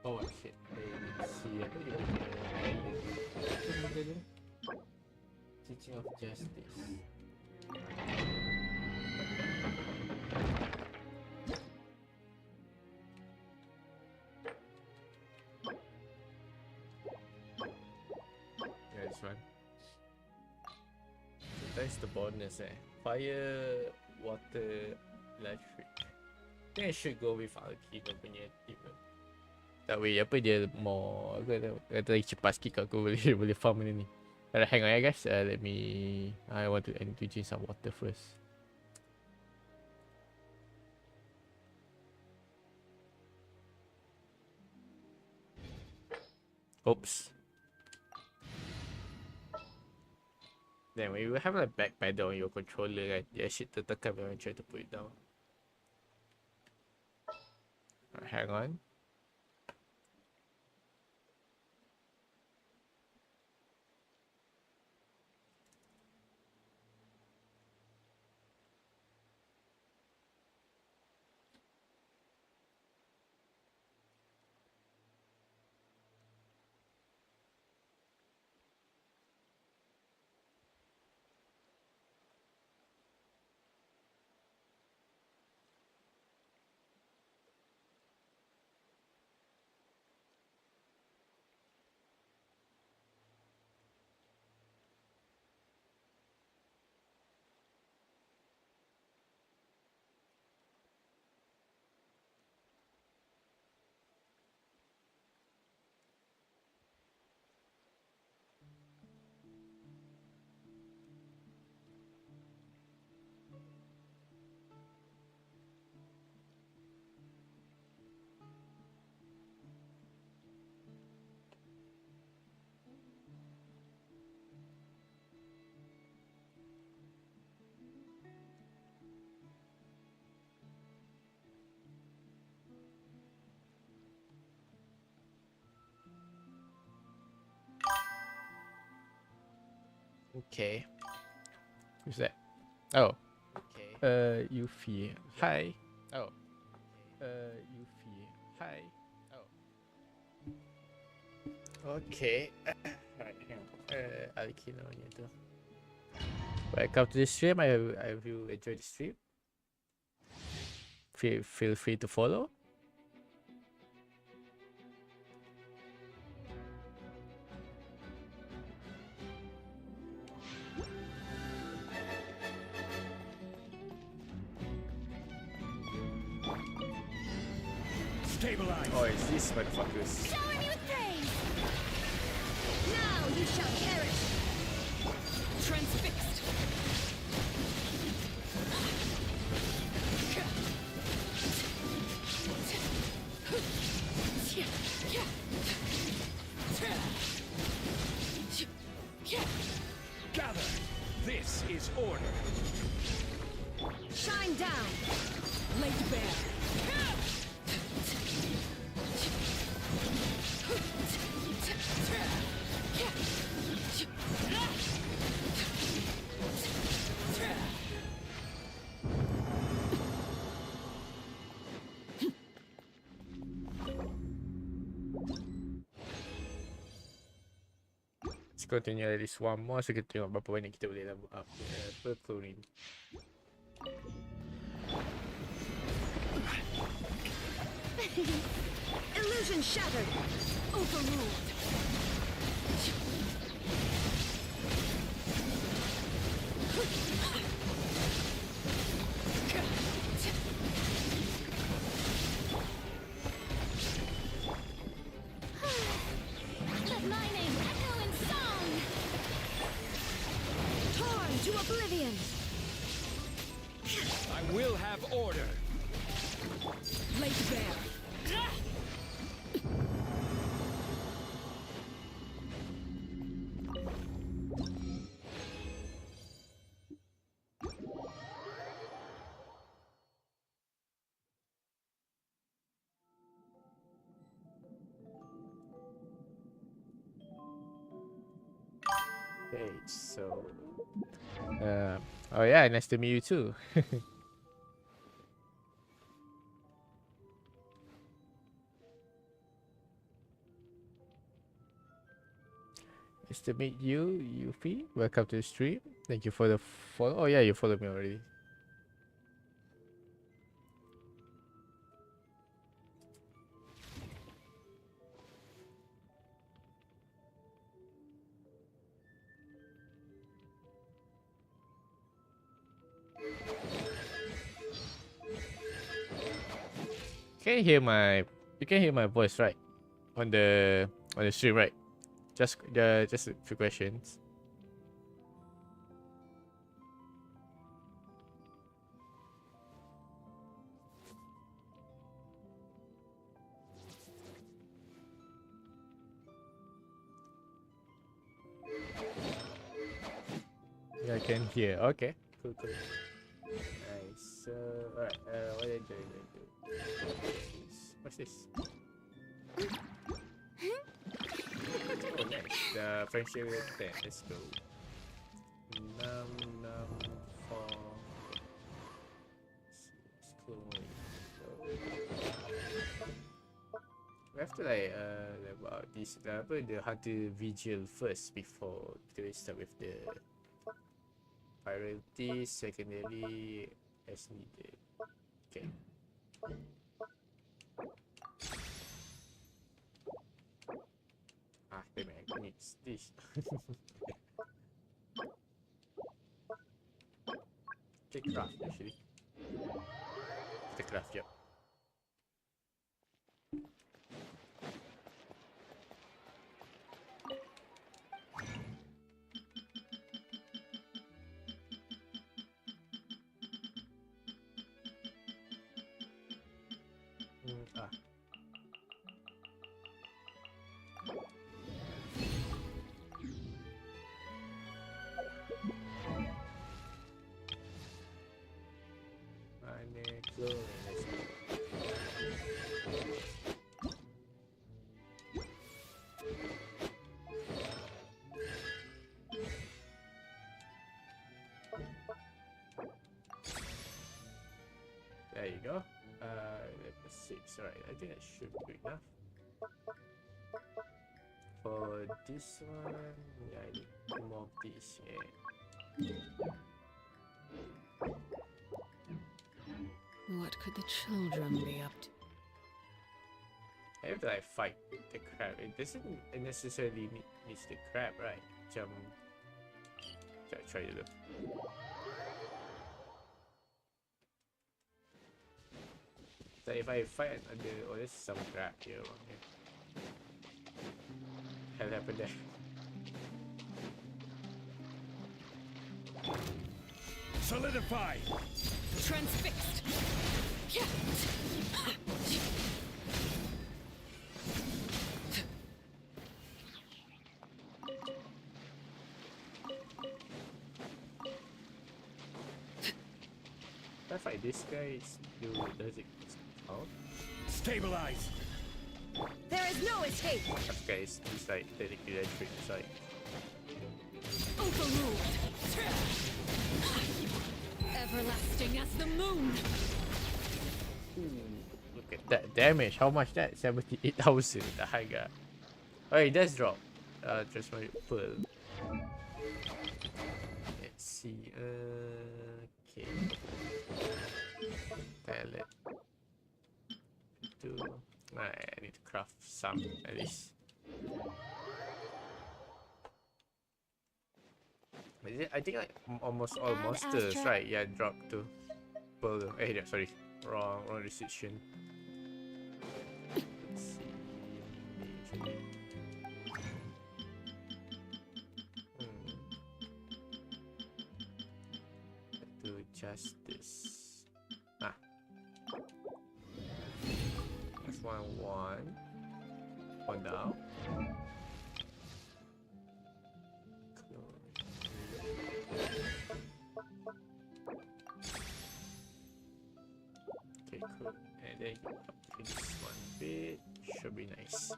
Oh shit, let's see apa dia punya Teaching of Justice. Yeah, this one. That's the bonus Fire, water, electric. I think I should go with Alkino punya team. That way apa dia more kata lagi cepat sikit aku boleh farm benda ni. Hang on guys, let me I need to drink some water first. Oops. Then when you have like back pedal on your controller kan, dia asyik tertekan when you try to put it down. Hang on. Okay. Who's that? Oh. Okay. Yuffie. Hi. Oh. Yuffie. Hi. Oh. Okay. Alright, hang on. Alkino tu. Welcome to the stream. I hope you enjoyed the stream. Feel free to follow. Stabilize. Oh, it's these motherfuckers. Shower me with praise! Now you shall perish! Transfixed! Gather. This is order. Shine down! Laid bare! Let's continue at least one more so kita tengok berapa banyak kita boleh level up per chlorine. Illusion shattered! Overruled! We'll have order. Lake Bear. Okay, so oh yeah, nice to meet you too. Nice to meet you, Yuffie. Welcome to the stream. Thank you for the follow. Oh yeah, you followed me already. You can hear my voice, right? On the stream, right? Just a few questions. Yeah, I can hear. Okay, cool. Nice. So, alright. What did I do? What's this? Oh, nice. The friendship with 10. Let's go. Num for. Let's go. We have to like about this the hunter vigil first before we start with the priority, secondary as needed. Okay. Damn it, I need this. Okay, craft actually. The craft, yep. There you go. Level 6. Alright, I think that should be good enough. For this one, yeah, I need more of this. Yeah. What could the children be up to? I have to like fight the crab. It doesn't necessarily need the crab, right? Jump. Try to look. So if I fight under, oh, there's some crab here. Okay. Hell happened there. Solidify. Transfixed. If I fight this guy, does it count? Stabilize. There is no escape. Okay, it's like technically that trick side. Overruled. Everlasting as the moon. Look at that damage. How much that? 78,000. The high guy. Oh, it does drop. Just my pearl. Let's see. Okay. Talent. Alright, I need to craft some at least. I think like almost all monsters, right? Yeah, drop to pearl. Yeah, sorry, wrong restriction. Let's see. Do justice. For now. Okay, cool. And then upgrade this one bit. Should be nice.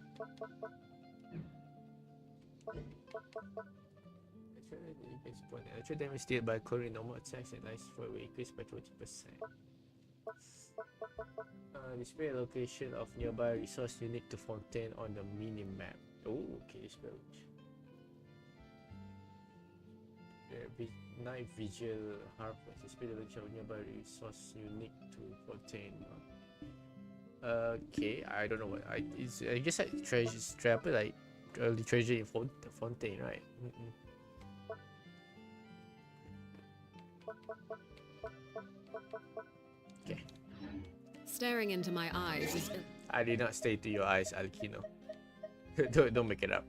You can spawn actual damage dealt by chlorine normal attacks and ice will increase by 20%. Display a location of nearby resource unique to Fontaine on the mini map. Oh, okay, display. Night Vigil Harvest. Display the location of nearby resource unique to Fontaine. Okay, I don't know what I guess I treasure like early treasure in Fontaine, right? Okay. Staring into my eyes is. I did not stay to your eyes, Alkino. don't make it up.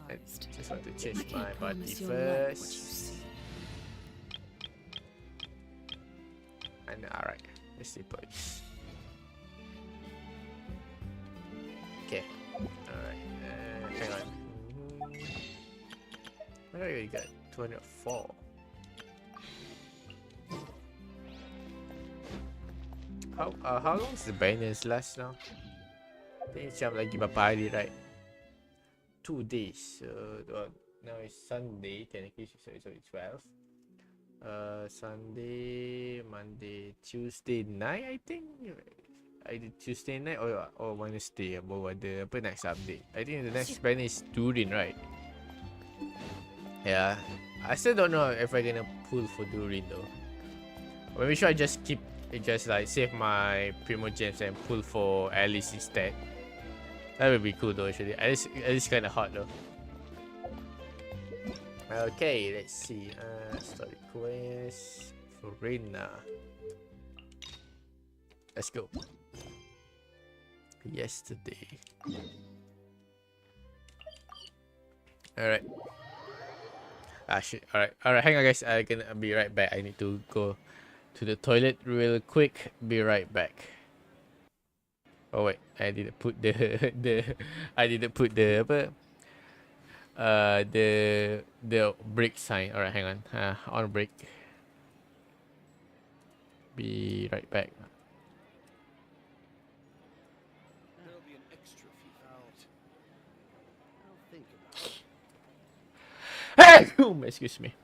I just want to change my body first. And alright, let's see please. Okay. Alright. Hang on. What do you got? 204. How long is the banners last now? I think it's like berapa hari, right? 2 days. Now it's Sunday, technically, so it's 12. Sunday, Monday, Tuesday night, I think. Either Tuesday night or Wednesday. Baru ada apa next update. I think the next banner is Durin, right? Yeah. I still don't know if I'm gonna pull for Durin though. Maybe should I just keep it, just like save my Primo Gems and pull for Alice instead. That would be cool though actually. Alice kinda hot though. Okay, let's see. Story quest for Reyna. Let's go. Yesterday. Alright. Shit. Alright, hang on guys. I'm gonna be right back. I need to go to the toilet real quick. Be right back. Oh wait, I didn't put the the break sign. Alright, hang on. On break. Be right back. There'll be an extra fee out. I'll think about it. Excuse me.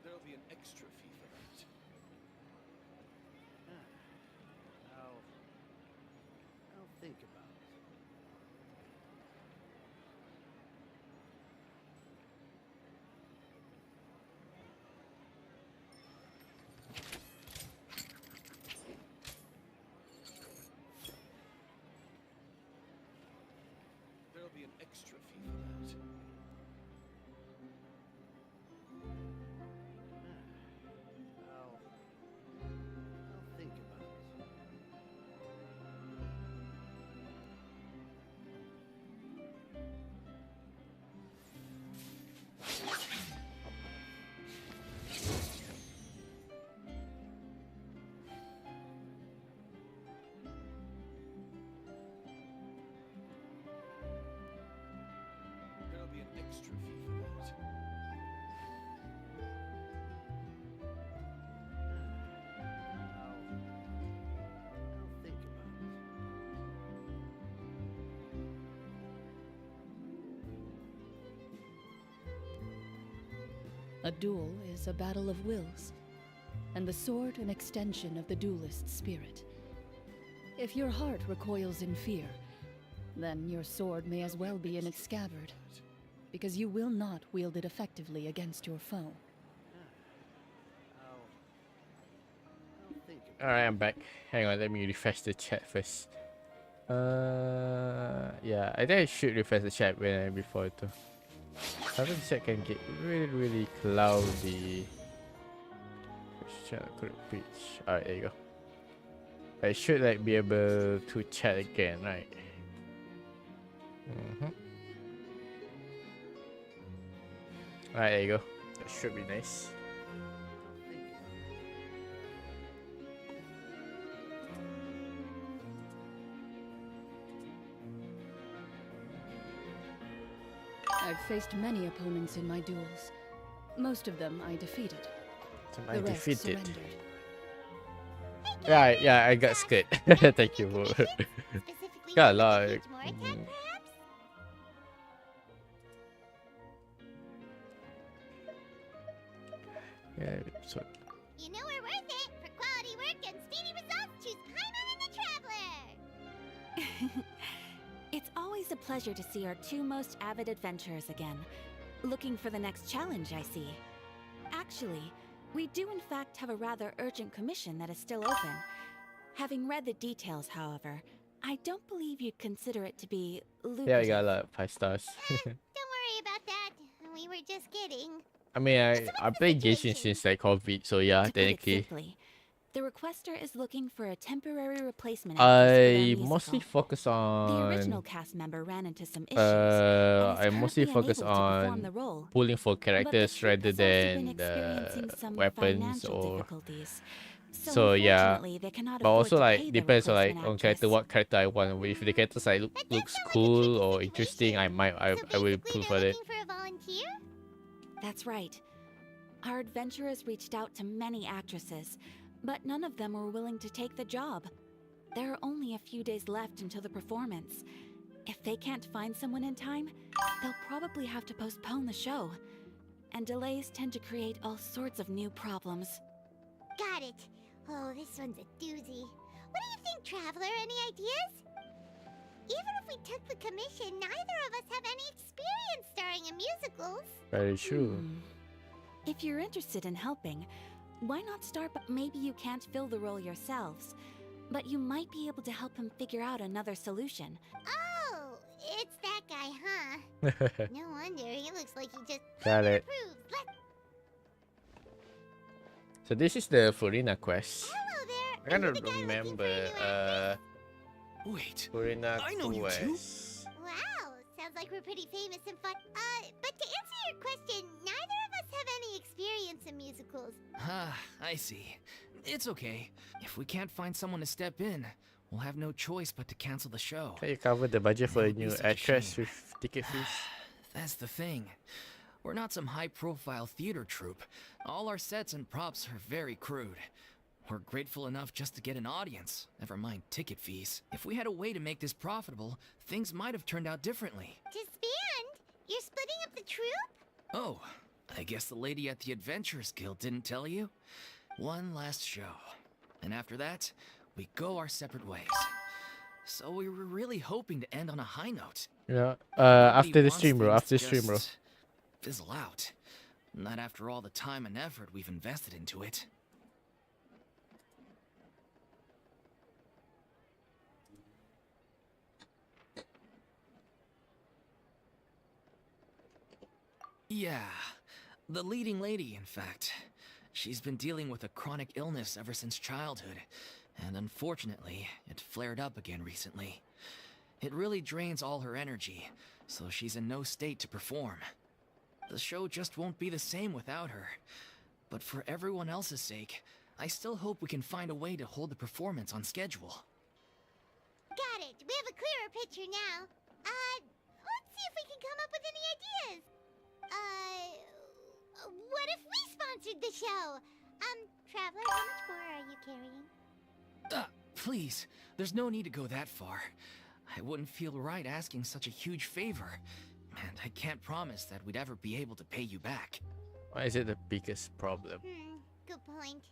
There'll be an extra fee for that. I'll think about it. There'll be an extra fee for that. I'll think about it. There'll be an extra fee for that. I'll think about it. A duel is a battle of wills, and the sword an extension of the duelist's spirit. If your heart recoils in fear, then your sword may as well be in its scabbard, because you will not wield it effectively against your foe. Alright, I'm back. Hang on, let me refresh the chat first. Yeah, I think I should refresh the chat before too. Sometimes chat can get really cloudy. Chat correct page. Alright, there you go. I should like be able to chat again, right? Alright, there you go. That should be nice. I've faced many opponents in my duels. Most of them I defeated. I The rest defeated. surrendered. Yeah, I got scared. Thank you for. Got a lot. Yeah, so. You know we're worth it. For quality work and speedy results, choose Paimon and the Traveler. It's always a pleasure to see our two most avid adventurers again. Looking for the next challenge, I see. Actually, we do in fact have a rather urgent commission that is still open. Having read the details, however, I don't believe you'd consider it to be lucrative. Yeah, I got a lot of 5 stars. Don't worry about that. We were just kidding. I mean, I played Genshin since like COVID, so yeah, To put it technically. simply, the requester is looking for a temporary replacement I actress for their mostly musical. focus The on. original cast member ran into some issues. I mostly focus unable to perform on the role. pulling for But the characters troupe rather has also been than experiencing some weapons financial or. difficulties. So yeah, unfortunately, they cannot but afford also to like pay the depends on like replacement on character, what character I want. If the characters like looks cool or interesting, I will pull for it. For a volunteer? That's right. Our adventurers reached out to many actresses, but none of them were willing to take the job. There are only a few days left until the performance. If they can't find someone in time, they'll probably have to postpone the show. And delays tend to create all sorts of new problems. Got it. Oh, this one's a doozy. What do you think, Traveler? Any ideas? Even if we took the commission, neither of us have any experience starring in musicals. Very true. If you're interested in helping, why not start by maybe you can't fill the role yourselves, but you might be able to help him figure out another solution. Oh, it's that guy, huh? No wonder, he looks like he just Got it. approved. So this is the Furina quest. Hello there. I cannot remember. Wait, Furina I know you two. quest. Wow, sounds like we're pretty famous and fun. But to answer your question, neither of us have any experience in musicals. Ah, I see. It's okay. If we can't find someone to step in, we'll have no choice but to cancel the show. Can you cover the budget for a new Such a actress shame. with ticket fees? That's the thing. We're not some high-profile theater troupe. All our sets and props are very crude. We're grateful enough just to get an audience, never mind ticket fees. If we had a way to make this profitable, things might have turned out differently. Disband? You're splitting up the troupe? Oh, I guess the lady at the Adventurers Guild didn't tell you? One last show. And after that, we go our separate ways. So we were really hoping to end on a high note. Yeah. Nobody After the wants stream, bro. things After the to stream, bro. just fizzle out. Not after all the time and effort we've invested into it. Yeah, the leading lady, in fact. She's been dealing with a chronic illness ever since childhood, and unfortunately, it flared up again recently. It really drains all her energy, so she's in no state to perform. The show just won't be the same without her. But for everyone else's sake, I still hope we can find a way to hold the performance on schedule. Got it. We have a clearer picture now. Let's see if we can come up with any ideas. What if we sponsored the show? Traveler, how much more are you carrying? Please, there's no need to go that far. I wouldn't feel right asking such a huge favor. And I can't promise that we'd ever be able to pay you back. Why is it the biggest problem? Good point.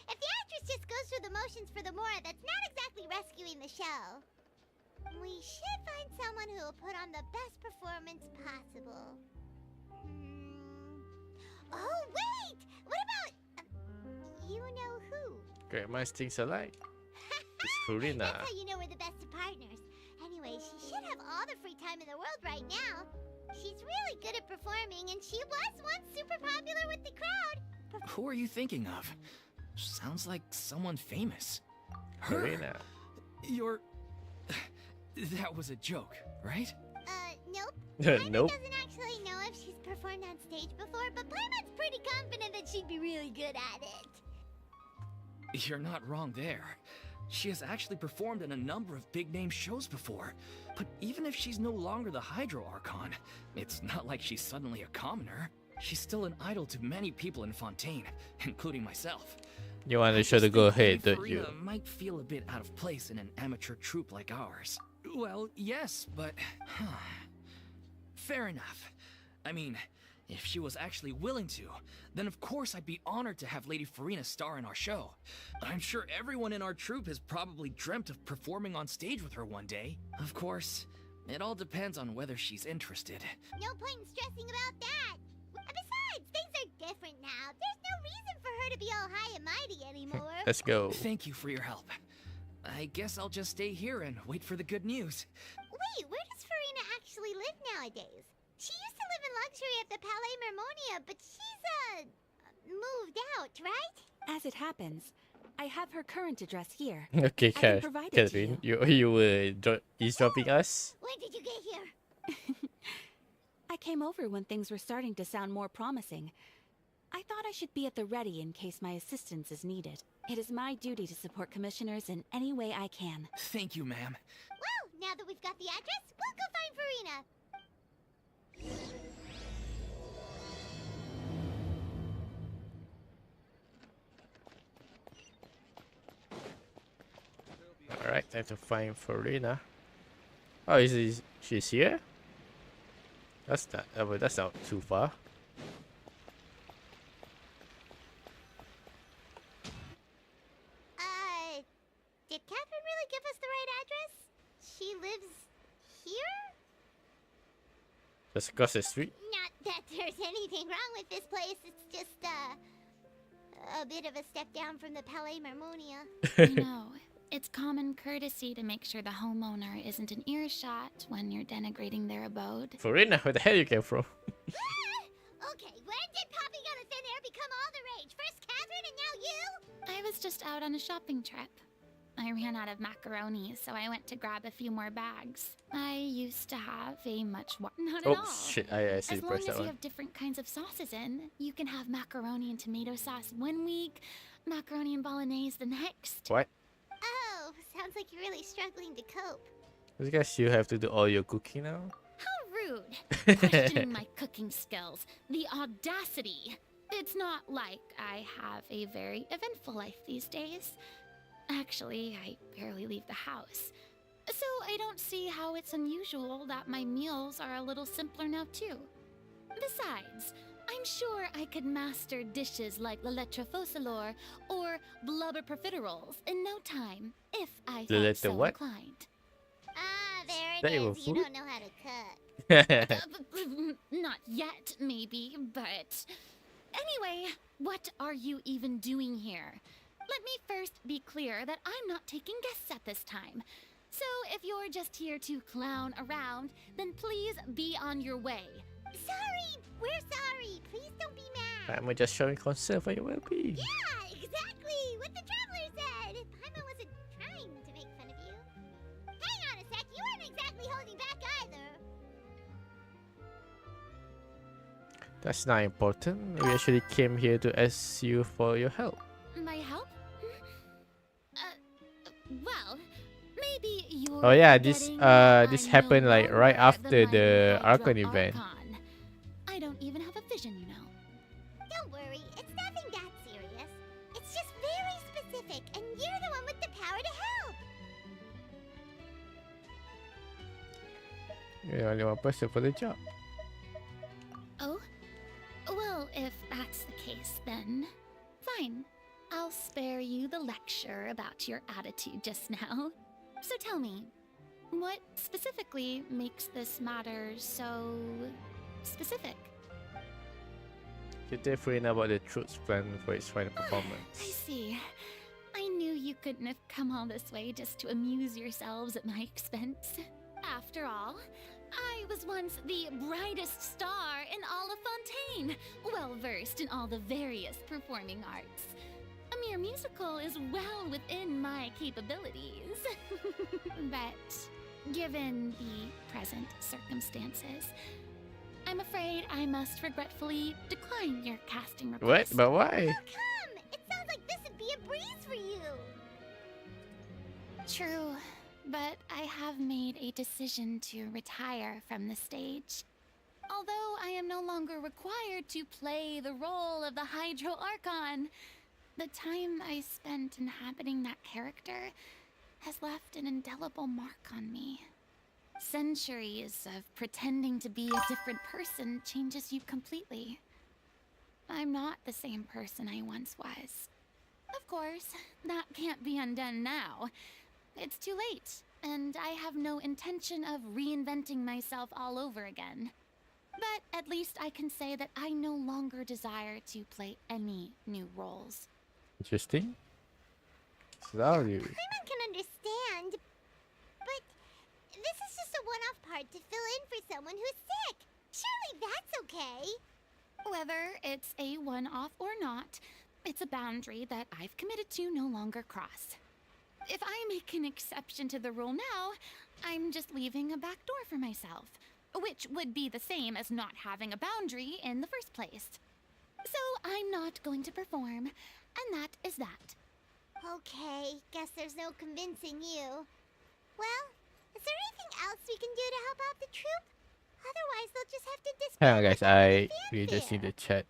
If the actress just goes through the motions for the Mora, that's not exactly rescuing the show. We should find someone who will put on the best performance possible. Oh, wait! What about... you know who? Great minds think alike. It's Furina. That's how you know we're the best of partners. Anyway, she should have all the free time in the world right now. She's really good at performing, and she was once super popular with the crowd. Who are you thinking of? Sounds like someone famous. Furina. You're... That was a joke, right? Nope. Nope. Doesn't actually know if she's performed on stage before, but Paimon's pretty confident that she'd be really good at it. You're not wrong there. She has actually performed in a number of big-name shows before. But even if she's no longer the Hydro Archon, it's not like she's suddenly a commoner. She's still an idol to many people in Fontaine, including myself. You want to show the go ahead, don't you? Farina might feel a bit out of place in an amateur troupe like ours. Well, yes, but... Fair enough. I mean, if she was actually willing to, then of course I'd be honored to have Lady Farina star in our show. I'm sure everyone in our troupe has probably dreamt of performing on stage with her one day. Of course, it all depends on whether she's interested. No point in stressing about that. Besides, things are different now. There's no reason for her to be all high and mighty anymore. Let's go. Thank you for your help. I guess I'll just stay here and wait for the good news. Wait, where does Farina actually live nowadays? She used to live in luxury at the Palais Mermonia, but she's, moved out, right? As it happens, I have her current address here. Okay, I can provide it to Catherine, you were eavesdropping us? When did you get here? I came over when things were starting to sound more promising. I thought I should be at the ready in case my assistance is needed. It is my duty to support commissioners in any way I can. Thank you, ma'am. Well, now that we've got the address, we'll go find Farina. Alright, time to find Farina. Oh, she's here? That's not too far. Did Catherine really give us the right address? She lives here? Just across the street? Not that there's anything wrong with this place. It's just, a bit of a step down from the Palais Mermonia. You know, it's common courtesy to make sure the homeowner isn't in earshot when you're denigrating their abode. Farina, where the hell you came from? Okay, when did Poppy Gun of Thin Air become all the rage? First Catherine and now you? I was just out on a shopping trip. I ran out of macaroni, so I went to grab a few more bags. I used to have a much more... Not at all. Shit, I see As the long press as that you one. have different kinds of sauces in, you can have macaroni and tomato sauce one week, macaroni and bolognese the next. What? Oh, sounds like you're really struggling to cope. I guess you have to do all your cooking now? How rude. Questioning my cooking skills. The audacity. It's not like I have a very eventful life these days. Actually, I barely leave the house. So I don't see how it's unusual that my meals are a little simpler now too. Besides, I'm sure I could master dishes like la lettre faucilor or blubber profiteroles in no time, if I felt so what? inclined. Ah, there That it your is. You food? don't know how to cook. Not yet, maybe, but... Anyway, what are you even doing here? Let me first be clear that I'm not taking guests at this time. So if you're just here to clown around, then please be on your way. Sorry, we're sorry. Please don't be mad. I'm just showing concern for your well-being. Yeah, exactly. What the traveler said. Paimon wasn't trying to make fun of you. Hang on a sec. You weren't exactly holding back either. That's not important. We actually came here to ask you for your help. My help? Well, maybe you're Oh yeah, this getting this I'm happened no like right longer after the the mighty Archon Hydro event. Archon. I don't even have a vision, you know. Don't worry. It's nothing that serious. It's just very specific, and you're the one with the power to help. You're the only one person for the job. Oh? Well, if that's the case, then fine. I'll spare you the lecture about your attitude just now. So tell me, what specifically makes this matter so specific? You tell Farina about the Truth's plan for its final I performance. see. I knew you couldn't have come all this way just to amuse yourselves at my expense. After all, I was once the brightest star in all of Fontaine, well versed in all the various performing arts. A mere musical is well within my capabilities. But given the present circumstances, I'm afraid I must regretfully decline your casting What? request. But why? Come! It sounds like this would be a breeze for you! True, but I have made a decision to retire from the stage. Although I am no longer required to play the role of the Hydro Archon, the time I spent inhabiting that character has left an indelible mark on me. Centuries of pretending to be a different person changes you completely. I'm not the same person I once was. Of course, that can't be undone now. It's too late, and I have no intention of reinventing myself all over again. But at least I can say that I no longer desire to play any new roles. Interesting. So you. Paimon can understand, but this is just a one-off part to fill in for someone who's sick. Surely that's okay. Whether it's a one-off or not, it's a boundary that I've committed to no longer cross. If I make an exception to the rule now, I'm just leaving a back door for myself, which would be the same as not having a boundary in the first place. So I'm not going to perform, and that is that. Okay, guess there's no convincing you. Well, is there anything else we can do to help out the troupe? Otherwise, they'll just have to disband. Hang on, guys. We just need to chat.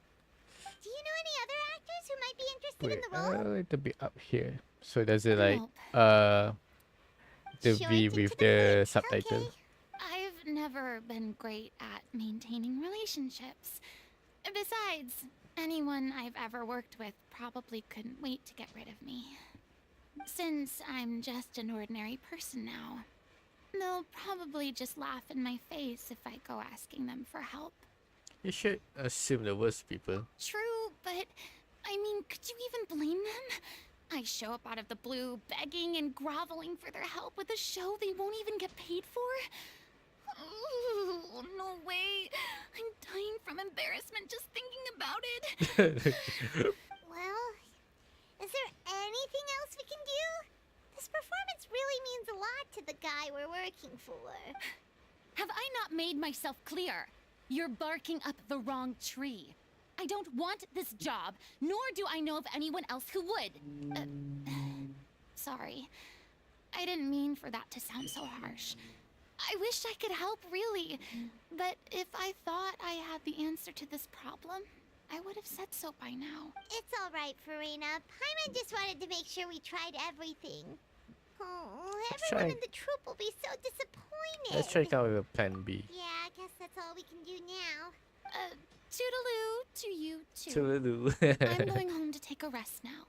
Do you know any other actors who might be interested in the role? A little bit up here. So does it like Nope. the Sure, V into with the the mix, subtitle? okay. I've never been great at maintaining relationships. Besides, anyone I've ever worked with probably couldn't wait to get rid of me. Since I'm just an ordinary person now, they'll probably just laugh in my face if I go asking them for help. You should assume the worst people. True, but I mean, could you even blame them? I show up out of the blue, begging and groveling for their help with a show they won't even get paid for? Ooh, no way. I'm dying from embarrassment just thinking about it. Well, is there anything else we can do? This performance really means a lot to the guy we're working for. Have I not made myself clear? You're barking up the wrong tree. I don't want this job, nor do I know of anyone else who would. Sorry. I didn't mean for that to sound so harsh. I wish I could help, really. But if I thought I had the answer to this problem, I would have said so by now. It's all right, Farina. Paimon just wanted to make sure we tried everything. Oh, everyone try- in the troupe will be so disappointed. Let's try it out with a plan B. Yeah, I guess that's all we can do now. Toodaloo to you too. Toodaloo. I'm going home to take a rest now.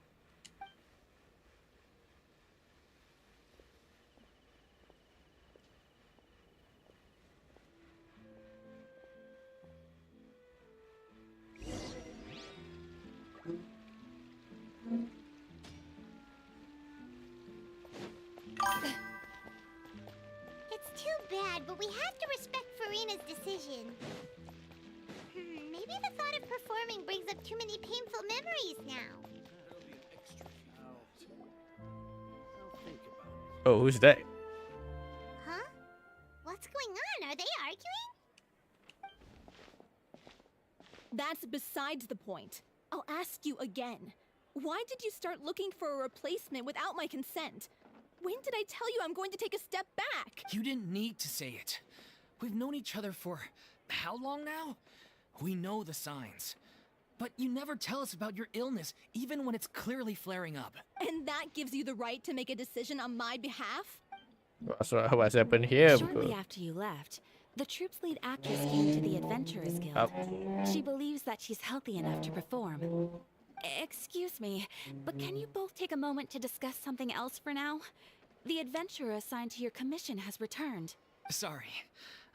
It's too bad, but we have to respect Farina's decision. Maybe the thought of performing brings up too many painful memories now. Oh, who's that? Huh? What's going on? Are they arguing? That's besides the point. I'll ask you again. Why did you start looking for a replacement without my consent? When did I tell you I'm going to take a step back? You didn't need to say it. We've known each other for how long now? We know the signs. But you never tell us about your illness, even when it's clearly flaring up. And that gives you the right to make a decision on my behalf? So what's happened here? Shortly after you left, the troupe's lead actress came to the Adventurers Guild. Oh. She believes that she's healthy enough to perform. Excuse me, but can you both take a moment to discuss something else for now? The adventurer assigned to your commission has returned. Sorry,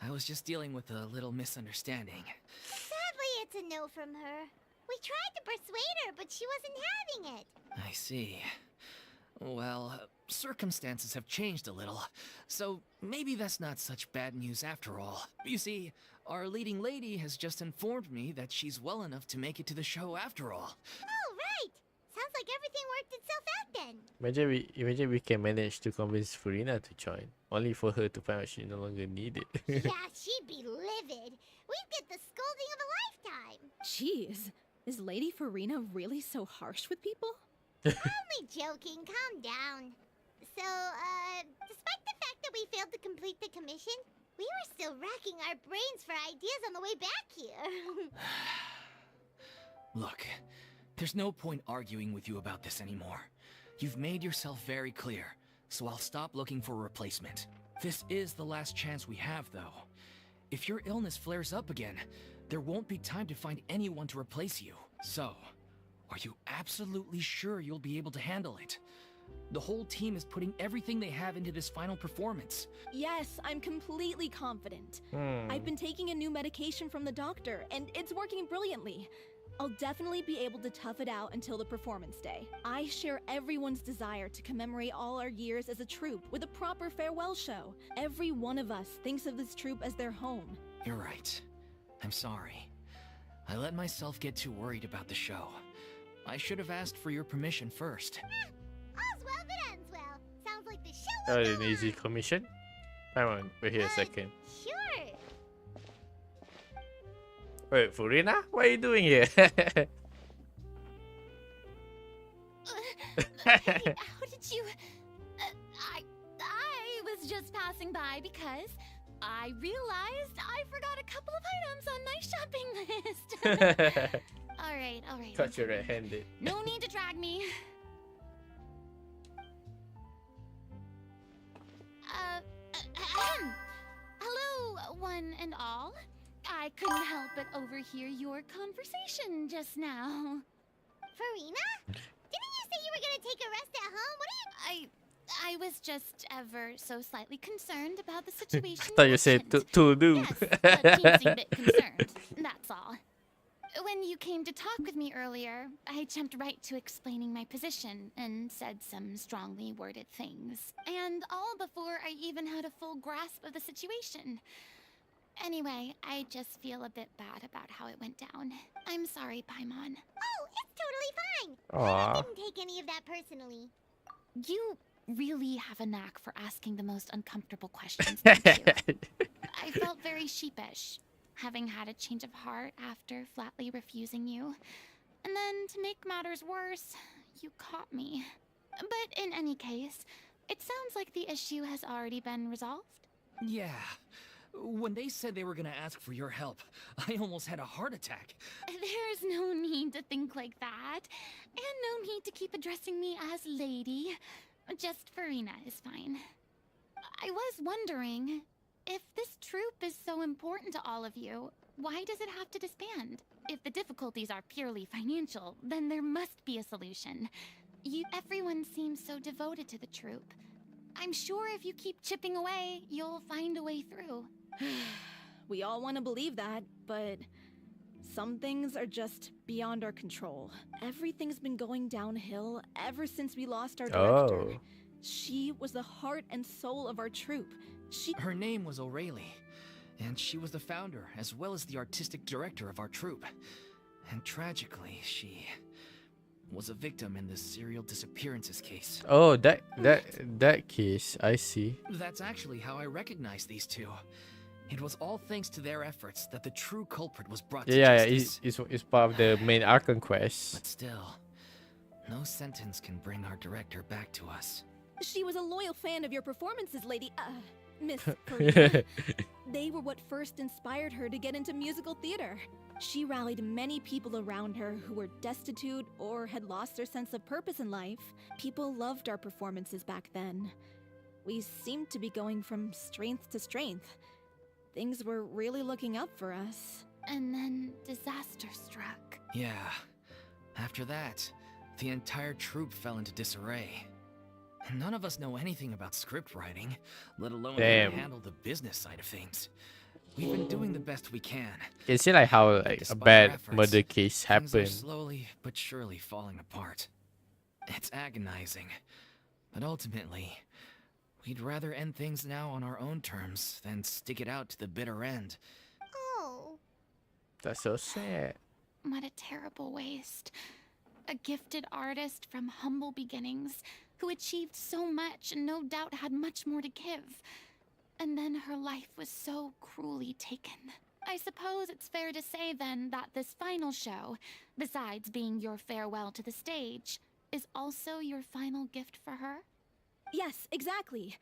I was just dealing with a little misunderstanding. Sadly, it's a no from her. We tried to persuade her, but she wasn't having it. I see. Well, circumstances have changed a little, so maybe that's not such bad news after all. You see, our leading lady has just informed me that she's well enough to make it to the show after all. Oh, right! Sounds like everything worked itself out again. Imagine we can manage to convince Furina to join, only for her to find out she no longer needed. Yeah, she'd be livid. We'd get the scolding of a lifetime. Jeez, is Lady Farina really so harsh with people? Only joking, calm down. So, despite the fact that we failed to complete the commission, we were still racking our brains for ideas on the way back here. Look, there's no point arguing with you about this anymore. You've made yourself very clear, so I'll stop looking for a replacement. This is the last chance we have, though. If your illness flares up again, there won't be time to find anyone to replace you. So, are you absolutely sure you'll be able to handle it? The whole team is putting everything they have into this final performance. Yes, I'm completely confident. I've been taking a new medication from the doctor, and it's working brilliantly. I'll definitely be able to tough it out until the performance day. I share everyone's desire to commemorate all our years as a troupe with a proper farewell show. Every one of us thinks of this troupe as their home. You're right. I'm sorry. I let myself get too worried about the show. I should have asked for your permission first. All's well that ends well. Sounds like the show Oh, will an easy commission? Hang on, wait here a second. Sure. Wait, Furina? What are you doing here? How did you... I was just passing by because I realized I forgot a couple of items on my shopping list. Alright. Caught you red-handed. No need to drag me. Hello, one and all. I couldn't help but overhear your conversation just now. Farina? Didn't you say you were gonna take a rest at home? What are you... I was just ever so slightly concerned about the situation. I thought you said to do. Yes, a teensy bit concerned, that's all. When you came to talk with me earlier, I jumped right to explaining my position and said some strongly worded things. And all before I even had a full grasp of the situation. Anyway, I just feel a bit bad about how it went down. I'm sorry, Paimon. Oh, it's totally fine. Aw. I didn't take any of that personally. You really have a knack for asking the most uncomfortable questions, don't you? I felt very sheepish, having had a change of heart after flatly refusing you. And then, to make matters worse, you caught me. But in any case, it sounds like the issue has already been resolved. Yeah. When they said they were gonna ask for your help, I almost had a heart attack. There's no need to think like that. And no need to keep addressing me as lady. Just Farina is fine. I was wondering, if this troupe is so important to all of you, why does it have to disband? If the difficulties are purely financial, then there must be a solution. Everyone seems so devoted to the troupe. I'm sure if you keep chipping away, you'll find a way through. We all want to believe that, but some things are just beyond our control. Everything's been going downhill ever since we lost our director. Oh. She was the heart and soul of our troupe. Her name was O'Reilly, and she was the founder as well as the artistic director of our troupe. And tragically, she was a victim in the serial disappearances case. Oh, that case, I see. That's actually how I recognized these two. It was all thanks to their efforts that the true culprit was brought to Yeah, justice. it's part of the main Arkham quest. But still, no sentence can bring our director back to us. She was a loyal fan of your performances, Miss Farina. They were what first inspired her to get into musical theater. She rallied many people around her who were destitute or had lost their sense of purpose in life. People loved our performances back then. We seemed to be going from strength to strength. Things were really looking up for us. And then disaster struck. Yeah. After that, the entire troupe fell into disarray. None of us know anything about script writing, let alone how to handle the business side of things. We've been doing the best we can. You see like how like a bad murder case Things are happened. slowly but surely falling apart. It's agonizing, but ultimately, we'd rather end things now on our own terms than stick it out to the bitter end. Oh. That's so sad. What a terrible waste. a gifted artist from humble beginnings who achieved so much and no doubt had much more to give. And then her life was so cruelly taken. I suppose it's fair to say then that this final show, besides being your farewell to the stage, is also your final gift for her? Yes, exactly.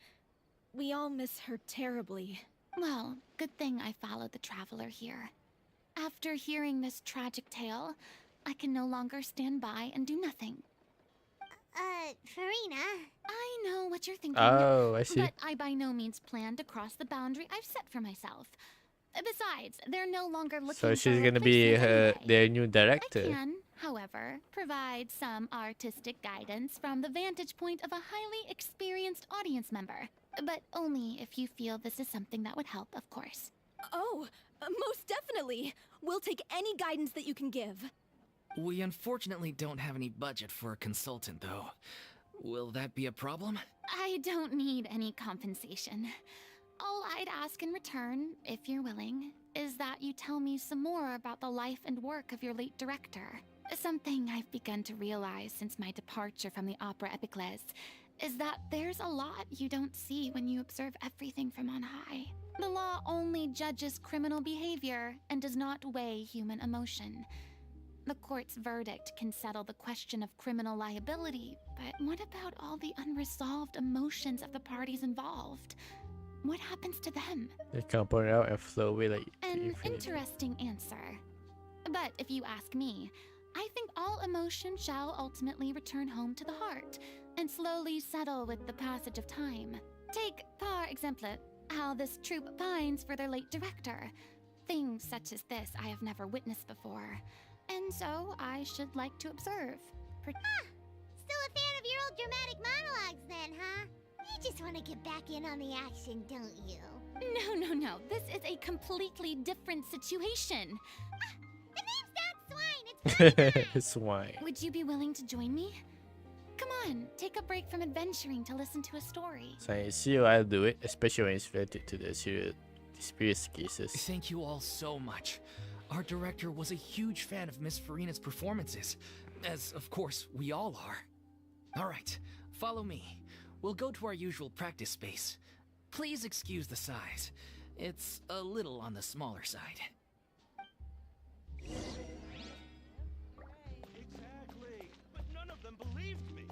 We all miss her terribly. Well, good thing I followed the traveler here. After hearing this tragic tale, I can no longer stand by and do nothing. Farina. I know what you're thinking. Oh, I see. But I by no means plan to cross the boundary I've set for myself. Besides, they're no longer looking So for she's a gonna be replacement their new I director. can, however, provide some artistic guidance from the vantage point of a highly experienced audience member. But only if you feel this is something that would help, of course. Oh, most definitely. We'll take any guidance that you can give. We unfortunately don't have any budget for a consultant, though. Will that be a problem? I don't need any compensation. All I'd ask in return, if you're willing, is that you tell me some more about the life and work of your late director. Something I've begun to realize since my departure from the Opera Epiclese is that there's a lot you don't see when you observe everything from on high. The law only judges criminal behavior and does not weigh human emotion. The court's verdict can settle the question of criminal liability, but what about all the unresolved emotions of the parties involved? What happens to them? They can point out and flow away like An infinity. interesting answer. But if you ask me, I think all emotion shall ultimately return home to the heart and slowly settle with the passage of time. Take, par exemple, how this troupe pines for their late director. Things such as this I have never witnessed before, and so I should like to observe. Still a fan of your old dramatic monologues then, huh? You just want to get back in on the action, don't you? No. This is a completely different situation. The name's not Swine, it's Swine. Would you be willing to join me? Come on, take a break from adventuring to listen to a story. So I see I'll do it, especially when it's related to the serious cases. Thank you all so much. Our director was a huge fan of Miss Farina's performances, as of course we all are. All right, follow me. We'll go to our usual practice space. Please excuse the size. It's a little on the smaller side. Exactly, but none of them believed me.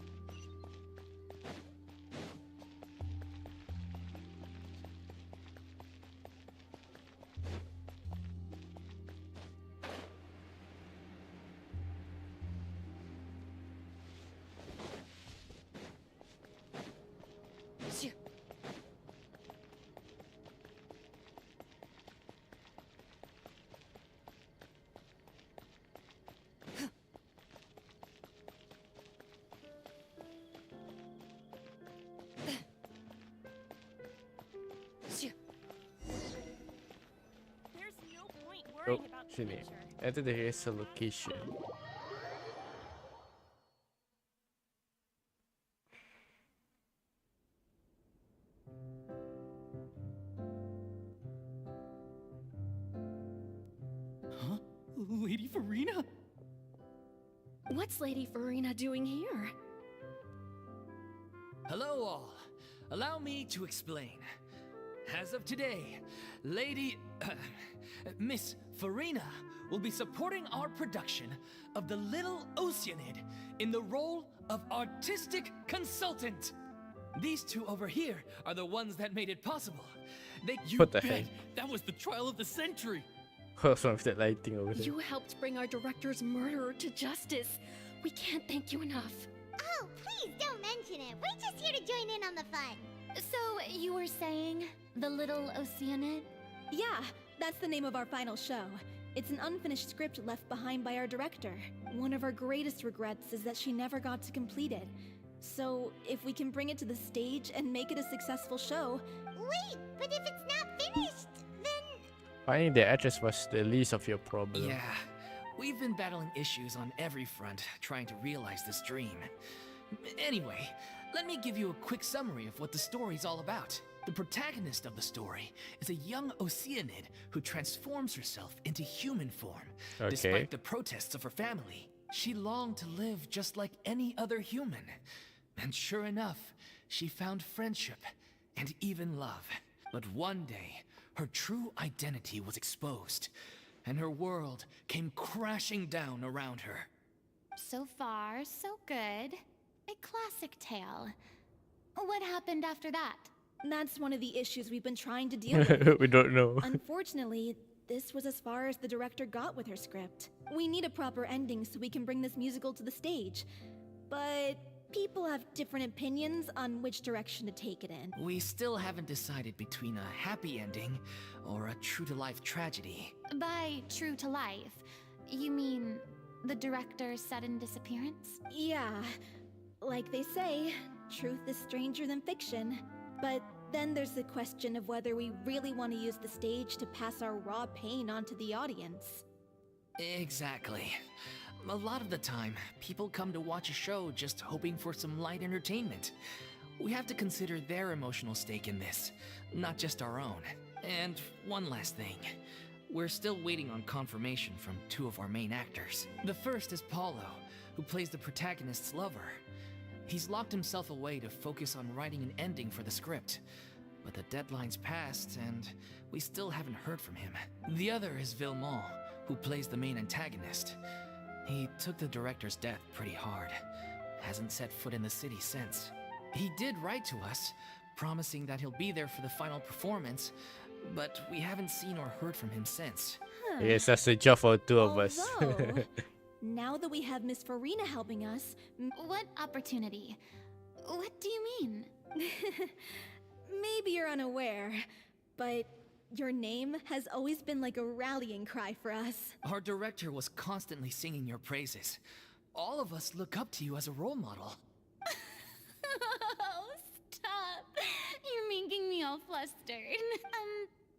Oh, sini. Enter the rehearsal location. Huh? Lady Farina? What's Lady Farina doing here? Hello all. Allow me to explain. As of today, Miss Farina will be supporting our production of The Little Oceanid in the role of artistic consultant. These two over here are the ones that made it possible. What the heck? That was the trial of the century. What's wrong with that lighting over there? You helped bring our director's murderer to justice. We can't thank you enough. Oh, please don't mention it. We're just here to join in on the fun. So, you were saying The Little Oceanid? Yeah, that's the name of our final show. It's an unfinished script left behind by our director. One of our greatest regrets is that she never got to complete it. So, if we can bring it to the stage and make it a successful show... Wait, but if it's not finished, then... Finding the address was the least of your problem. Yeah, we've been battling issues on every front trying to realize this dream. Anyway, let me give you a quick summary of what the story's all about. The protagonist of the story is a young Oceanid who transforms herself into human form. Okay. Despite the protests of her family, She longed to live just like any other human. And sure enough, she found friendship and even love. But one day, her true identity was exposed, and her world came crashing down around her. So far, so good. A classic tale. What happened after that? That's one of the issues we've been trying to deal with. We don't know. Unfortunately, this was as far as the director got with her script. We need a proper ending so we can bring this musical to the stage. But people have different opinions on which direction to take it in. We still haven't decided between a happy ending or a true-to-life tragedy. By true to life, you mean the director's sudden disappearance? Yeah. Like they say, truth is stranger than fiction. But then there's the question of whether we really want to use the stage to pass our raw pain onto the audience. Exactly. A lot of the time, people come to watch a show just hoping for some light entertainment. We have to consider their emotional stake in this, not just our own. And one last thing. We're still waiting on confirmation from two of our main actors. The first is Paulo, who plays the protagonist's lover. He's locked himself away to focus on writing an ending for the script. But the deadline's passed, and we still haven't heard from him. The other is Villemont, who plays the main antagonist. He took the director's death pretty hard. Hasn't set foot in the city since. He did write to us, promising that he'll be there for the final performance, but we haven't seen or heard from him since. I guess that's the job for two of us. Although, now that we have Miss Farina helping us... What opportunity? What do you mean? Maybe you're unaware, but your name has always been like a rallying cry for us. Our director was constantly singing your praises. All of us look up to you as a role model. Oh, stop. You're making me all flustered.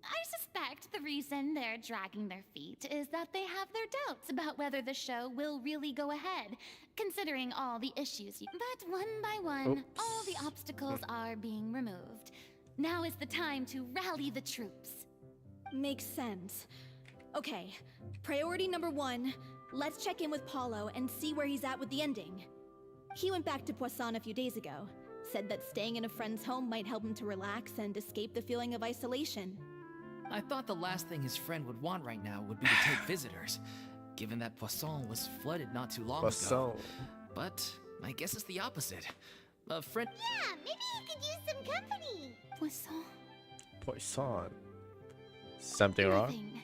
I suspect the reason they're dragging their feet is that they have their doubts about whether the show will really go ahead, considering all the issues. But one by one, all the obstacles are being removed. Now is the time to rally the troops. Makes sense. Okay, priority number 1, let's check in with Paulo and see where he's at with the ending. He went back to Poisson a few days ago, said that staying in a friend's home might help him to relax and escape the feeling of isolation. I thought the last thing his friend would want right now would be to take visitors, given that Poisson was flooded not too long ago. But I guess it's the opposite. A friend... Yeah, maybe you could use some company. Poisson. Poisson. Something wrong? Nothing.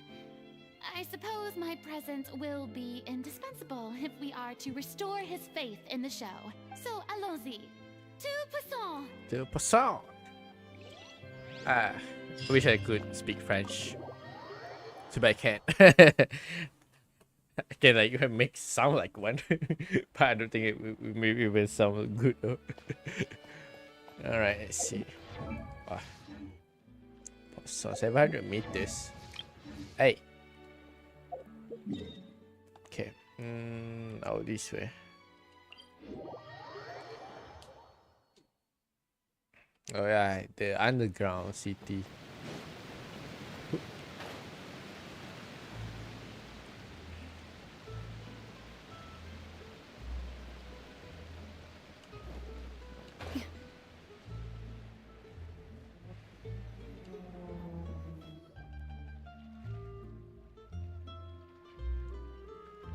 I suppose my presence will be indispensable if we are to restore his faith in the show. So, allons-y. To Poisson! To Poisson! I wish I could speak French. Too bad I can't. I can like make sound like one, but I don't think it will sound good though. Alright, let's see. So 700 meters. Hey. Okay. Out this way. Oh yeah, the underground city.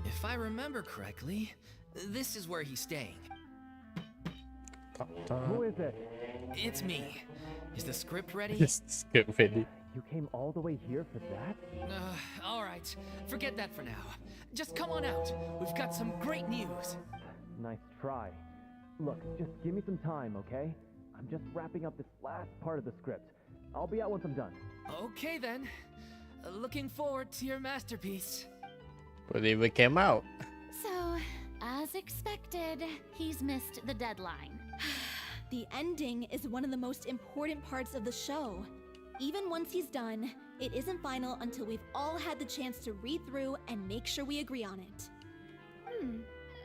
If I remember correctly, this is where he's staying. Who is it? It's me. Is the script ready? Script ready. You came all the way here for that? All right. Forget that for now. Just come on out. We've got some great news. Nice try. Look, just give me some time, okay? I'm just wrapping up this last part of the script. I'll be out once I'm done. Okay then. Looking forward to your masterpiece. But it even came out. So, as expected, he's missed the deadline. The ending is one of the most important parts of the show. Even once he's done, it isn't final until we've all had the chance to read through and make sure we agree on it.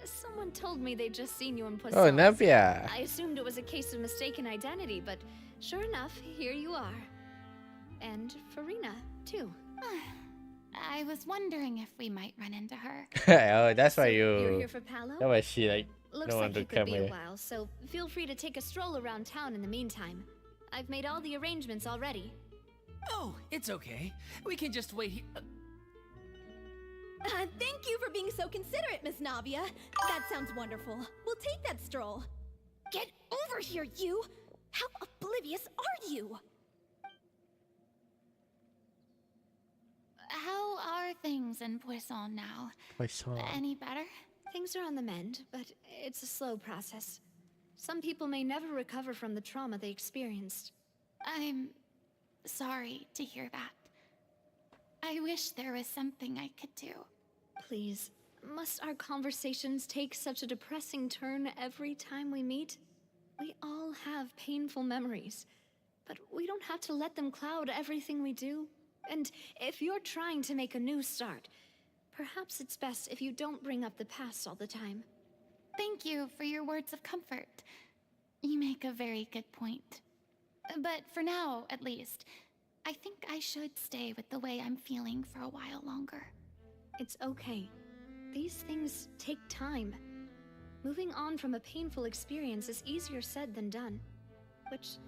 Someone told me they'd just seen you in Poisson. Oh, Navia. I assumed it was a case of mistaken identity, but sure enough, here you are. And Farina, too. I was wondering if we might run into her. Oh, that's why You're you. here for Palo? That was she like. Looks no one like to it could come be a here. while, so feel free to take a stroll around town in the meantime. I've made all the arrangements already. Oh, it's okay. We can just wait here. Thank you for being so considerate, Miss Navia. That sounds wonderful. We'll take that stroll. Get over here, you! How oblivious are you? How are things in Poisson now? Poisson. Any better? Things are on the mend, but it's a slow process. Some people may never recover from the trauma they experienced. I'm sorry to hear that. I wish there was something I could do. Please, must our conversations take such a depressing turn every time we meet? We all have painful memories, but we don't have to let them cloud everything we do. And if you're trying to make a new start, perhaps it's best if you don't bring up the past all the time. Thank you for your words of comfort. You make a very good point. But for now, at least, I think I should stay with the way I'm feeling for a while longer. It's okay. These things take time. Moving on from a painful experience is easier said than done. Which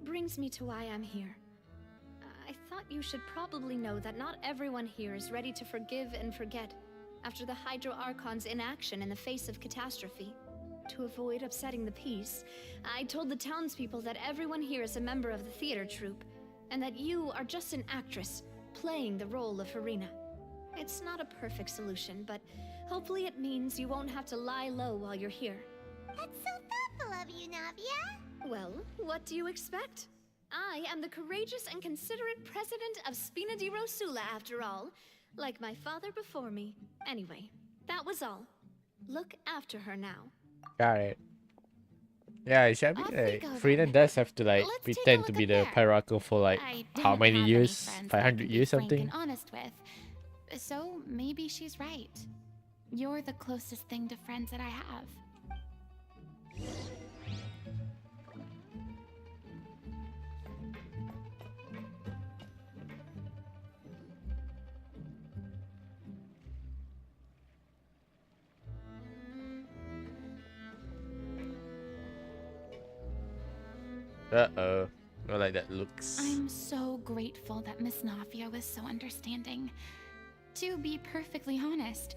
brings me to why I'm here. I thought you should probably know that not everyone here is ready to forgive and forget after the Hydro Archon's inaction in the face of catastrophe. To avoid upsetting the peace, I told the townspeople that everyone here is a member of the theater troupe, and that you are just an actress playing the role of Harina. It's not a perfect solution, but hopefully it means you won't have to lie low while you're here. That's so thoughtful of you, Navia. Well, what do you expect? I am the courageous and considerate president of Spina di Rosula, after all, like my father before me. Anyway, that was all. Look after her now. Got it. Yeah, Shabby, like, Frida does have to like pretend to be the Pyraco for like how many years? 500 years something? And honest with. So maybe she's right. You're the closest thing to friends that I have. Uh-oh. Not like that looks. I'm so grateful that Miss Navia was so understanding. To be perfectly honest,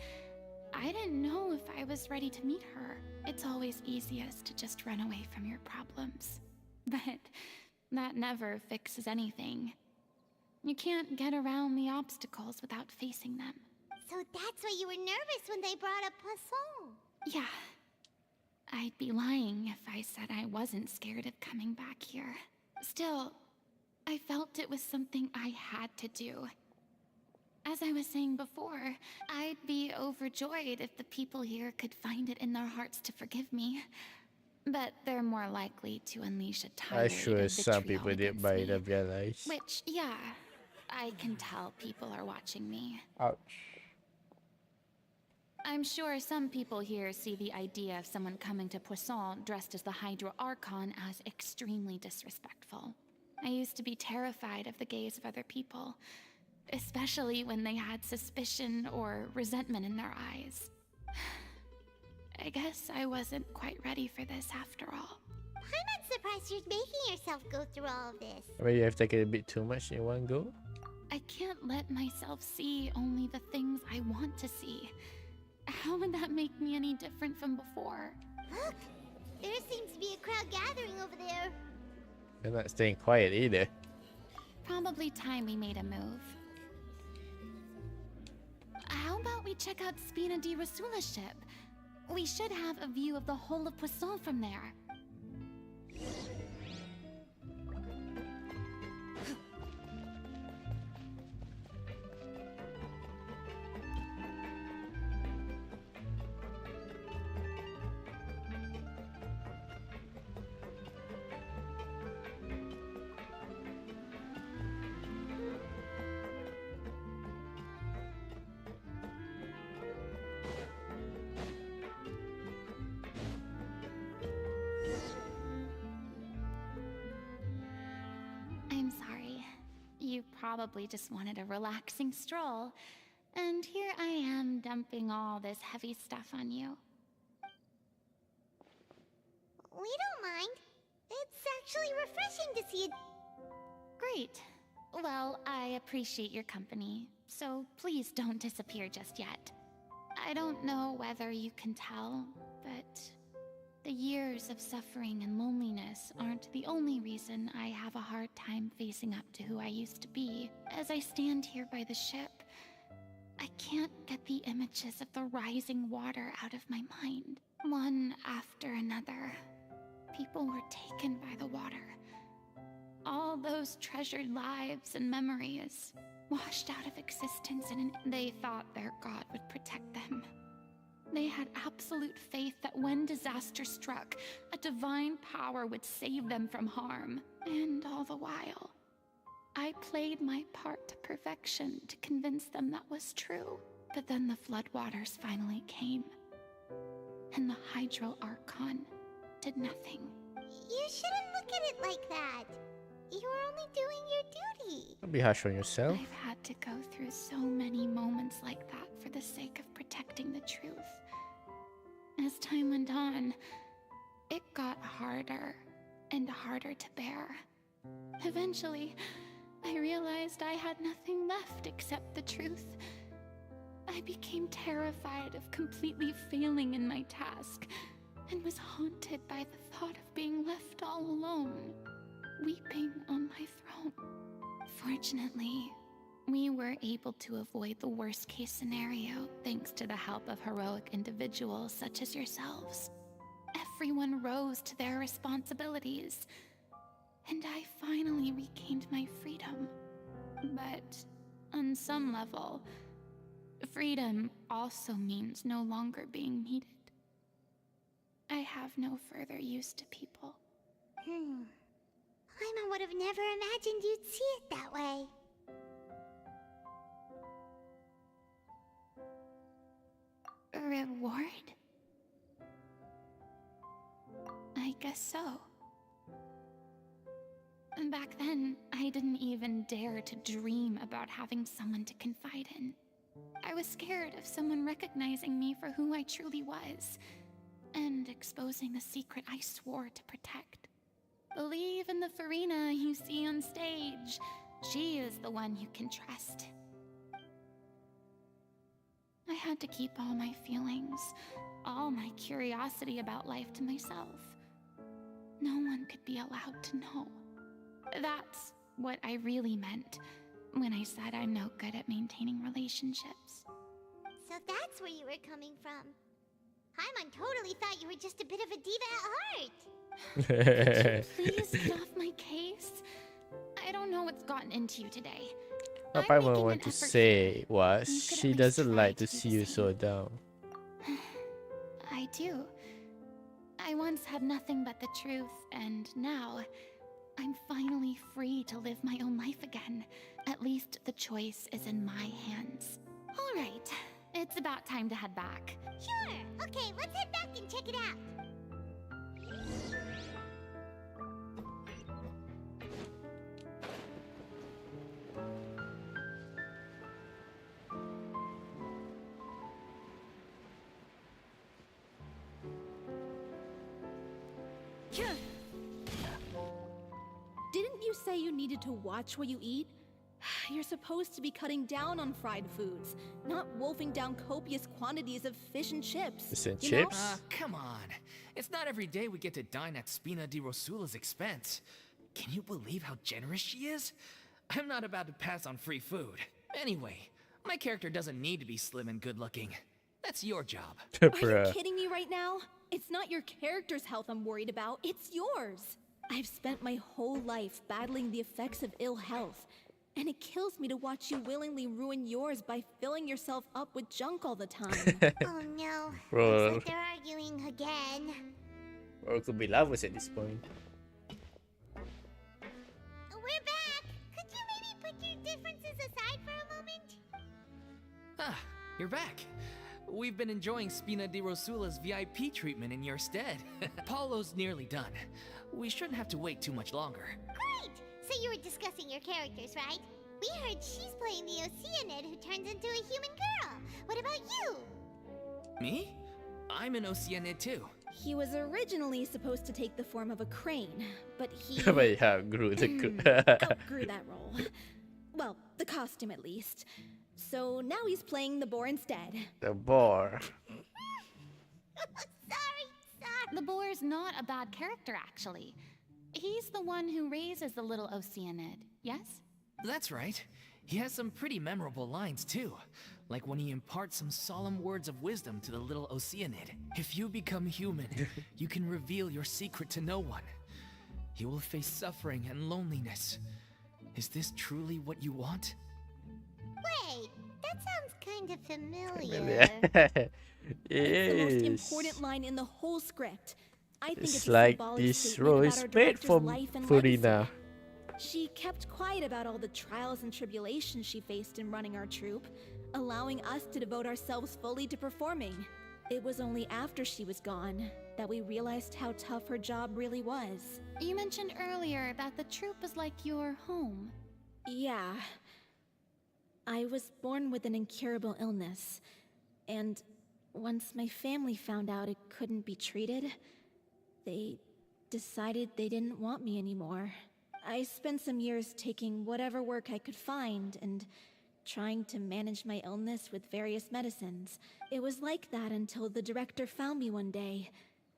I didn't know if I was ready to meet her. It's always easiest to just run away from your problems. But that never fixes anything. You can't get around the obstacles without facing them. So that's why you were nervous when they brought up Poisson. Yeah. I'd be lying if I said I wasn't scared of coming back here. Still, I felt it was something I had to do. As I was saying before, I'd be overjoyed if the people here could find it in their hearts to forgive me. But they're more likely to unleash a tirade I'm sure of some vitriol people did against might me. have realized. Which, yeah, I can tell people are watching me. Ouch. I'm sure some people here see the idea of someone coming to Poisson dressed as the Hydro Archon as extremely disrespectful. I used to be terrified of the gaze of other people, especially when they had suspicion or resentment in their eyes. I guess I wasn't quite ready for this after all. I'm not surprised you're making yourself go through all of this. Maybe you have taken a bit too much in one go? I can't let myself see only the things I want to see. How would that make me any different from before? Look! There seems to be a crowd gathering over there. You're not staying quiet either. Probably time we made a move. How about we check out Spina di Rosula's ship? We should have a view of the whole of Poisson from there. probably just wanted a relaxing stroll. And here I am dumping all this heavy stuff on you. We don't mind. It's actually refreshing to see it. Great. Well, I appreciate your company, so please don't disappear just yet. I don't know whether you can tell, but the years of suffering and loneliness aren't the only reason I have a hard time facing up to who I used to be. As I stand here by the ship, I can't get the images of the rising water out of my mind. One after another, people were taken by the water. All those treasured lives and memories washed out of existence, and they thought their god would protect them. They had absolute faith that when disaster struck, a divine power would save them from harm. And all the while, I played my part to perfection to convince them that was true. But then the floodwaters finally came, and the Hydro Archon did nothing. You shouldn't look at it like that. You were only doing your duty. Don't be harsh on yourself. I've had to go through so many moments like that for the sake of protecting the truth. As time went on, it got harder and harder to bear. Eventually, I realized I had nothing left except the truth. I became terrified of completely failing in my task, and was haunted by the thought of being left all alone, weeping on my throne. Fortunately, we were able to avoid the worst case scenario thanks to the help of heroic individuals such as yourselves. Everyone rose to their responsibilities, and I finally regained my freedom. But on some level, freedom also means no longer being needed. I have no further use to people. Paimon would have never imagined you'd see it that way. Reward? I guess so. And back then, I didn't even dare to dream about having someone to confide in. I was scared of someone recognizing me for who I truly was, and exposing the secret I swore to protect. Believe in the Farina you see on stage. She is the one you can trust. I had to keep all my feelings, all my curiosity about life to myself. No one could be allowed to know. That's what I really meant when I said I'm no good at maintaining relationships. So that's where you were coming from. Paimon totally thought you were just a bit of a diva at heart. Could you please get off my case? I don't know what's gotten into you today. What I wanted to say was she doesn't like to see you so down. I do. I once had nothing but the truth, and now I'm finally free to live my own life again. At least the choice is in my hands. All right, it's about time to head back. Sure. Okay, let's head back and check it out. Didn't you say you needed to watch what you eat? You're supposed to be cutting down on fried foods, not wolfing down copious quantities of fish and chips. Fish and you know? chips? Come on. It's not every day we get to dine at Spina di Rosula's expense. Can you believe how generous she is? I'm not about to pass on free food. Anyway, my character doesn't need to be slim and good looking. That's your job. Are you kidding me right now? It's not your character's health I'm worried about, it's yours. I've spent my whole life battling the effects of ill health, and it kills me to watch you willingly ruin yours by filling yourself up with junk all the time. Oh no. Bro. Looks like they're arguing again. Or it could be lovers at this point. We're back! Could you maybe put your differences aside for a moment? Ah, you're back. We've been enjoying Spina di Rosula's VIP treatment in your stead. Paulo's nearly done. We shouldn't have to wait too much longer. Great! So you were discussing your characters, right? We heard she's playing the Oceanid who turns into a human girl. What about you? Me? I'm an Oceanid too. He was originally supposed to take the form of a crane, but he But yeah, outgrew the outgrew that role. Well, the costume at least. So now he's playing the boar instead. The boar. The boar's not a bad character, actually. He's the one who raises the little Oceanid, yes? That's right. He has some pretty memorable lines too. Like when he imparts some solemn words of wisdom to the little Oceanid. If you become human, you can reveal your secret to no one. You will face suffering and loneliness. Is this truly what you want? Wait, that sounds kind of familiar. It's the most important line in the whole script. I think it's It's a like symbolic this statement role about is our made director's for life and Furina. legacy. She kept quiet about all the trials and tribulations she faced in running our troupe, allowing us to devote ourselves fully to performing. It was only after she was gone that we realized how tough her job really was. You mentioned earlier that the troupe is like your home. Yeah. I was born with an incurable illness, and once my family found out it couldn't be treated, they decided they didn't want me anymore. I spent some years taking whatever work I could find and trying to manage my illness with various medicines. It was like that until the director found me one day.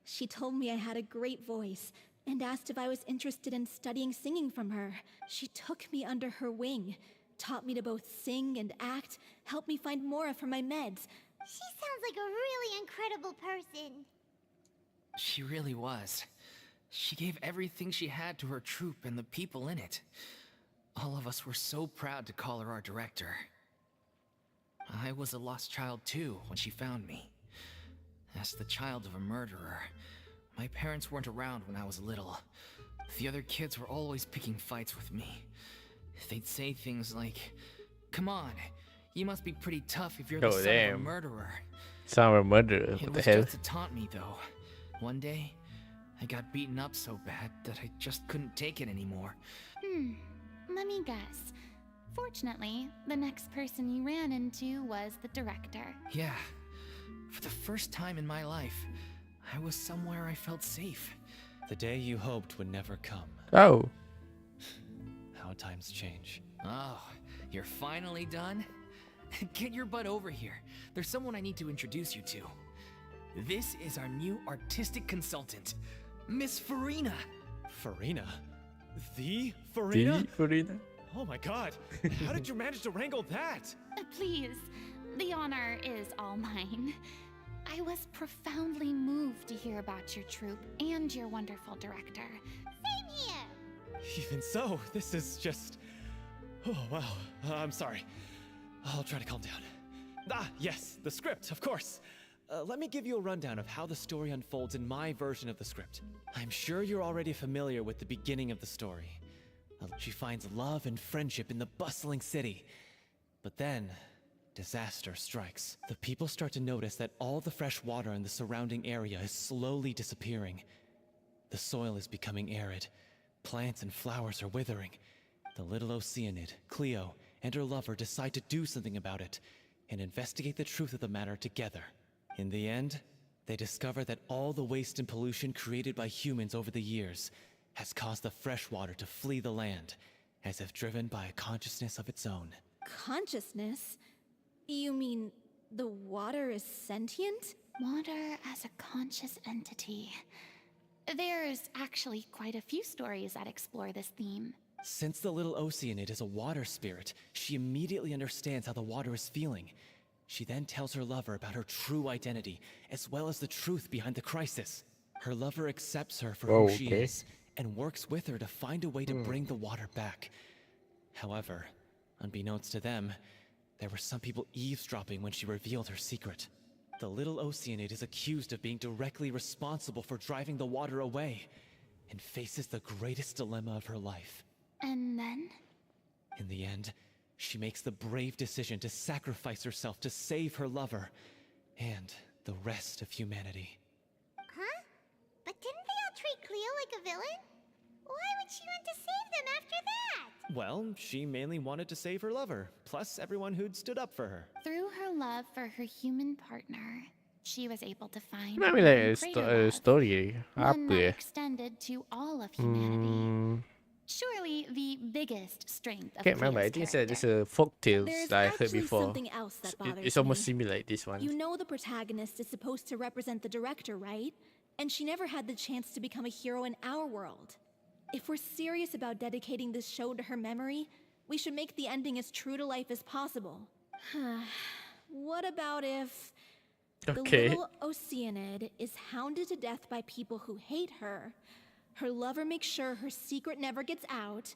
She told me I had a great voice and asked if I was interested in studying singing from her. She took me under her wing, taught me to both sing and act, helped me find Mora for my meds. She sounds like a really incredible person. She really was. She gave everything she had to her troupe and the people in it. All of us were so proud to call her our director. I was a lost child too when she found me. As the child of a murderer, my parents weren't around when I was little. The other kids were always picking fights with me. They'd say things like, "Come on, you must be pretty tough if you're the Oh, son of a damn. murderer." Son of a murderer. It What the was hell? just to taunt me, though. One day, I got beaten up so bad that I just couldn't take it anymore. Let me guess. Fortunately, the next person you ran into was the director. Yeah. For the first time in my life, I was somewhere I felt safe. The day you hoped would never come. Oh. How times change. Oh, you're finally done? Get your butt over here. There's someone I need to introduce you to. This is our new artistic consultant, Miss Farina. Farina? The Farina? The Furina? Oh my god! How did you manage to wrangle that? Please, the honor is all mine. I was profoundly moved to hear about your troupe and your wonderful director. Same here. Even so, this is just... Oh, wow. I'm sorry. I'll try to calm down. Ah, yes, the script, of course. Let me give you a rundown of how the story unfolds in my version of the script. I'm sure you're already familiar with the beginning of the story. She finds love and friendship in the bustling city. But then, disaster strikes. The people start to notice that all the fresh water in the surrounding area is slowly disappearing. The soil is becoming arid. Plants and flowers are withering. The little Oceanid, Cleo, and her lover decide to do something about it and investigate the truth of the matter together. In the end, they discover that all the waste and pollution created by humans over the years has caused the fresh water to flee the land, as if driven by a consciousness of its own. Consciousness? You mean the water is sentient? Water as a conscious entity. There's actually quite a few stories that explore this theme. Since the little Oceanid is a water spirit, she immediately understands how the water is feeling. She then tells her lover about her true identity, as well as the truth behind the crisis. Her lover accepts her for who she is, and works with her to find a way to bring the water back. However, unbeknownst to them, there were some people eavesdropping when she revealed her secret. The little Oceanid is accused of being directly responsible for driving the water away, and faces the greatest dilemma of her life. And then? In the end, she makes the brave decision to sacrifice herself to save her lover and the rest of humanity. Huh? But didn't they all treat Cleo like a villain? Why would she want to save them after that? Well, she mainly wanted to save her lover, plus everyone who'd stood up for her. Through her love for her human partner, she was able to find Marami an lang even greater love, story. one Apa that ya? extended to all of humanity. Hmm. Surely the biggest strength of Can't remember. I Cleo's think it's character. a folk tales There's that I heard actually before. something else that bothers It's almost me. similar like this one. You know the protagonist is supposed to represent the director, right? And she never had the chance to become a hero in our world. If we're serious about dedicating this show to her memory, we should make the ending as true to life as possible. What about if Okay. the little Oceanid is hounded to death by people who hate her, her lover makes sure her secret never gets out,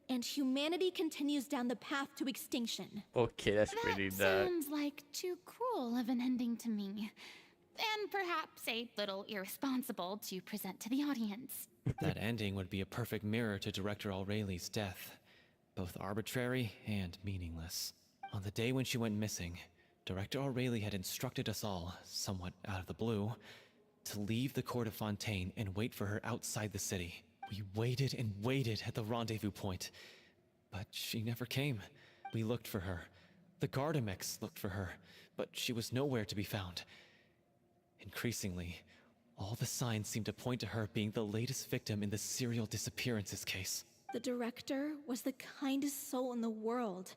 and humanity continues down the path to extinction? Okay, that's pretty dark. Sounds like too cruel of an ending to me. And perhaps a little irresponsible to present to the audience. That ending would be a perfect mirror to Director Aureli's death. Both arbitrary and meaningless. On the day when she went missing, Director Aureli had instructed us all, somewhat out of the blue, to leave the court of Fontaine and wait for her outside the city. We waited and waited at the rendezvous point, but she never came. We looked for her. The Gardamex looked for her, but she was nowhere to be found. Increasingly, all the signs seemed to point to her being the latest victim in the serial disappearances case. The director was the kindest soul in the world,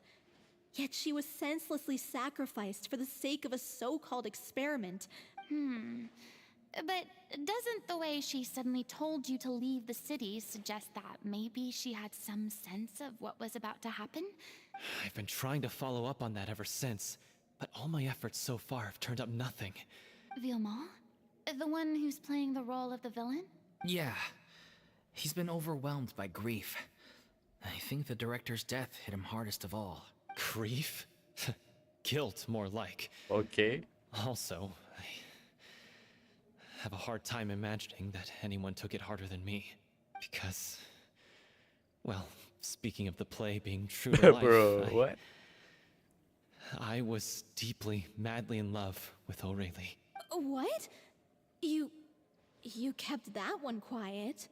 yet she was senselessly sacrificed for the sake of a so-called experiment. But doesn't the way she suddenly told you to leave the city suggest that maybe she had some sense of what was about to happen? I've been trying to follow up on that ever since, but all my efforts so far have turned up nothing. Villemont? The one who's playing the role of the villain? Yeah. He's been overwhelmed by grief. I think the director's death hit him hardest of all. Grief? Guilt, more like. Okay. Also, I have a hard time imagining that anyone took it harder than me. Because, well, speaking of the play being true to life, Bro, what? I was deeply, madly in love with Aureli. What? You kept that one quiet.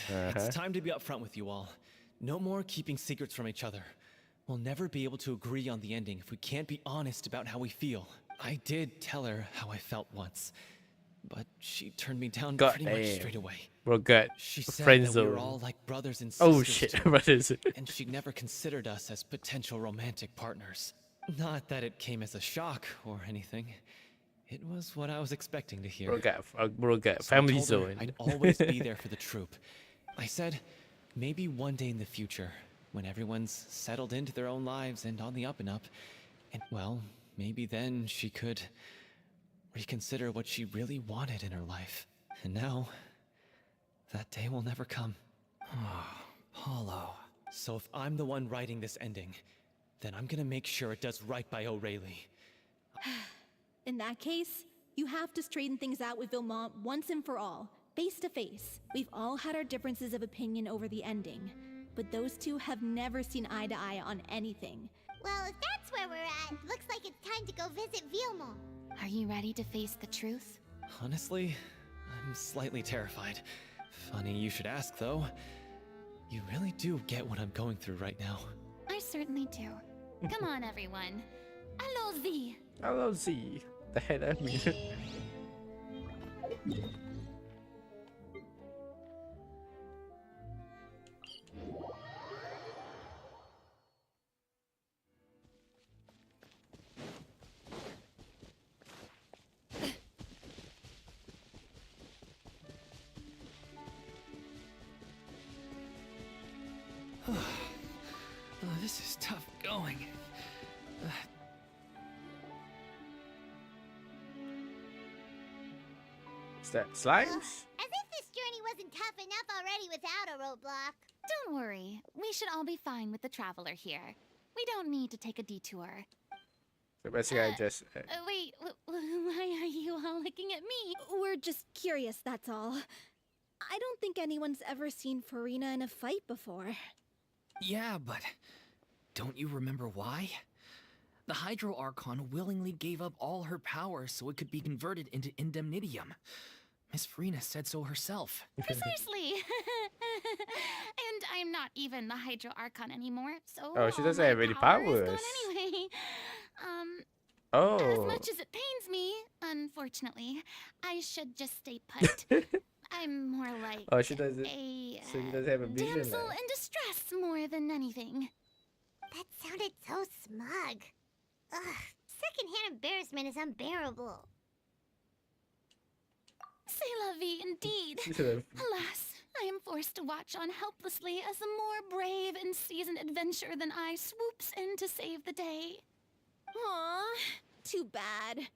It's time to be upfront with you all. No more keeping secrets from each other. We'll never be able to agree on the ending if we can't be honest about how we feel. I did tell her how I felt once, but she turned me down pretty much straight away. Bro, got She said friend that we were zone. all like brothers and sisters. Oh shit, to her, brothers. and she never considered us as potential romantic partners. Not that it came as a shock or anything. It was what I was expecting to hear. Bro got So I family told her zone. I'd always be there for the troupe. I said, maybe one day in the future, when everyone's settled into their own lives and on the up and up, and well, maybe then she could reconsider what she really wanted in her life. And now, that day will never come. Paulo. So if I'm the one writing this ending, then I'm gonna make sure it does right by Aureli. In that case, you have to straighten things out with Villemont once and for all, face to face. We've all had our differences of opinion over the ending, but those two have never seen eye to eye on anything. Well, if that's where we're at, looks like it's time to go visit Villemont. Are you ready to face the truth? Honestly, I'm slightly terrified. Funny you should ask, though. You really do get what I'm going through right now. I certainly do. Come on, everyone. Allons-y! Hello, Z. The head of me. This is tough going. Is that slimes? As if this journey wasn't tough enough already without a roadblock. Don't worry. We should all be fine with the traveler here. We don't need to take a detour. So basically, I just. Wait, why are you all looking at me? We're just curious, that's all. I don't think anyone's ever seen Farina in a fight before. Yeah, but don't you remember why? The Hydro Archon willingly gave up all her power so it could be converted into Indemnitium. Miss Farina said so herself. Precisely. And I'm not even the Hydro Archon anymore, so Oh, she all doesn't my have any power is powers. gone anyway. As Oh. much as it pains me, unfortunately, I should just stay put. I'm more like Oh, she doesn't. a So she doesn't have a vision damsel now. in distress more than anything. That sounded so smug. Ugh, secondhand embarrassment is unbearable. C'est la vie indeed. C'est la vie. Alas, I am forced to watch on helplessly as a more brave and seasoned adventurer than I swoops in to save the day. Aw, too bad.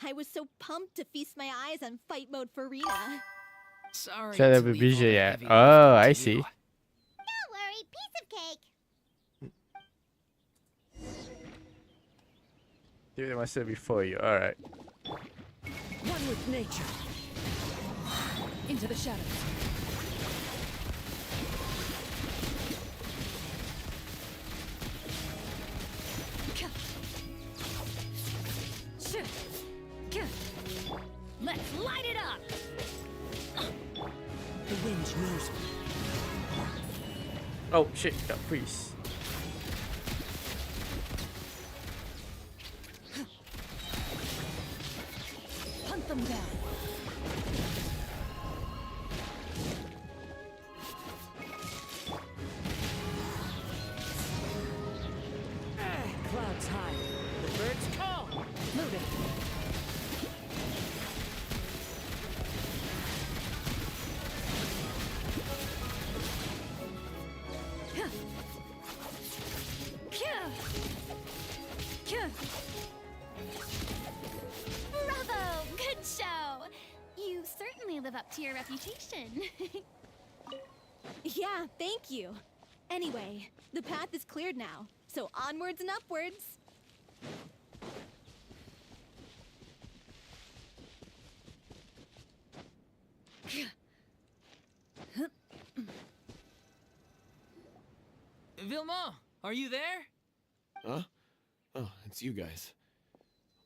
I was so pumped to feast my eyes on fight mode for Rena. Sorry. She doesn't have to a leave all vision the yet. heavy Oh, lifting I to see. you. Don't worry, piece of cake. You must have before you. All right. One with nature. Into the shadows. Let's light it up. The wind knows me. Oh shit! Got freeze. Hunt them down. Clouds high. The birds call. Moving. Bravo! Good show! You certainly live up to your reputation. Yeah, thank you. Anyway, the path is cleared now, so onwards and upwards. Vilma, are you there? Huh? Oh, it's you guys.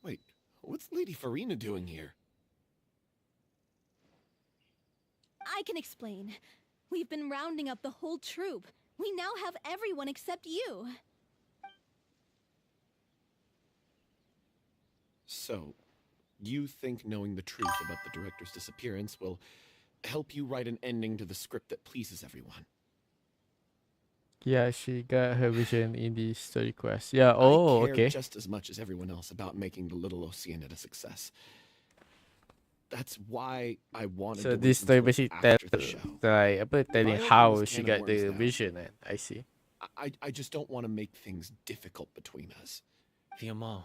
Wait, what's Lady Farina doing here? I can explain. We've been rounding up the whole troop. We now have everyone except you. So, you think knowing the truth about the director's disappearance will help you write an ending to the script that pleases everyone? Yeah, she got her vision in the story quest. Yeah. Oh, I care okay. just as much as everyone else about making the Little Oceanid a success. That's why I wanted So to this wait story until basically after tell, the show. like, apa, telling If I how open this she can of got the worms now, vision. And I see. I just don't want to make things difficult between us. Viamont,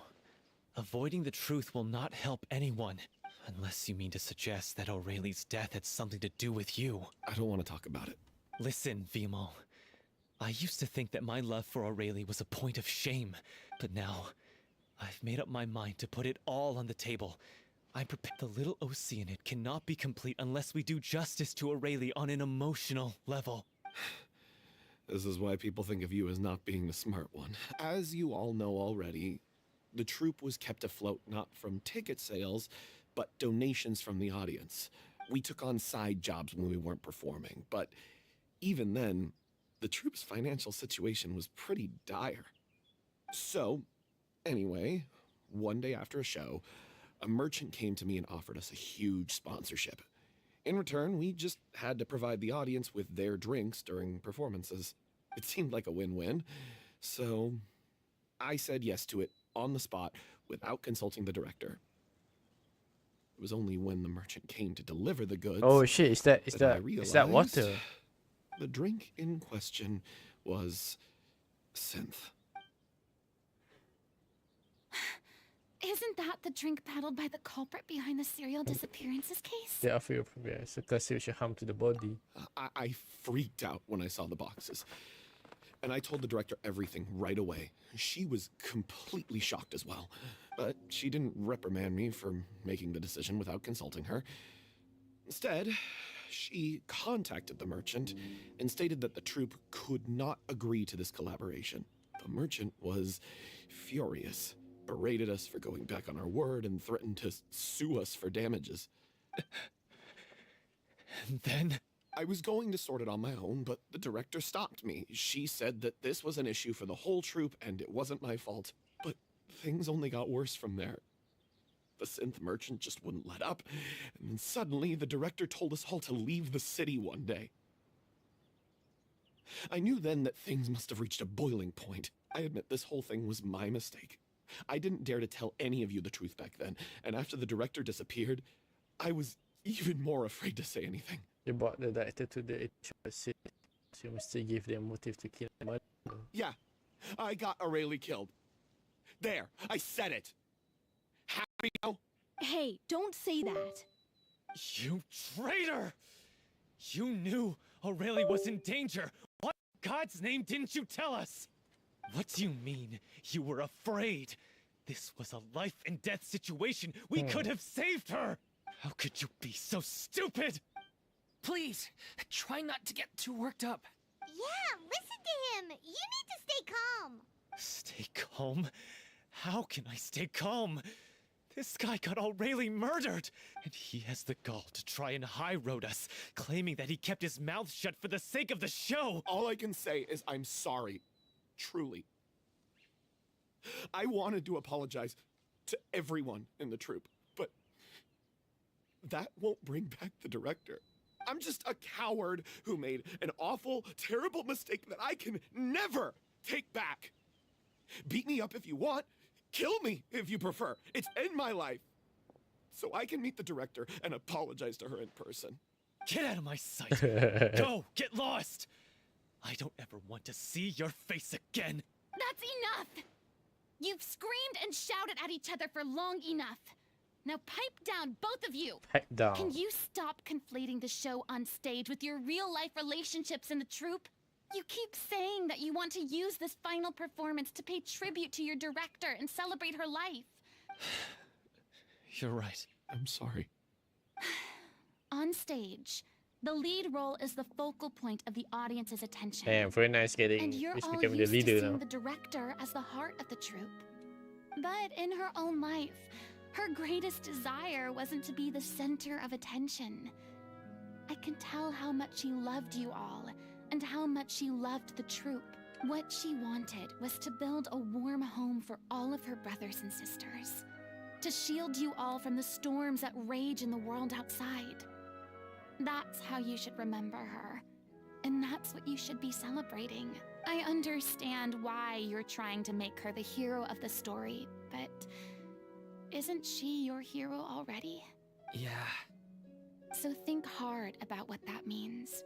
avoiding the truth will not help anyone. Unless you mean to suggest that Aurelie's death had something to do with you. I don't want to talk about it. Listen, Viamont. I used to think that my love for Aurelie was a point of shame, but now I've made up my mind to put it all on the table. I'm prepared. The Little Oceanid cannot be complete unless we do justice to Aurelie on an emotional level. This is why people think of you as not being the smart one. As you all know already, the troupe was kept afloat not from ticket sales, but donations from the audience. We took on side jobs when we weren't performing, but even then, the troupe's financial situation was pretty dire. So, anyway, one day after a show, a merchant came to me and offered us a huge sponsorship. In return, we just had to provide the audience with their drinks during performances. It seemed like a win-win, so I said yes to it on the spot without consulting the director. It was only when the merchant came to deliver the goods Oh shit! Is that I water? realized the drink in question was synth. Isn't that the drink paddled by the culprit behind the serial disappearances case? Yeah, I feel premiere. So constitution harm to the body. I freaked out when I saw the boxes. And I told the director everything right away. She was completely shocked as well. But she didn't reprimand me for making the decision without consulting her. Instead, she contacted the merchant and stated that the troupe could not agree to this collaboration. The merchant was furious, berated us for going back on our word, and threatened to sue us for damages. And then? I was going to sort it on my own, but the director stopped me. She said that this was an issue for the whole troupe and it wasn't my fault. But things only got worse from there. The synth merchant just wouldn't let up, and then suddenly the director told us all to leave the city one day. I knew then that things must have reached a boiling point. I admit this whole thing was my mistake. I didn't dare to tell any of you the truth back then, and after the director disappeared, I was even more afraid to say anything. You brought the director to the HR city. So you must give them motive to kill him. Yeah, I got Aurelie killed. There, I said it. Happy now? Hey, don't say that. You traitor! You knew Aurelie was in danger. What in God's name didn't you tell us? What do you mean you were afraid? This was a life and death situation. We could have saved her. How could you be so stupid? Please, try not to get too worked up. Yeah, listen to him. You need to stay calm. Stay calm? How can I stay calm? This guy got Aurelie murdered, and he has the gall to try and high road us, claiming that he kept his mouth shut for the sake of the show. All I can say is I'm sorry. Truly. I wanted to apologize to everyone in the troupe, but that won't bring back the director. I'm just a coward who made an awful, terrible mistake that I can never take back. Beat me up if you want. Kill me if you prefer. It's in my life. So I can meet the director and apologize to her in person. Get out of my sight. Go, get lost. I don't ever want to see your face again. That's enough! You've screamed and shouted at each other for long enough. Now pipe down, both of you. Pipe down. Can you stop conflating the show on stage with your real-life relationships in the troupe? You keep saying that you want to use this final performance to pay tribute to your director and celebrate her life. You're right. I'm sorry. On stage, the lead role is the focal point of the audience's attention. Damn, very nice getting And you're this all becoming the used to leader seeing now. the director as the heart of the troupe. But in her own life, her greatest desire wasn't to be the center of attention. I can tell how much she loved you all, and how much she loved the troupe. What she wanted was to build a warm home for all of her brothers and sisters. To shield you all from the storms that rage in the world outside. That's how you should remember her. And that's what you should be celebrating. I understand why you're trying to make her the hero of the story, but isn't she your hero already? Yeah. So think hard about what that means.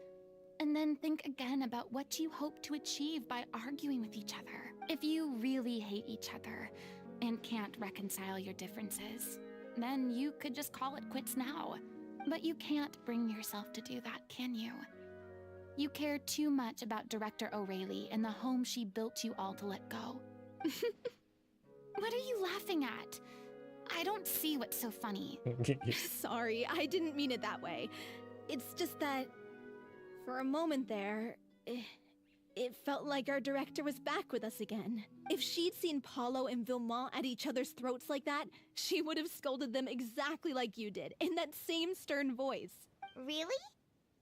And then think again about what you hope to achieve by arguing with each other. If you really hate each other and can't reconcile your differences, then you could just call it quits now. But you can't bring yourself to do that, can you? You care too much about Director Aurelie and the home she built you all to let go. What are you laughing at? I don't see what's so funny. Sorry, I didn't mean it that way. It's just that, for a moment there, it felt like our director was back with us again. If she'd seen Paulo and Vilmont at each other's throats like that, she would have scolded them exactly like you did, in that same stern voice. Really?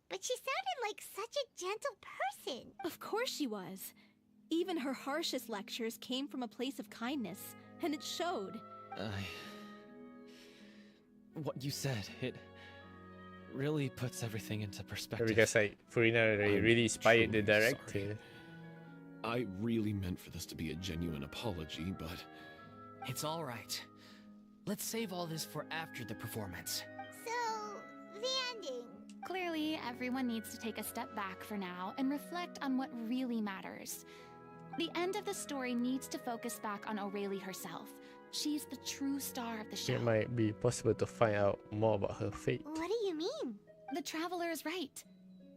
But she sounded like such a gentle person. Of course she was. Even her harshest lectures came from a place of kindness, and it showed. What you said, it really puts everything into perspective. Because like Furina really inspired the director. Sorry. I really meant for this to be a genuine apology, but It's all right. Let's save all this for after the performance. So, the ending. Clearly, everyone needs to take a step back for now and reflect on what really matters. The end of the story needs to focus back on Aurelie herself. She's the true star of the show. It might be possible to find out more about her fate. What do you mean? The Traveler is right.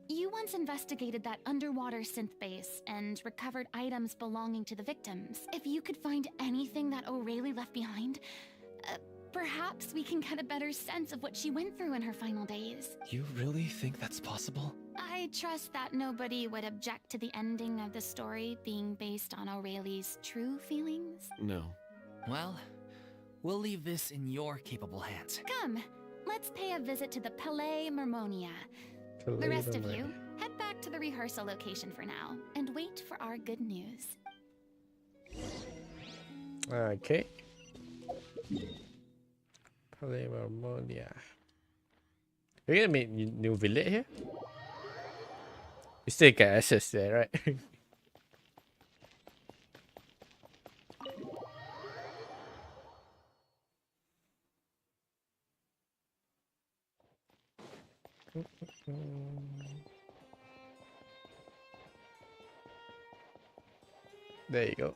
You once investigated that underwater synth base and recovered items belonging to the victims. If you could find anything that Aurelie left behind, perhaps we can get a better sense of what she went through in her final days. You really think that's possible? I trust that nobody would object to the ending of the story being based on Aurelie's true feelings. no. Well, we'll leave this in your capable hands. Come, let's pay a visit to the Palais Mermonia. The rest of you, head back to the rehearsal location for now and wait for our good news. Okay. Palamonia. We're gonna make new village here. We still get access there, right? There you go.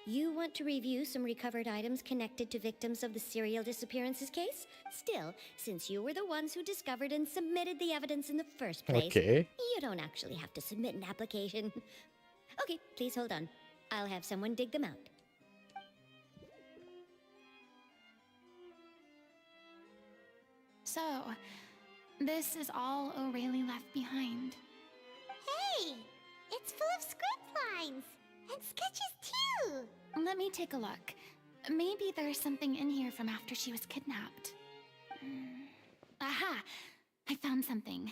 You want to review some recovered items connected to victims of the serial disappearances case? Still, since you were the ones who discovered and submitted the evidence in the first place, Okay. you don't actually have to submit an application. Okay, please hold on. I'll have someone dig them out. So, this is all O'Reilly left behind. Hey! It's full of script lines! And sketches too! Let me take a look. Maybe there's something in here from after she was kidnapped. Aha! I found something.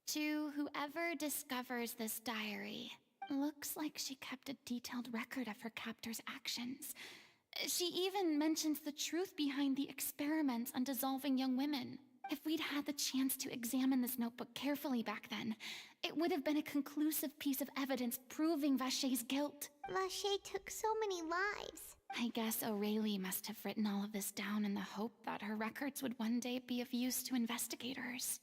To whoever discovers this diary, looks like she kept a detailed record of her captor's actions. She even mentions the truth behind the experiments on dissolving young women. If we'd had the chance to examine this notebook carefully back then, it would have been a conclusive piece of evidence proving Vacher's guilt. Vacher took so many lives. I guess O'Reilly must have written all of this down in the hope that her records would one day be of use to investigators.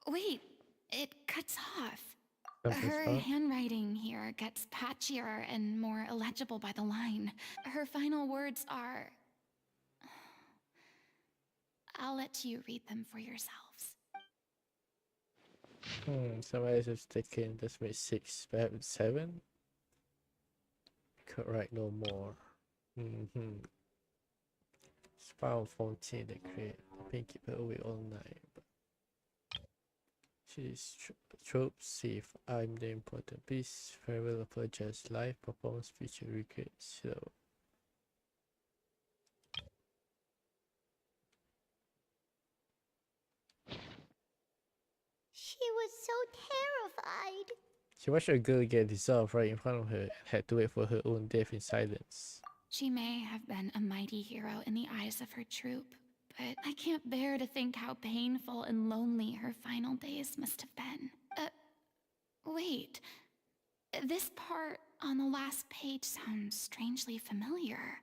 Wait, it cuts off. Her handwriting here gets patchier and more illegible by the line. Her final words are... I'll let you read them for yourselves. Somebody has taken this made 6, perhaps 7. Could write no more. Spawn fountain that create the pain keep her away all night. But she's trope safe. I'm the important piece. Farewell of her just life. Performance feature regrets. So She was so terrified. she watched a girl get dissolved right in front of her and had to wait for her own death in silence. She may have been a mighty hero in the eyes of her troop, but I can't bear to think how painful and lonely her final days must have been. Wait. This part on the last page sounds strangely familiar.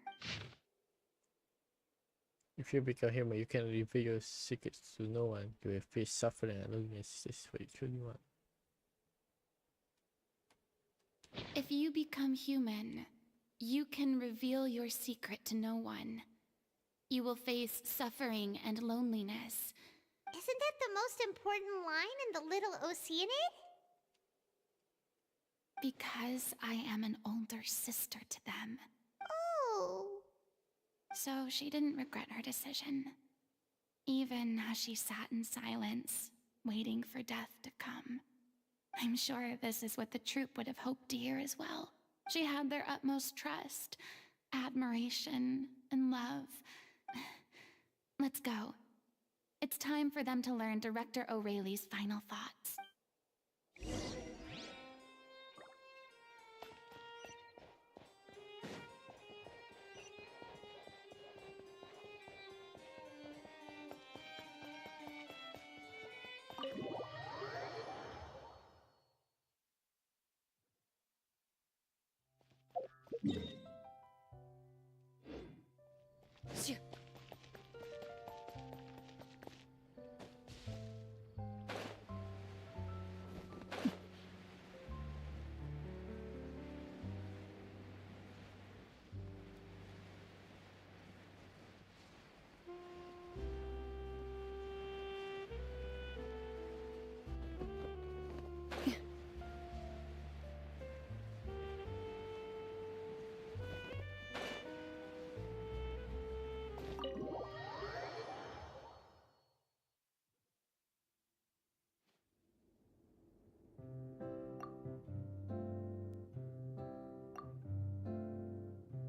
If you become human, you can reveal your secrets to no one. You will face suffering and loneliness. This is what you truly want. If you become human, you can reveal your secret to no one. You will face suffering and loneliness. Isn't that the most important line in the Little Oceanid? Because I am an older sister to them. Oh. So she didn't regret her decision, even as she sat in silence, waiting for death to come. I'm sure this is what the troupe would have hoped to hear as well. She had their utmost trust, admiration, and love. Let's go. It's time for them to learn Director O'Reilly's final thoughts.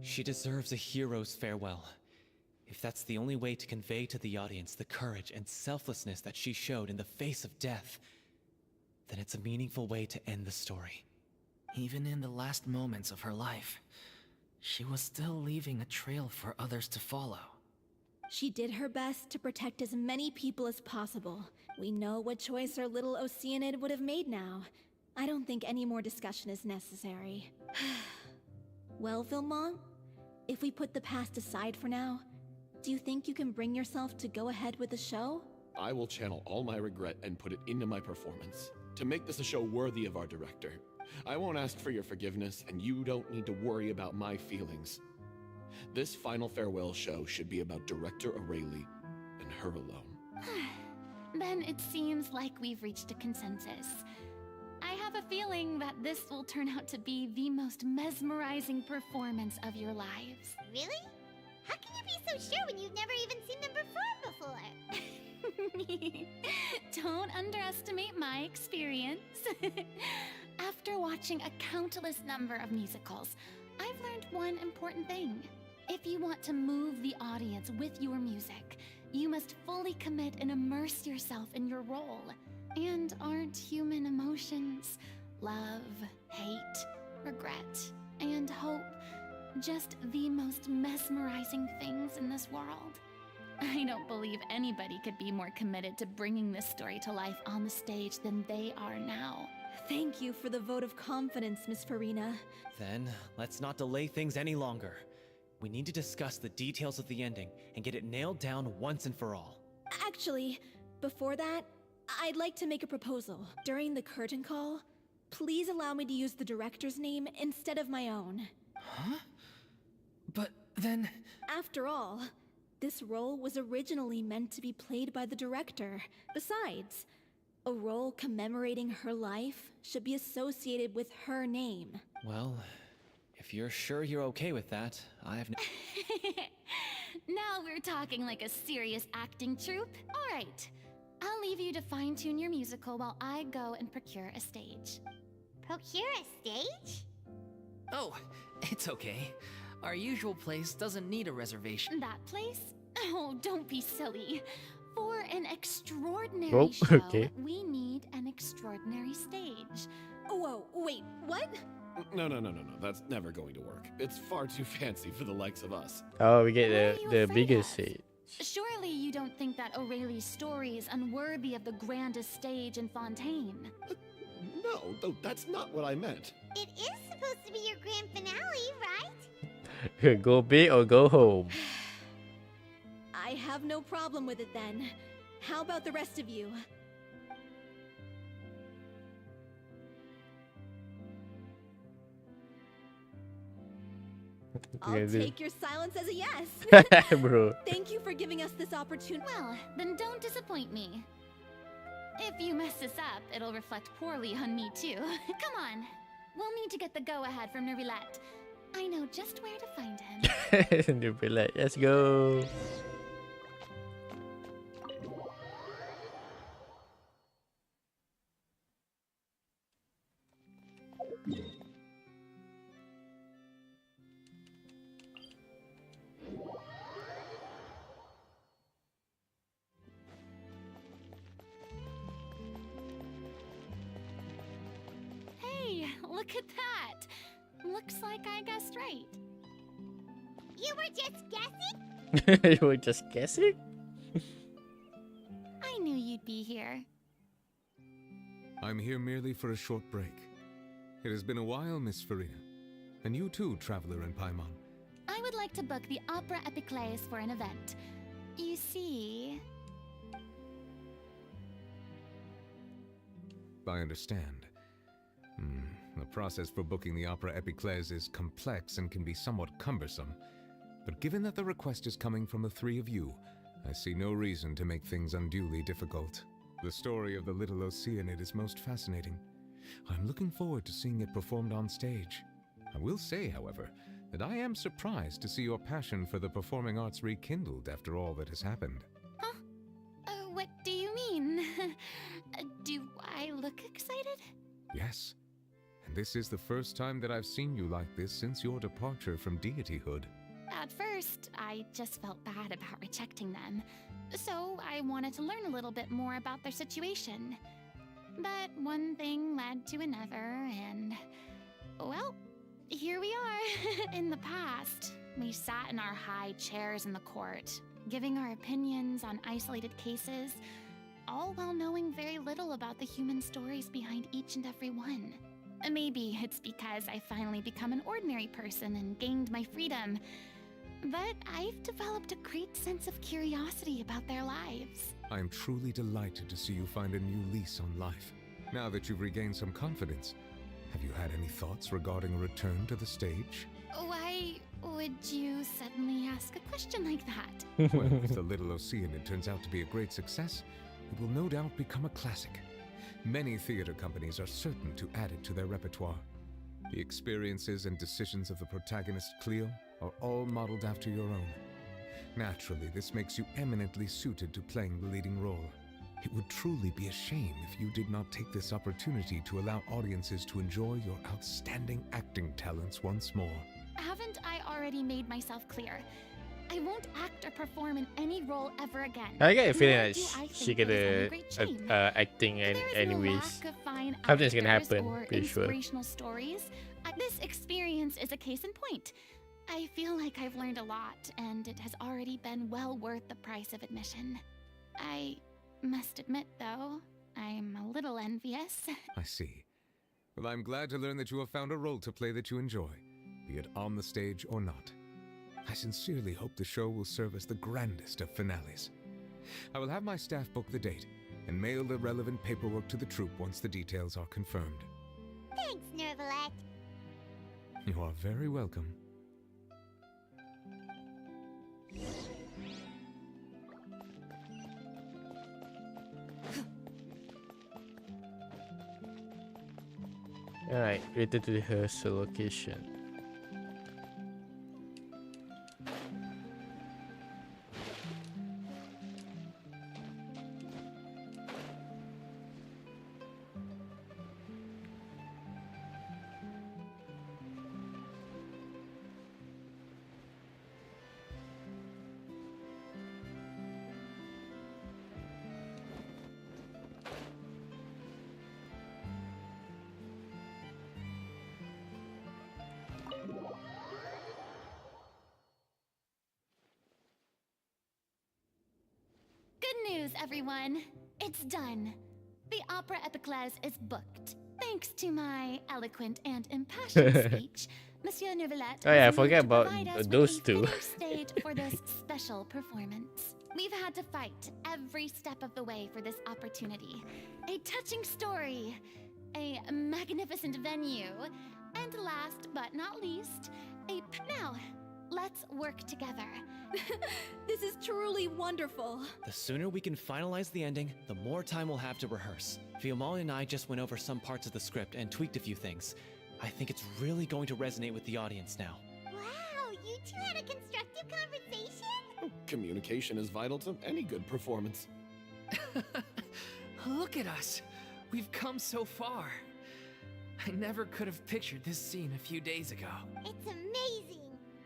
She deserves a hero's farewell. If that's the only way to convey to the audience the courage and selflessness that she showed in the face of death, then it's a meaningful way to end the story. Even in the last moments of her life, she was still leaving a trail for others to follow. She did her best to protect as many people as possible. We know what choice our little Oceanid would have made now. I don't think any more discussion is necessary. Well, Vilmont, if we put the past aside for now, do you think you can bring yourself to go ahead with the show? I will channel all my regret and put it into my performance, to make this a show worthy of our director. I won't ask for your forgiveness, and you don't need to worry about my feelings. This final farewell show should be about Director Aurelie and her alone. Then it seems like we've reached a consensus. I have a feeling that this will turn out to be the most mesmerizing performance of your lives. Really? How can you be so sure when you've never even seen them perform before? Don't underestimate my experience. After watching a countless number of musicals, I've learned one important thing. If you want to move the audience with your music, you must fully commit and immerse yourself in your role. And aren't human emotions, love, hate, regret, and hope just the most mesmerizing things in this world? I don't believe anybody could be more committed to bringing this story to life on the stage than they are now. Thank you for the vote of confidence, Miss Farina. Then, let's not delay things any longer. We need to discuss the details of the ending and get it nailed down once and for all. Actually, before that, I'd like to make a proposal. During the curtain call, please allow me to use the director's name instead of my own. Huh? But then... After all, this role was originally meant to be played by the director. Besides, a role commemorating her life should be associated with her name. Well, if you're sure you're okay with that, I have no... Now we're talking like a serious acting troupe. All right. I'll leave you to fine-tune your musical while I go and procure a stage. Procure a stage? Oh, it's okay. Our usual place doesn't need a reservation. That place? Oh, don't be silly. For an extraordinary show, okay. we need an extraordinary stage. Whoa, wait, what? No. That's never going to work. It's far too fancy for the likes of us. Oh, we get What are you the afraid biggest of? seat. Surely you don't think that Aurelie's story is unworthy of the grandest stage in Fontaine. No, that's not what I meant. It is supposed to be your grand finale, right? Go big or go home. I have no problem with it then. How about the rest of you? I'll take your silence as a yes. Bro. Thank you for giving us this opportunity. Well, then don't disappoint me. If you mess this up, it'll reflect poorly on me too. Come on. We'll need to get the go-ahead from Nerilette. I know just where to find him. You'll be like, let's go. Hey, look at that. Looks like I guessed right. You were just guessing? You were just guessing? I knew you'd be here. I'm here merely for a short break. It has been a while, Miss Farina. And you too, traveler in Paimon. I would like to book the Opera Epiclese for an event. You see... I understand. The process for booking the Opera Epiclese is complex and can be somewhat cumbersome. But given that the request is coming from the three of you, I see no reason to make things unduly difficult. The story of the little Oceanid is most fascinating. I'm looking forward to seeing it performed on stage. I will say, however, that I am surprised to see your passion for the performing arts rekindled after all that has happened. Huh? What do you mean? Do I look excited? Yes. And this is the first time that I've seen you like this since your departure from deityhood. At first, I just felt bad about rejecting them, so I wanted to learn a little bit more about their situation. But one thing led to another, and well, here we are. In the past, we sat in our high chairs in the court, giving our opinions on isolated cases, all while knowing very little about the human stories behind each and every one. Maybe it's because I finally become an ordinary person and gained my freedom, but I've developed a great sense of curiosity about their lives. I am truly delighted to see you find a new lease on life. Now that you've regained some confidence, have you had any thoughts regarding a return to the stage? Why would you suddenly ask a question like that? Well, if the Little Oceanid turns out to be a great success, it will no doubt become a classic. Many theater companies are certain to add it to their repertoire. The experiences and decisions of the protagonist Cleo are all modeled after your own. Naturally, this makes you eminently suited to playing the leading role. It would truly be a shame if you did not take this opportunity to allow audiences to enjoy your outstanding acting talents once more. Haven't I already made myself clear? I won't act or perform in any role ever again. I get a feeling Nor that do I she think get that is any a great shame. acting and There's anyways. no lack of fine Something's gonna actors happen, or pretty sure. inspirational stories. This experience is a case in point. I feel like I've learned a lot, and it has already been well worth the price of admission. I must admit, though, I'm a little envious. I see. Well, I'm glad to learn that you have found a role to play that you enjoy, be it on the stage or not. I sincerely hope the show will serve as the grandest of finales. I will have my staff book the date and mail the relevant paperwork to the troupe once the details are confirmed. Thanks, Nervalette. You are very welcome. Alright, return to the rehearsal location. Good news, everyone. It's done. The Opera Epiclese is booked. Thanks to my eloquent and impassioned speech, Monsieur Nervalette Oh yeah, I was moved forgot to about provide us with those a two. finished stage for this special performance. We've had to fight every step of the way for this opportunity. A touching story, a magnificent venue, and last but not least, now, let's work together. This is truly wonderful. The sooner we can finalize the ending, the more time we'll have to rehearse. Fiumali and I just went over some parts of the script and tweaked a few things. I think it's really going to resonate with the audience now. Wow, you two had a constructive conversation? Communication is vital to any good performance. Look at us. We've come so far. I never could have pictured this scene a few days ago. It's amazing.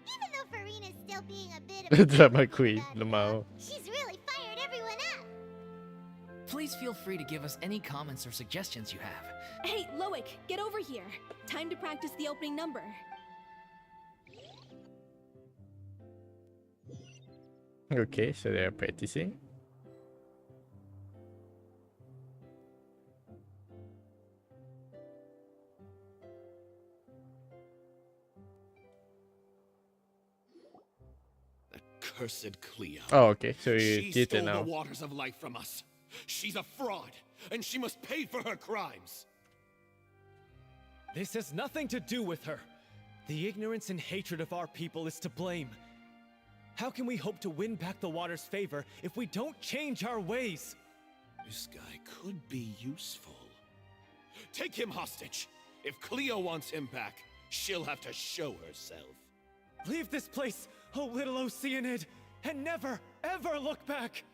Even though Farina's still being a bit of a Drama queen, Lamau. she's really fired everyone up. Please feel free to give us any comments or suggestions you have. Hey, Loic, get over here. Time to practice the opening number. Okay, so they're practicing. Cursed Cleo. Oh, okay, so you She did it stole now. the waters of life from us. She's a fraud, and she must pay for her crimes. This has nothing to do with her. The ignorance and hatred of our people is to blame. How can we hope to win back the water's favor if we don't change our ways? This guy could be useful. Take him hostage. If Cleo wants him back, she'll have to show herself. Leave this place, oh little Oceanid, and never, ever look back!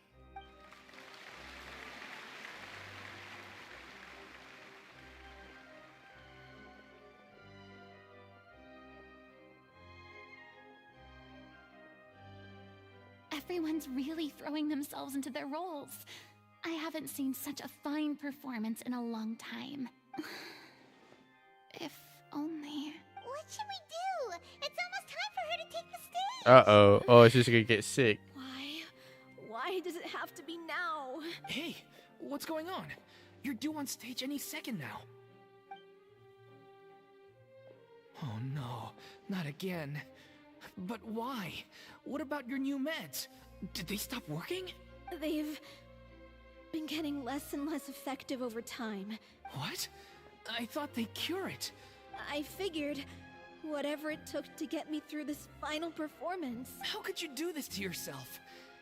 everyone's really throwing themselves into their roles. I haven't seen such a fine performance in a long time. If only... What should we do? It's almost time for her to take the stage. Uh-oh. Oh, she's gonna get sick. Why does it have to be now? Hey, what's going on? You're due on stage any second now. Oh no, not again. But why? What about your new meds? Did they stop working? They've been getting less and less effective over time. What? I thought they cure it. I figured whatever it took to get me through this final performance. How could you do this to yourself?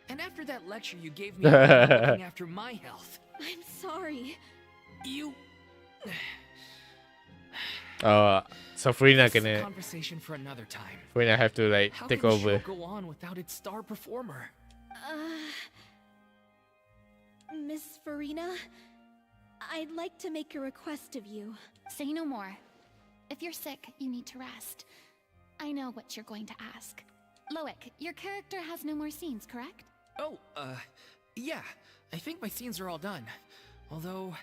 And after that lecture you gave me about looking after my health. I'm sorry. You... So Farina This is a gonna... conversation for another time. Farina have to like How take can a over. show go on without its star performer? Miss Farina, I'd like to make a request of you. Say no more. If you're sick, you need to rest. I know what you're going to ask. Loic, your character has no more scenes, correct? Oh, yeah. I think my scenes are all done. Although,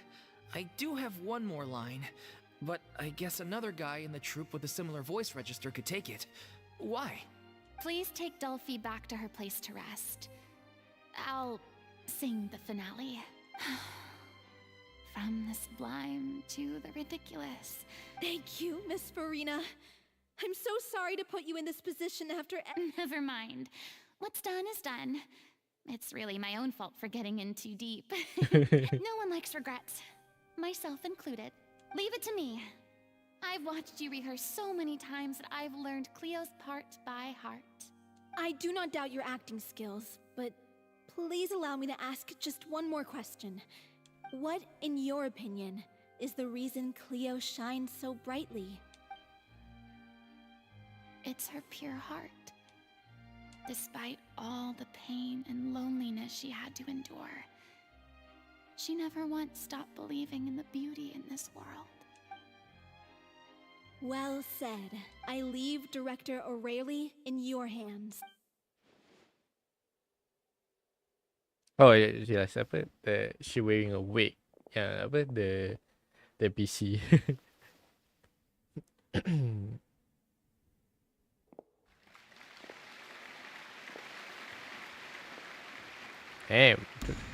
I do have one more line. But I guess another guy in the troupe with a similar voice register could take it. Why? Please take Delphi back to her place to rest. I'll sing the finale. From the sublime to the ridiculous. Thank you, Miss Farina. I'm so sorry to put you in this position after... Never mind. What's done is done. It's really my own fault for getting in too deep. No one likes regrets, myself included. Leave it to me. I've watched you rehearse so many times that I've learned Cleo's part by heart. I do not doubt your acting skills, but please allow me to ask just one more question. What, in your opinion, is the reason Cleo shines so brightly? It's her pure heart. Despite all the pain and loneliness she had to endure, she never once stopped believing in the beauty in this world. Well said. I leave Director O'Reilly in your hands. Oh, yes, apa? She wearing a wig. Yeah, apa? The PC. Damn,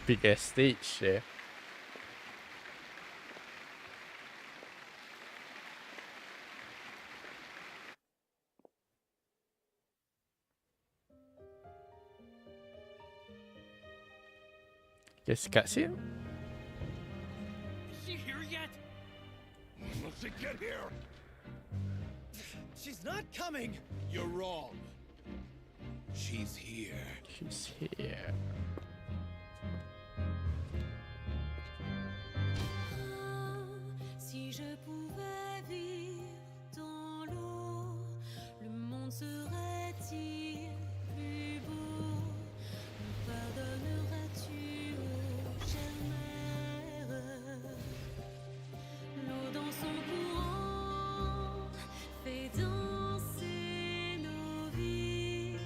big ass stage there. Guess cutscene? Is she here yet? Will she get here? She's not coming! You're wrong. She's here. She's here. Si je pouvais vivre dans l'eau, le monde serait-il plus beau? Me pardonneras-tu, ô chère mère? L'eau dans son courant fait danser nos vies,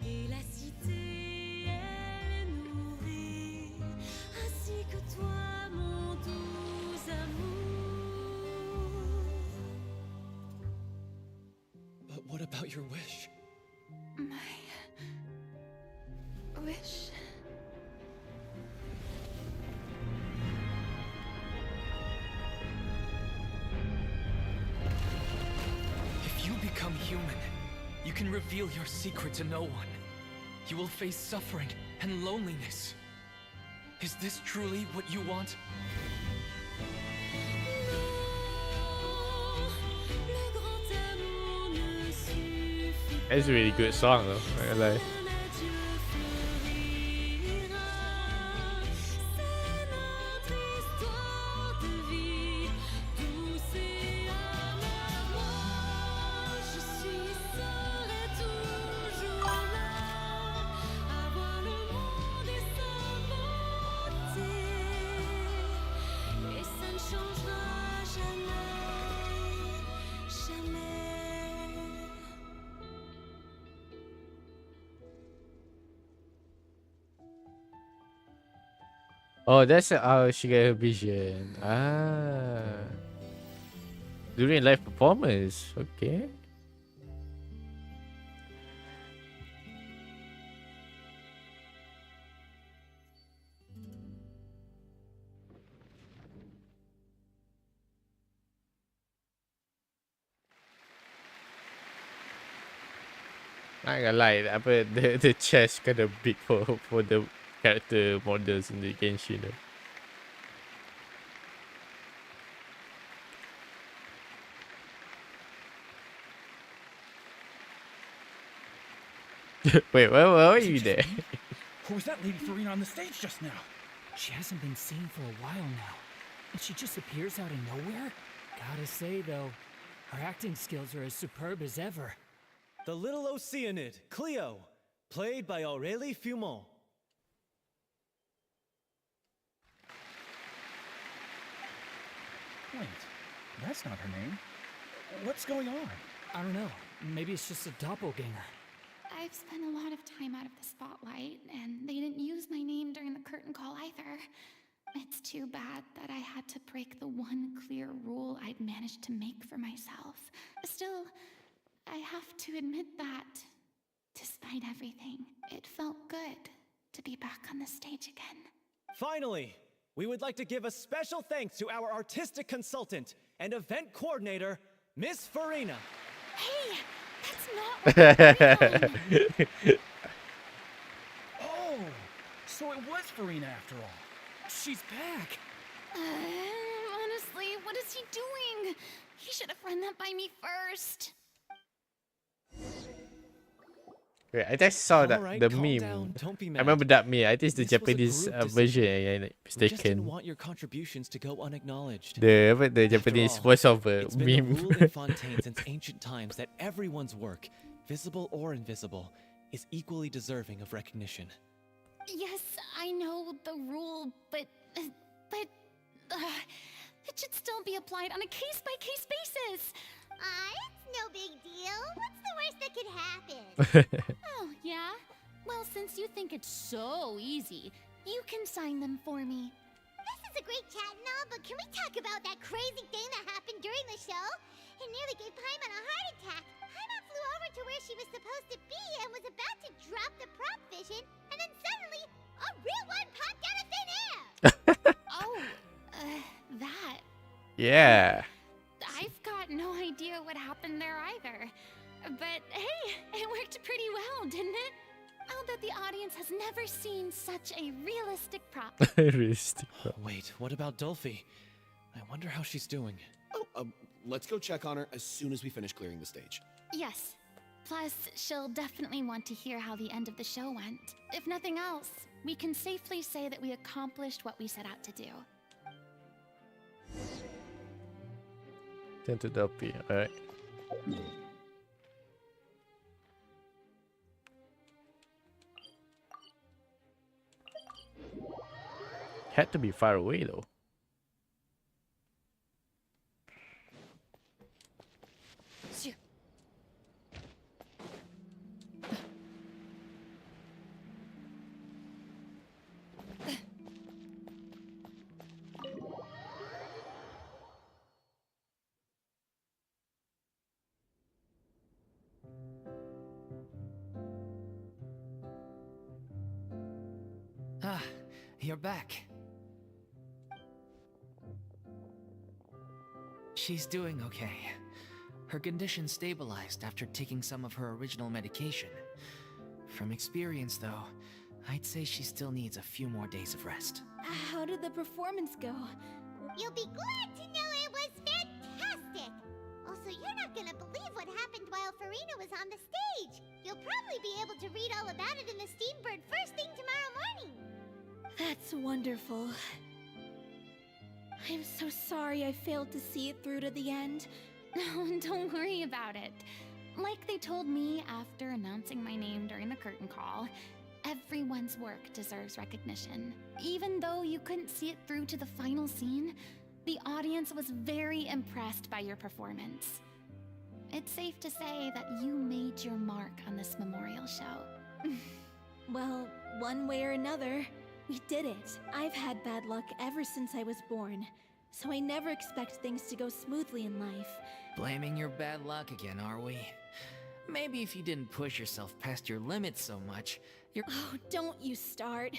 et la cité elle nourrit, ainsi que toi, mon doux amour. But what about your wish? My wish. If you become human, you can reveal your secret to no one. You will face suffering and loneliness. Is this truly what you want? Le grand amour ne suffit It's a really good song though. Not gonna lie. c'est notre histoire de vie, douce et amère. Moi, je suis, serai toujours là, à voir le monde et sa beauté, et ça ne changera jamais, jamais. Oh, that's how she got her vision. Ah. During live performance. Okay. Not gonna lie, apa the chest kind of big for the character models in the Genshin. Wait, why are you there? Who was that Lady Farina on the stage just now? She hasn't been seen for a while now, and she just appears out of nowhere? Gotta say, though, her acting skills are as superb as ever. The little Oceanid, Cleo, played by Aurélie Fumont. Wait, that's not her name. What's going on? I don't know. Maybe it's just a doppelganger. I've spent a lot of time out of the spotlight, and they didn't use my name during the curtain call either. It's too bad that I had to break the one clear rule I'd managed to make for myself. Still, I have to admit that, despite everything, it felt good to be back on the stage again. Finally, we would like to give a special thanks to our artistic consultant and event coordinator, Miss Farina. Hey, that's not what Oh, so it was Farina after all. She's back. Honestly, what is he doing? He should have run that by me first. Wait, I just saw that Alright, the calm meme. down, don't be I mad. remember that meme. I think it's the This was a Japanese group version. decision. Yeah, We just didn't mistaken. want your contributions to go unacknowledged. The Japanese After all, voiceover it's been the meme. rule in Fontaine since ancient times that everyone's work, visible or invisible, is equally deserving of recognition. Yes, I know the rule, but it should still be applied on a case-by-case basis. It's no big deal. What's the worst that could happen? Oh, yeah? Well, since you think it's so easy, you can sign them for me. This is a great chat and all, but can we talk about that crazy thing that happened during the show? It nearly gave Paimon a heart attack. Paimon flew over to where she was supposed to be and was about to drop the prop vision, and then suddenly, a real one popped out of thin air! Oh, that. Yeah. I've got no idea what happened there either. But hey, it worked pretty well, didn't it? I'll bet the audience has never seen such a realistic prop. Realistic. Wait, what about Dolphy? I wonder how she's doing. Oh, let's go check on her as soon as we finish clearing the stage. Yes. Plus, she'll definitely want to hear how the end of the show went. If nothing else, we can safely say that we accomplished what we set out to do. Turn to Delphi. Alright. Had to be far away though. Ah, you're back. She's doing okay. Her condition stabilized after taking some of her original medication. From experience, though, I'd say she still needs a few more days of rest. How did the performance go? You'll be glad to know it was fantastic! Also, you're not gonna believe what happened while Farina was on the stage! You'll probably be able to read all about it in the Steambird first thing tomorrow morning! That's wonderful. I'm so sorry I failed to see it through to the end. No, don't worry about it. Like they told me after announcing my name during the curtain call, everyone's work deserves recognition. Even though you couldn't see it through to the final scene, the audience was very impressed by your performance. It's safe to say that you made your mark on this memorial show. Well, one way or another, We did it. I've had bad luck ever since I was born, so I never expect things to go smoothly in life. Blaming your bad luck again, are we? Maybe if you didn't push yourself past your limits so much, you're— Oh, don't you start.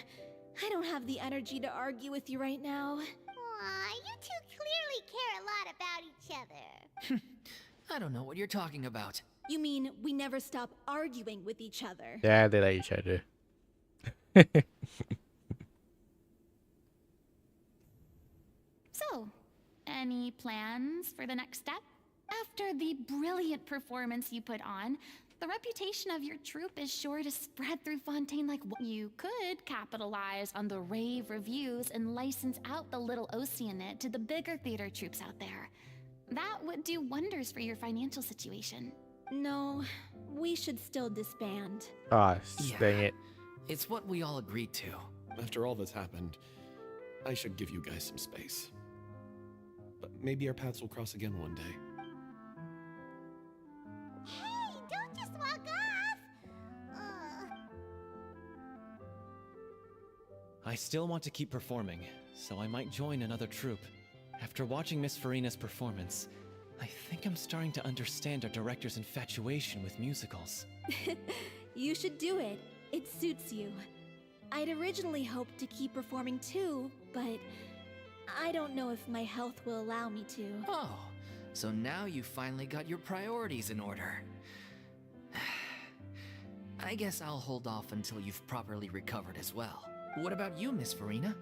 I don't have the energy to argue with you right now. Aw, you two clearly care a lot about each other. I don't know what you're talking about. You mean we never stop arguing with each other? Yeah, they like each other. So, any plans for the next step? After the brilliant performance you put on, the reputation of your troupe is sure to spread through Fontaine like you could capitalize on the rave reviews and license out the little Oceanid to the bigger theater troupes out there. That would do wonders for your financial situation. No, we should still disband. Ah, Yeah. dang it. It's what we all agreed to. After all that's happened, I should give you guys some space. But maybe our paths will cross again one day. Hey, don't just walk off! I still want to keep performing, so I might join another troupe. After watching Miss Farina's performance, I think I'm starting to understand our director's infatuation with musicals. You should do it. It suits you. I'd originally hoped to keep performing too, but I don't know if my health will allow me to. Oh, so now you finally got your priorities in order. I guess I'll hold off until you've properly recovered as well. What about you, Miss Farina?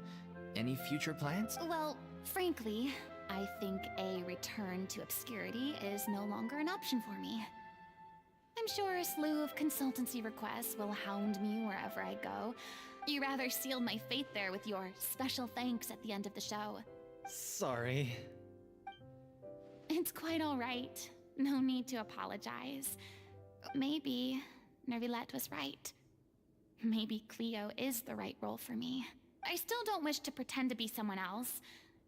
Any future plans? Well, frankly, I think a return to obscurity is no longer an option for me. I'm sure a slew of consultancy requests will hound me wherever I go. You rather sealed my fate there with your special thanks at the end of the show. Sorry. It's quite all right. No need to apologize. Maybe Nervilette was right. Maybe Cleo is the right role for me. I still don't wish to pretend to be someone else,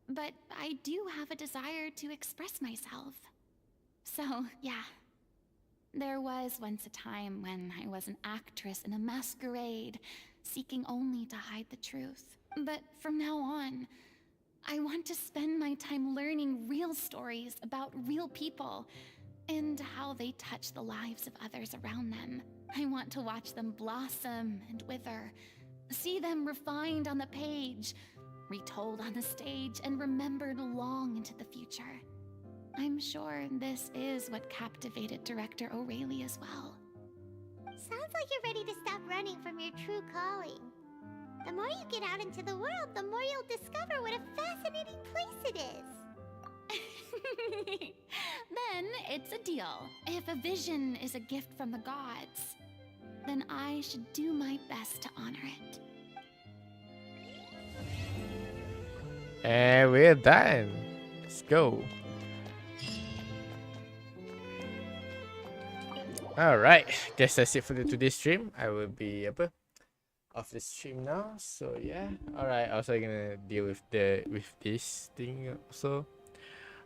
but I do have a desire to express myself. So, yeah. There was once a time when I was an actress in a masquerade, seeking only to hide the truth. But from now on, I want to spend my time learning real stories about real people and how they touch the lives of others around them. I want to watch them blossom and wither, see them refined on the page, retold on the stage, and remembered long into the future. I'm sure this is what captivated director O'Reilly as well. Sounds like you're ready to stop running from your true calling. The more you get out into the world, the more you'll discover what a fascinating place it is. Then it's a deal. If a vision is a gift from the gods, then I should do my best to honor it. And we're done. Let's go. Alright, guess that's it for today's stream. I will be off the stream now. So yeah. Alright, also gonna deal with this thing also.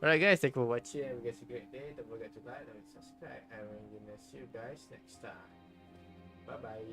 Alright guys, thank you for watching. Have a great day. Don't forget to like and subscribe. And I'm gonna see you guys next time. Bye bye.